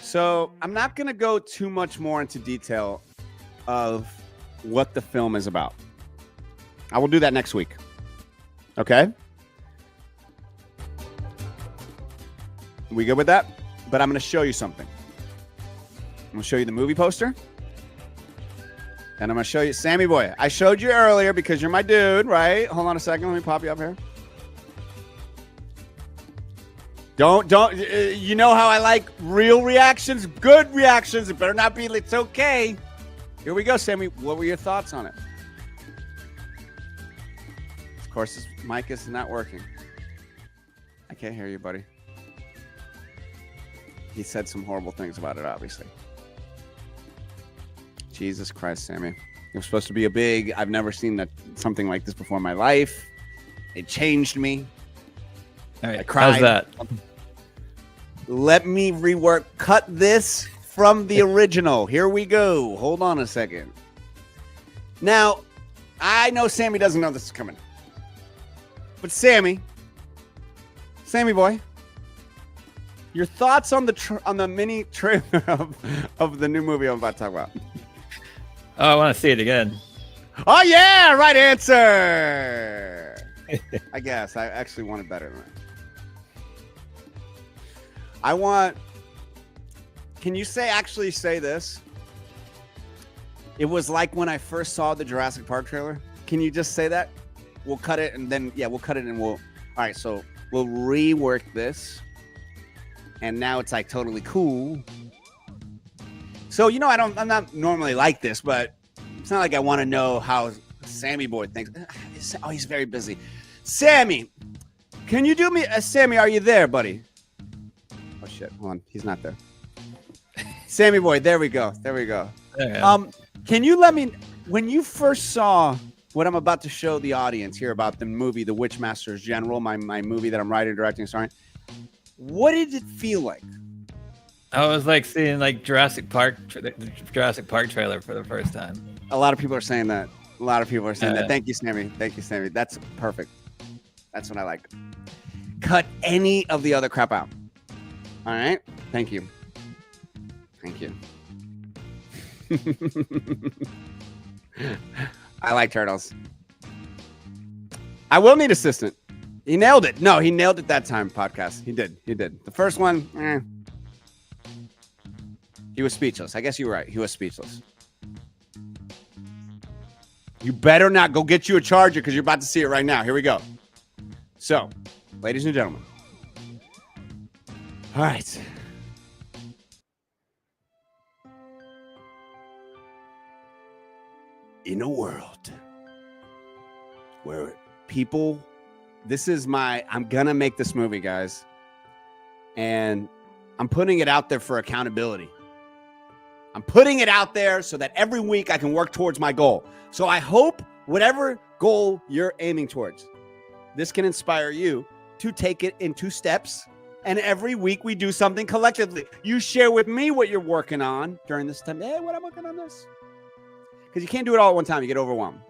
So I'm not going to go too much more into detail of what the film is about. I will do that next week. Okay? We good with that? But I'm going to show you something. I'm going to show you the movie poster. And I'm going to show you, Sammy boy, I showed you earlier because you're my dude, right? Hold on a second. Let me pop you up here. Don't, you know how I like real reactions, good reactions. It better not be, it's okay. Here we go, Sammy. What were your thoughts on it? Of course, this mic is not working. I can't hear you, buddy. He said some horrible things about it, obviously. Jesus Christ, Sammy. It was supposed to be a big, I've never seen something like this before in my life. It changed me.
All right,
I cried.
how's that?
Let me rework. Cut this from the original. Here we go. Hold on a second. Now, I know Sammy doesn't know this is coming. But Sammy boy, your thoughts on the mini trailer of the new movie I'm about to talk about.
Oh, I want to see it again.
Oh, yeah, right answer. I guess I actually want it better than that. I want, can you actually say this? It was like when I first saw the Jurassic Park trailer. Can you just say that? We'll cut it and then, we'll cut it and all right, so we'll rework this. And now it's like totally cool. So, I'm not normally like this, but it's not like I want to know how Sammy boy thinks. Oh, he's very busy. Sammy, can you do me, Sammy, are you there, buddy? Oh shit, hold on, he's not there. Sammy boy, there we go. Can you let me, when you first saw what I'm about to show the audience here about the movie, The Witchmasters General, my movie that I'm writing, directing, starring, what did it feel like?
I was like seeing like Jurassic Park trailer for the first time.
A lot of people are saying that. That. Thank you, Sammy. That's perfect. That's what I like. Cut any of the other crap out. All right. Thank you. I like turtles. I will need assistant. He nailed it. No, he nailed it that time, podcast. He did. The first one, he was speechless. I guess you were right. He was speechless. You better not go get you a charger because you're about to see it right now. Here we go. So, ladies and gentlemen. All right. In a world where people, I'm going to make this movie, guys. And I'm putting it out there for accountability. I'm putting it out there so that every week I can work towards my goal. So I hope whatever goal you're aiming towards, this can inspire you to take it in 2 steps. And every week we do something collectively. You share with me what you're working on during this time. Hey, what I'm working on this. Because you can't do it all at one time. You get overwhelmed.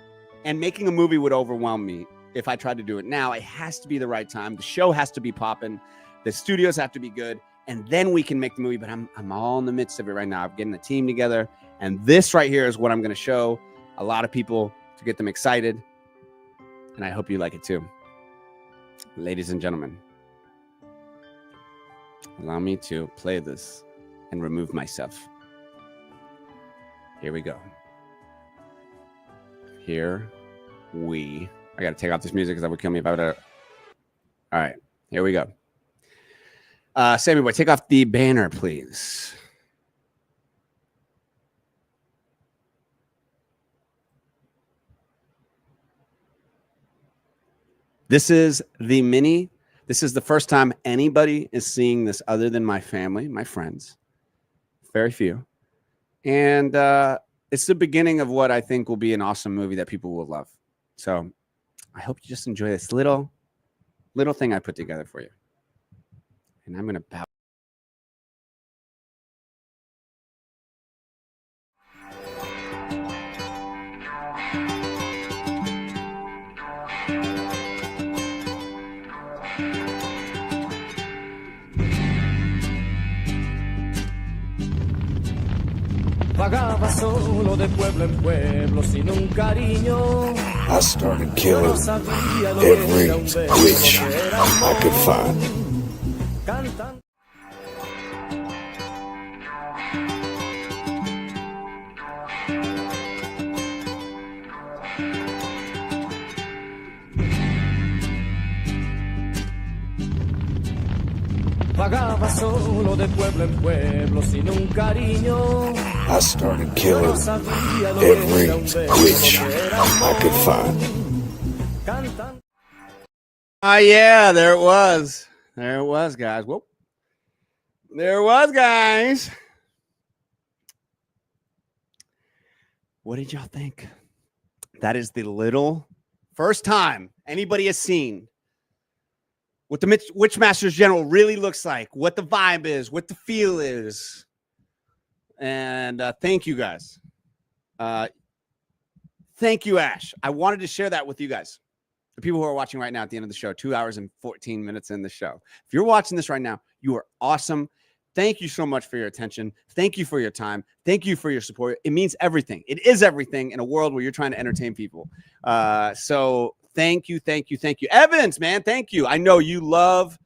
And making a movie would overwhelm me if I tried to do it now. It has to be the right time. The show has to be popping. The studios have to be good. And then we can make the movie. But I'm all in the midst of it right now. I'm getting the team together. And this right here is what I'm going to show a lot of people to get them excited. And I hope you like it too. Ladies and gentlemen, allow me to play this and remove myself. Here we go. I got to take off this music because that would kill me if I would. All right, here we go. Sammy boy, take off the banner, please. This is the mini. This is the first time anybody is seeing this other than my family, my friends. Very few. And it's the beginning of what I think will be an awesome movie that people will love. So I hope you just enjoy this little thing I put together for you. And I'm going to bow.
Vagaba solo de pueblo en pueblo sin un cariño.
I started killing every witch I could find.
Vagaba solo de pueblo en pueblo sin un cariño.
I started killing every witch I could find.
Oh, yeah, there it was. There it was, guys. Whoop. There it was, guys. What did y'all think? That is the little first time anybody has seen what the Witchmasters General really looks like, what the vibe is, what the feel is. And thank you, guys. Thank you, Ash. I wanted to share that with you guys. The people who are watching right now at the end of the show, 2 hours and 14 minutes in the show. If you're watching this right now, you are awesome. thank you so much for your attention. Thank you for your time. Thank you for your support. It means everything. It is everything in a world where you're trying to entertain people. So thank you. Evans, man, thank you. I know you love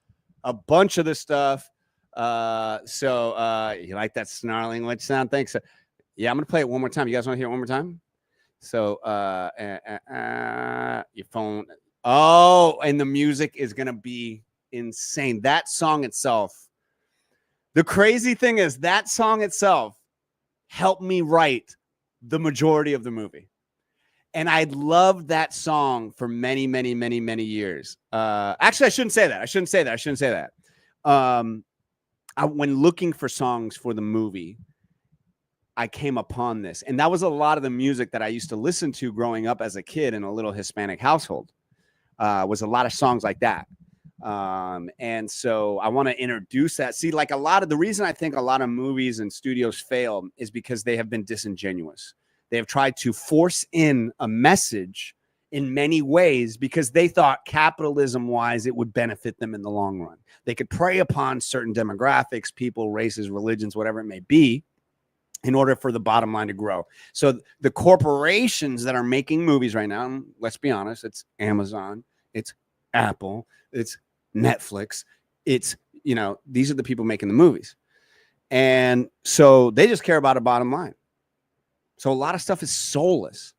a bunch of this stuff. So you like that snarling witch sound? Thanks. Yeah, I'm going to play it one more time. You guys want to hear it one more time? So your phone. Oh, and the music is going to be insane. That song itself. The crazy thing is that song itself helped me write the majority of the movie. And I loved that song for many, many, many, many years. Actually, I shouldn't say that. When looking for songs for the movie, I came upon this. And that was a lot of the music that I used to listen to growing up as a kid in a little Hispanic household. Was a lot of songs like that. And so I want to introduce that. See, like the reason I think a lot of movies and studios fail is because they have been disingenuous. They have tried to force in a message in many ways because they thought capitalism wise, it would benefit them in the long run. They could prey upon certain demographics, people, races, religions, whatever it may be, in order for the bottom line to grow. So the corporations that are making movies right now, let's be honest, it's Amazon, it's Apple, it's Netflix, it's, these are the people making the movies. And so they just care about a bottom line. So a lot of stuff is soulless.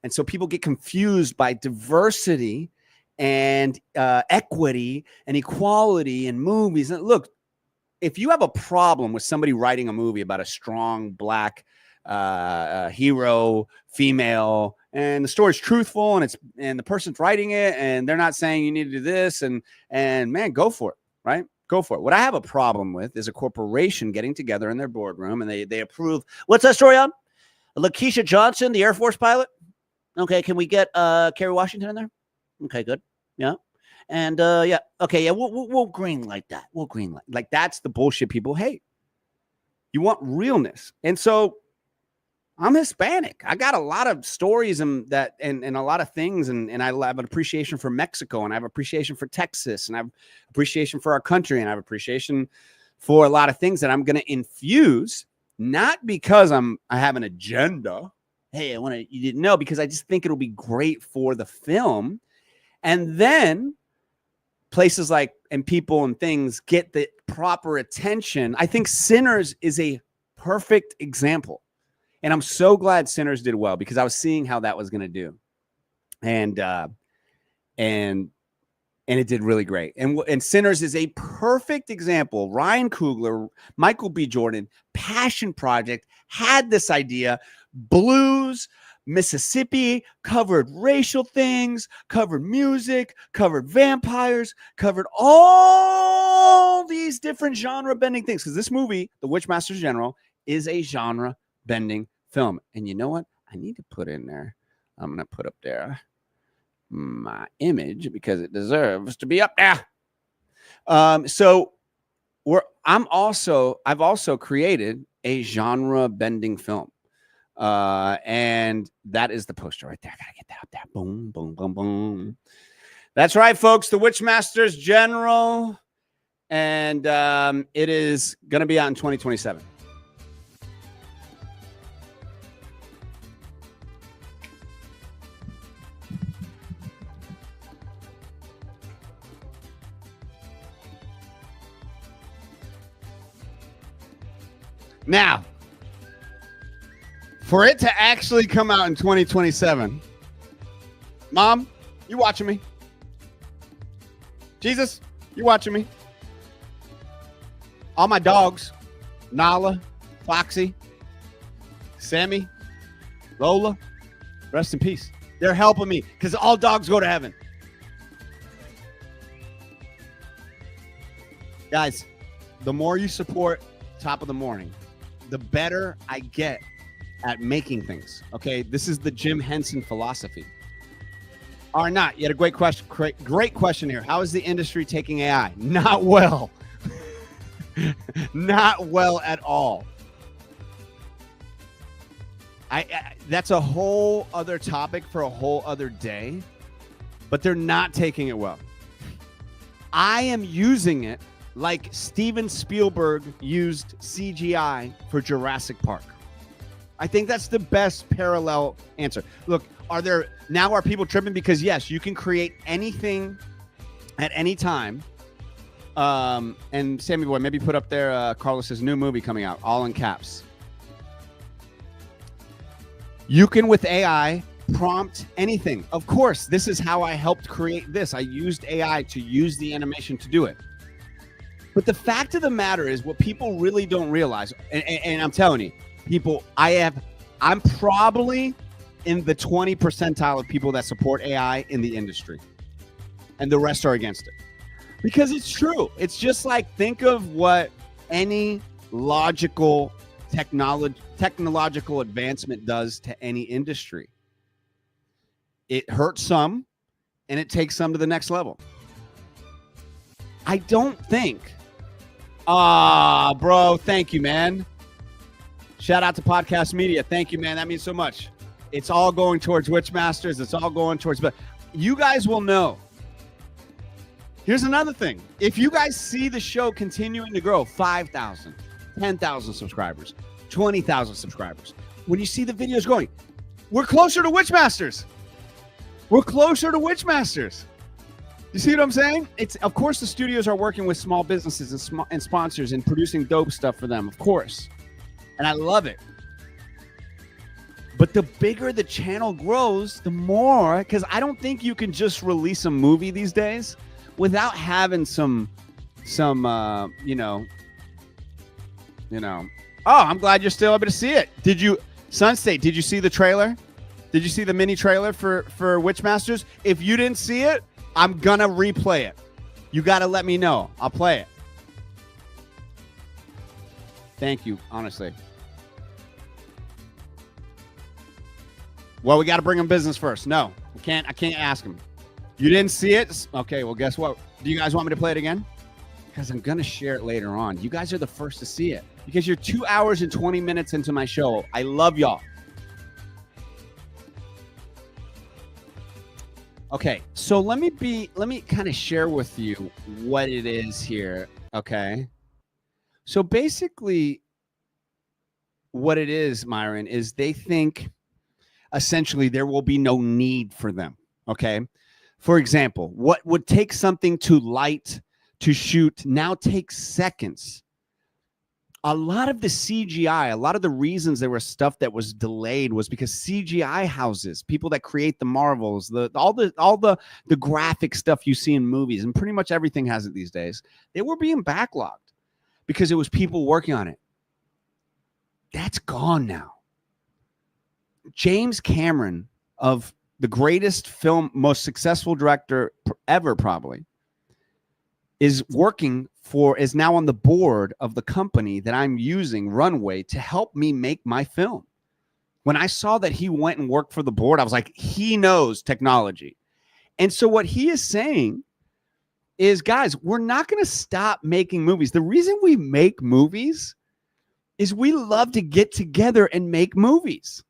And so people get confused by diversity and equity and equality in movies. And look, if you have a problem with somebody writing a movie about a strong black hero, female, and the story's truthful and the person's writing it and they're not saying you need to do this and man, go for it, right? Go for it. What I have a problem with is a corporation getting together in their boardroom and they approve. What's that story on? Lakeisha Johnson, the Air Force pilot. Okay, can we get Kerry Washington in there? Okay, good. Yeah. And yeah, okay, yeah, we'll green light that. We'll green light. Like that's the bullshit people hate. You want realness. And so I'm Hispanic. I got a lot of stories and a lot of things, and I have an appreciation for Mexico, and I have appreciation for Texas, and I have appreciation for our country, and I have appreciation for a lot of things that I'm going to infuse, not because I have an agenda. Hey, you didn't know, because I just think it'll be great for the film. And then places like, and people and things get the proper attention. I think Sinners is a perfect example. And I'm so glad Sinners did well, because I was seeing how that was going to do. And it did really great. And Sinners is a perfect example. Ryan Coogler, Michael B. Jordan, passion project, had this idea, blues, Mississippi, covered racial things, covered music, covered vampires, covered all these different genre bending things. Because this movie, The Witchmaster's General, is a genre bending film. And you know what? I need to put in there. I'm going to put up there my image because it deserves to be up there. So I've also created a genre bending film. And that is the poster right there. I gotta get that up there. Boom, boom, boom, boom. That's right, folks. The Witchmaster's General. And it is going to be out in 2027. Now, for it to actually come out in 2027, Mom, you watching me? Jesus, you watching me? All my dogs, Nala, Foxy, Sammy, Lola, rest in peace. They're helping me because all dogs go to heaven. Guys, the more you support Top of the Morning, the better I get at making things. Okay, this is the Jim Henson philosophy. Or not. You had a great question. Great question here. How is the industry taking AI? Not well. Not well at all. That's a whole other topic for a whole other day, but they're not taking it well. I am using it like Steven Spielberg used CGI for Jurassic Park. I think that's the best parallel answer. Look, are people tripping? Because yes, you can create anything at any time. And Sammy Boy, maybe put up there Carlos's new movie coming out, all in caps. You can, with AI, prompt anything. Of course, this is how I helped create this. I used AI to use the animation to do it. But the fact of the matter is, what people really don't realize, and I'm telling you, people, I'm probably in the 20 percentile of people that support AI in the industry, and the rest are against it. Because it's true. It's just like, think of what any logical technological advancement does to any industry. It hurts some, and it takes some to the next level. I don't think. Bro, thank you, man. Shout out to Podcast Media. Thank you, man. That means so much. It's all going towards Witchmasters. It's all going towards, but you guys will know. Here's another thing. If you guys see the show continuing to grow, 5,000, 10,000 subscribers, 20,000 subscribers, when you see the videos going, we're closer to Witchmasters. We're closer to Witchmasters. You see what I'm saying? It's, of course, the studios are working with small businesses and sponsors and producing dope stuff for them, of course. And I love it. But the bigger the channel grows, the more, because I don't think you can just release a movie these days without having some, Oh, I'm glad you're still able to see it. Sunstate, did you see the trailer? Did you see the mini trailer for Witchmasters? If you didn't see it, I'm gonna replay it. You got to let me know. I'll play it. Thank you, honestly. Well, we got to bring him business first. No, I can't ask him. You didn't see it? Okay, well, guess what? Do you guys want me to play it again? Because I'm going to share it later on. You guys are the first to see it. Because you're 2 hours and 20 minutes into my show. I love y'all. Okay, so let me kind of share with you what it is here, okay? So basically what it is, Myron, is they think essentially there will be no need for them, okay? For example, what would take something to light, to shoot, now takes seconds. A lot of the CGI, a lot of the reasons there was stuff that was delayed was because CGI houses, people that create the Marvels, all the graphic stuff you see in movies, and pretty much everything has it these days, they were being backlogged because it was people working on it. That's gone now. James Cameron, of the greatest film, most successful director ever probably, is now on the board of the company that I'm using, Runway, to help me make my film. When I saw that he went and worked for the board, I was like, he knows technology. And so what he is saying is, guys, we're not going to stop making movies. The reason we make movies is we love to get together and make movies.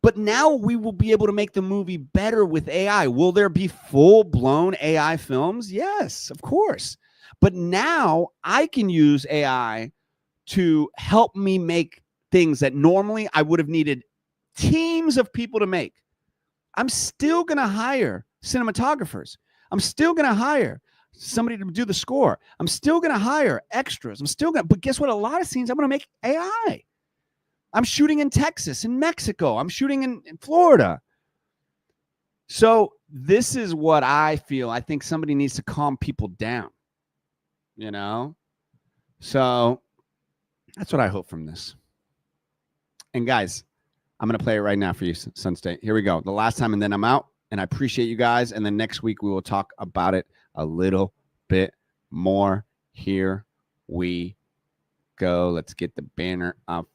But now we will be able to make the movie better with AI. Will there be full-blown AI films? Yes, of course. But now I can use AI to help me make things that normally I would have needed teams of people to make. I'm still going to hire cinematographers. I'm still going to hire somebody to do the score. I'm still going to hire extras. But guess what? A lot of scenes I'm going to make AI. I'm shooting in Texas, in Mexico. I'm shooting in Florida. So this is what I feel. I think somebody needs to calm people down, you know? So that's what I hope from this. And guys, I'm going to play it right now for you, Sunstate. Here we go. The last time, and then I'm out. And I appreciate you guys. And then next week we will talk about it a little bit more. Here we go. Let's get the banner up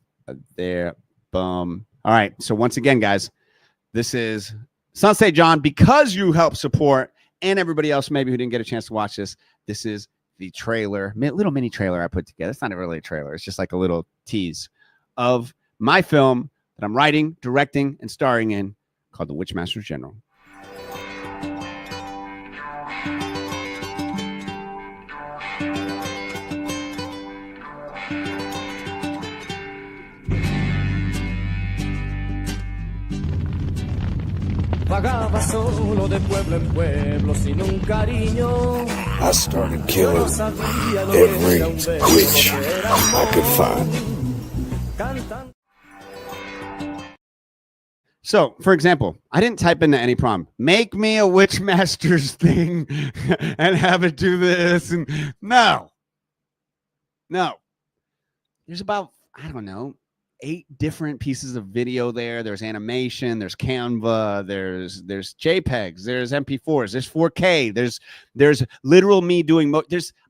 there. Boom. All right. So once again, guys, this is Sunstate John. Because you help support, and everybody else maybe who didn't get a chance to watch this, this is the trailer, little mini trailer I put together. It's not really a trailer. It's just like a little tease of my film that I'm writing, directing, and starring in, called The Witchmasters General.
Vagaba solo de pueblo en pueblo sin un cariño.
I started killing every witch I could find.
So, for example, I didn't type into any prompt. Make me a Witchmasters thing and have it do this. And no. There's about, I don't know, 8 different pieces of video there. There's animation, there's Canva, there's JPEGs, there's MP4s, there's 4K, there's literal me doing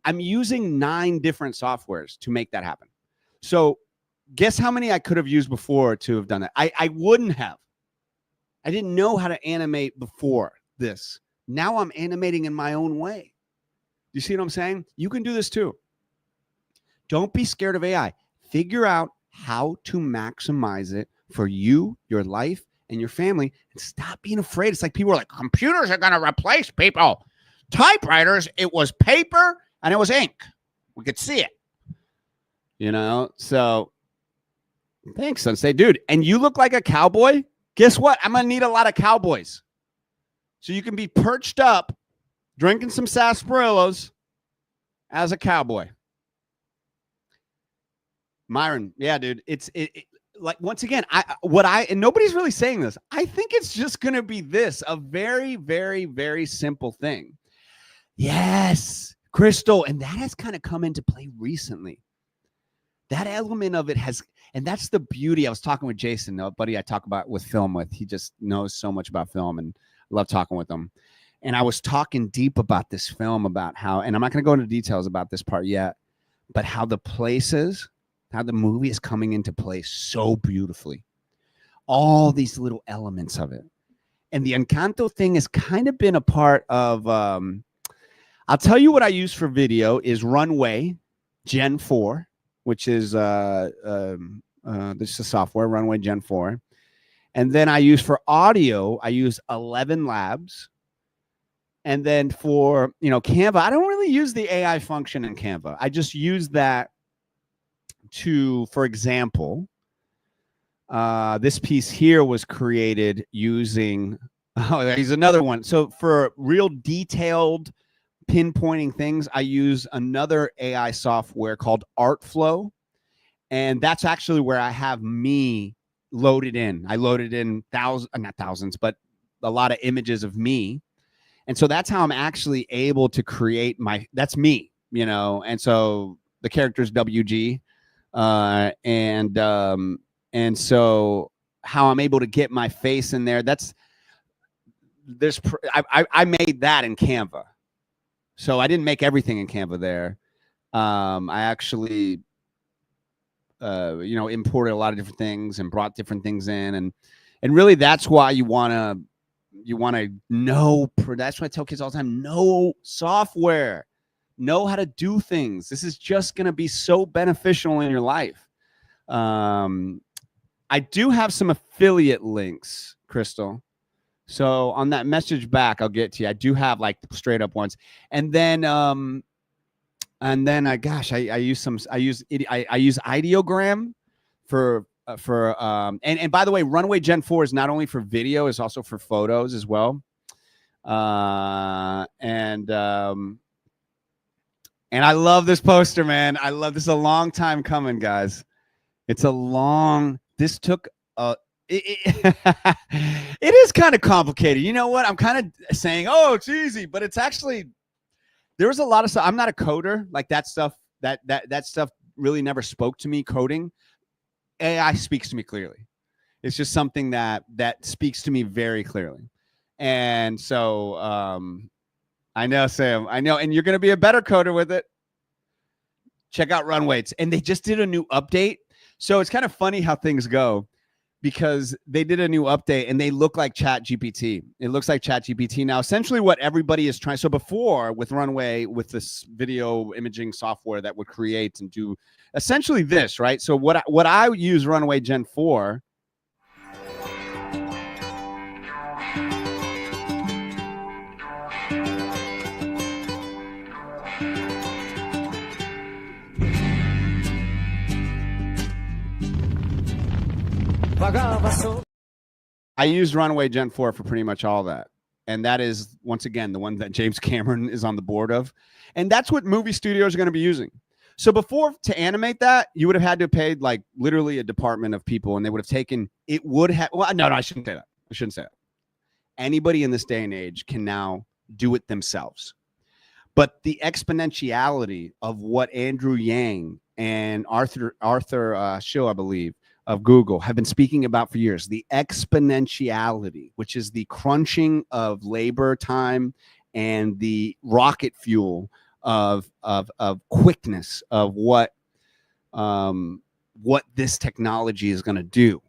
I'm using 9 different softwares to make that happen. So guess how many I could have used before to have done that? I wouldn't have. I didn't know how to animate before this. Now I'm animating in my own way. You see what I'm saying? You can do this too. Don't be scared of AI. Figure out how to maximize it for you, your life, and your family, and stop being afraid. It's like people are like, computers are going to replace people. Typewriters, it was paper and it was ink. We could see it. You know, so thanks, Sensei. Dude, and you look like a cowboy. Guess what? I'm going to need a lot of cowboys. So you can be perched up, drinking some sarsaparillas as a cowboy. Myron, yeah, dude. It's like, once again, and nobody's really saying this. I think it's just going to be a very, very, very simple thing. Yes, Crystal. And that has kind of come into play recently. That element of it has, and that's the beauty. I was talking with Jason, a buddy I talk about with film with. He just knows so much about film, and I love talking with him. And I was talking deep about this film, about how, and I'm not going to go into details about this part yet, but how the places, how the movie is coming into place so beautifully. All these little elements of it. And the Encanto thing has kind of been a part of, I'll tell you what I use for video is Runway Gen 4. Which is this is a software, Runway Gen 4. And then I use for audio, I use 11 Labs. And then for, Canva, I don't really use the AI function in Canva. I just use that to, for example, this piece here was created using, here's another one. So for real detailed pinpointing things, I use another AI software called Artflow, and that's actually where I have me loaded in. I loaded in not thousands, but a lot of images of me, and so that's how I'm actually able to create that's me, and so the character is WG, and so how I'm able to get my face in there. I made that in Canva. So I didn't make everything in Canva there. I actually, imported a lot of different things and brought different things in, and really that's why you want to know. That's why I tell kids all the time: know software, know how to do things. This is just going to be so beneficial in your life. I do have some affiliate links, Crystal. So on that message back, I'll get to you. I do have like straight up ones, and then I use Ideogram for and by the way, Runway Gen 4 is not only for video, it's also for photos as well. And I love this poster, man. I love this. Is a long time coming, guys. This took it is kind of complicated. You know what? I'm kind of saying, oh, it's easy, but it's actually, there was a lot of stuff. I'm not a coder. Like that stuff, that stuff really never spoke to me, coding. AI speaks to me clearly. It's just something that speaks to me very clearly. And so I know, Sam, I know, and you're going to be a better coder with it. Check out Runways. And they just did a new update. So it's kind of funny how things go, because they did a new update and they look like ChatGPT. It looks like ChatGPT now. Essentially what everybody is trying. So before with Runway, with this video imaging software that would create and do essentially this, right? So what I use Runway Gen 4. I used Runaway Gen 4 for pretty much all that. And that is, once again, the one that James Cameron is on the board of. And that's what movie studios are going to be using. So before, to animate that, you would have had to have paid like literally a department of people, and they would have taken, it would have, well, no, I shouldn't say that. I shouldn't say that. Anybody in this day and age can now do it themselves. But the exponentiality of what Andrew Yang and Arthur Schill, I believe, of Google have been speaking about for years, the exponentiality, which is the crunching of labor time and the rocket fuel of quickness of what this technology is going to do,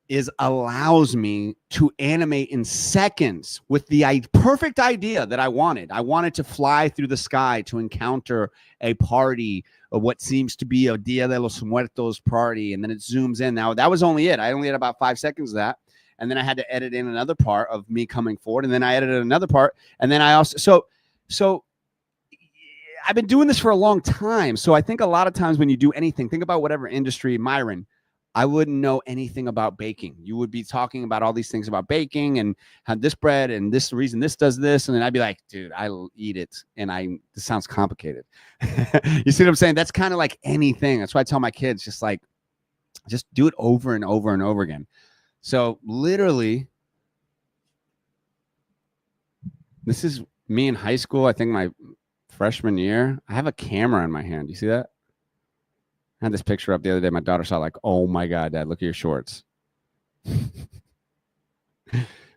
is allows me to animate in seconds with the perfect idea that I wanted. I wanted to fly through the sky to encounter a party of what seems to be a Dia de los Muertos party, and then it zooms in. Now, that was only it. I only had about 5 seconds of that, and then I had to edit in another part of me coming forward, and then I edited another part, and then I also so I've been doing this for a long time. So I think a lot of times when you do anything, think about whatever industry, Myron, I wouldn't know anything about baking. You would be talking about all these things about baking and how this bread and this reason this does this. And then I'd be like, dude, I'll eat it. And this sounds complicated. You see what I'm saying? That's kind of like anything. That's why I tell my kids, just do it over and over and over again. So literally, this is me in high school. I think my freshman year, I have a camera in my hand. You see that? I had this picture up the other day. My daughter saw, like, oh my God, Dad, look at your shorts.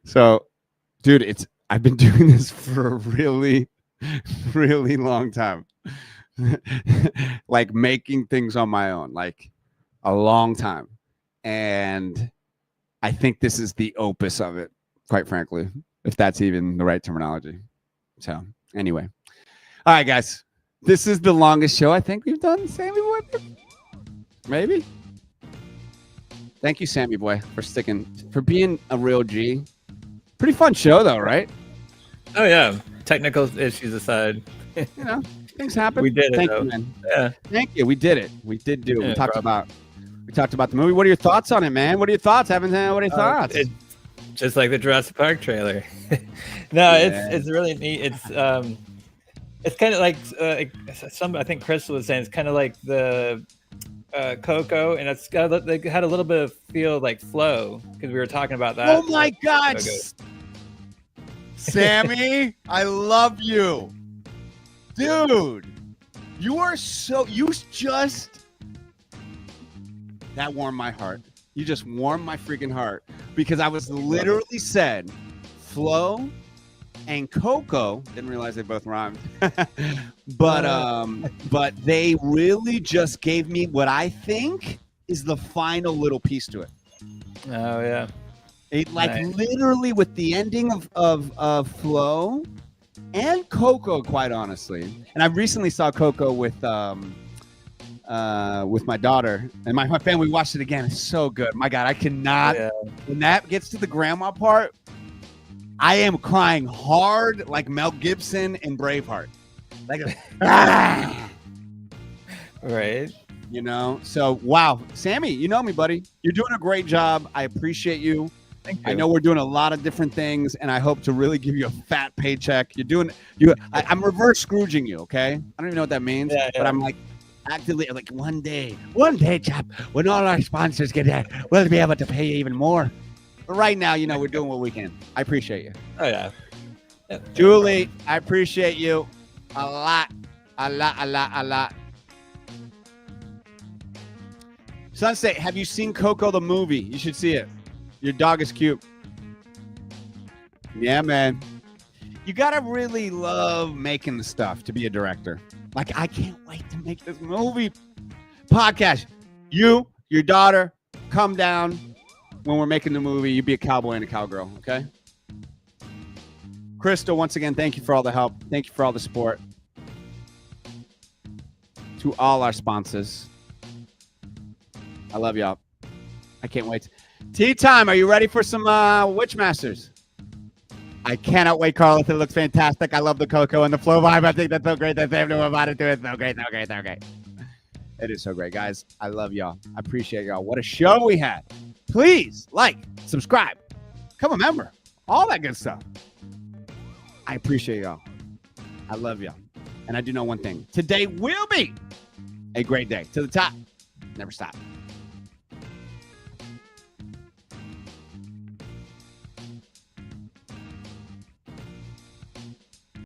So, dude, I've been doing this for a really, really long time. Like making things on my own, like a long time. And I think this is the opus of it, quite frankly, if that's even the right terminology. So anyway. All right, guys. This is the longest show I think we've done, Sammy Boy. Maybe. Thank you, Sammy Boy, for being a real G. Pretty fun show, though, right?
Oh yeah, technical issues aside,
you know, things happen.
We did it.
Thank
though.
you, man.
Yeah,
thank you. We did it. We did do it.
Yeah,
We talked about the movie. What are your thoughts on it, man? What are your thoughts? What are your thoughts?
It's just like the Jurassic Park trailer. No, yeah. It's really neat. It's kind of like I think Chris was saying, it's kind of like the Coco, and they had a little bit of feel like Flow, because we were talking about that.
Oh my God, Sammy, I love you, dude. That warmed my heart. You just warmed my freaking heart, because I was literally said Flow and Coco, didn't realize they both rhymed, but they really just gave me what I think is the final little piece to it.
Oh yeah,
literally with the ending of Flow and Coco, quite honestly. And I recently saw Coco with my daughter and my family. We watched it again. It's so good. My God, I cannot. Yeah. When that gets to the grandma part, I am crying hard like Mel Gibson in Braveheart.
Right.
You know, so wow. Sammy, you know me, buddy. You're doing a great job. I appreciate you.
Thank you.
I know we're doing a lot of different things, and I hope to really give you a fat paycheck. I'm reverse Scrooging you, okay? I don't even know what that means, but I'm like actively like one day, chap, when all our sponsors get there, we'll be able to pay you even more. But right now, we're doing what we can. I appreciate you.
Oh, yeah.
Julie, I appreciate you a lot. Sunset, have you seen Coco the movie? You should see it. Your dog is cute. Yeah, man. You got to really love making the stuff to be a director. Like, I can't wait to make this movie. Podcast. You, your daughter, come down. When we're making the movie, you be a cowboy and a cowgirl, okay? Crystal, once again, thank you for all the help. Thank you for all the support. To all our sponsors. I love y'all. I can't wait. Tea time. Are you ready for some Witchmasters? I cannot wait, Carlton. It looks fantastic. I love the Coco and the Flow vibe. I think that's so great. That's everything about it. It's so great. It is so great, guys. I love y'all. I appreciate y'all. What a show we had. Please like, subscribe, become a member, all that good stuff. I appreciate y'all. I love y'all. And I do know one thing. Today will be a great day. To the top. Never stop.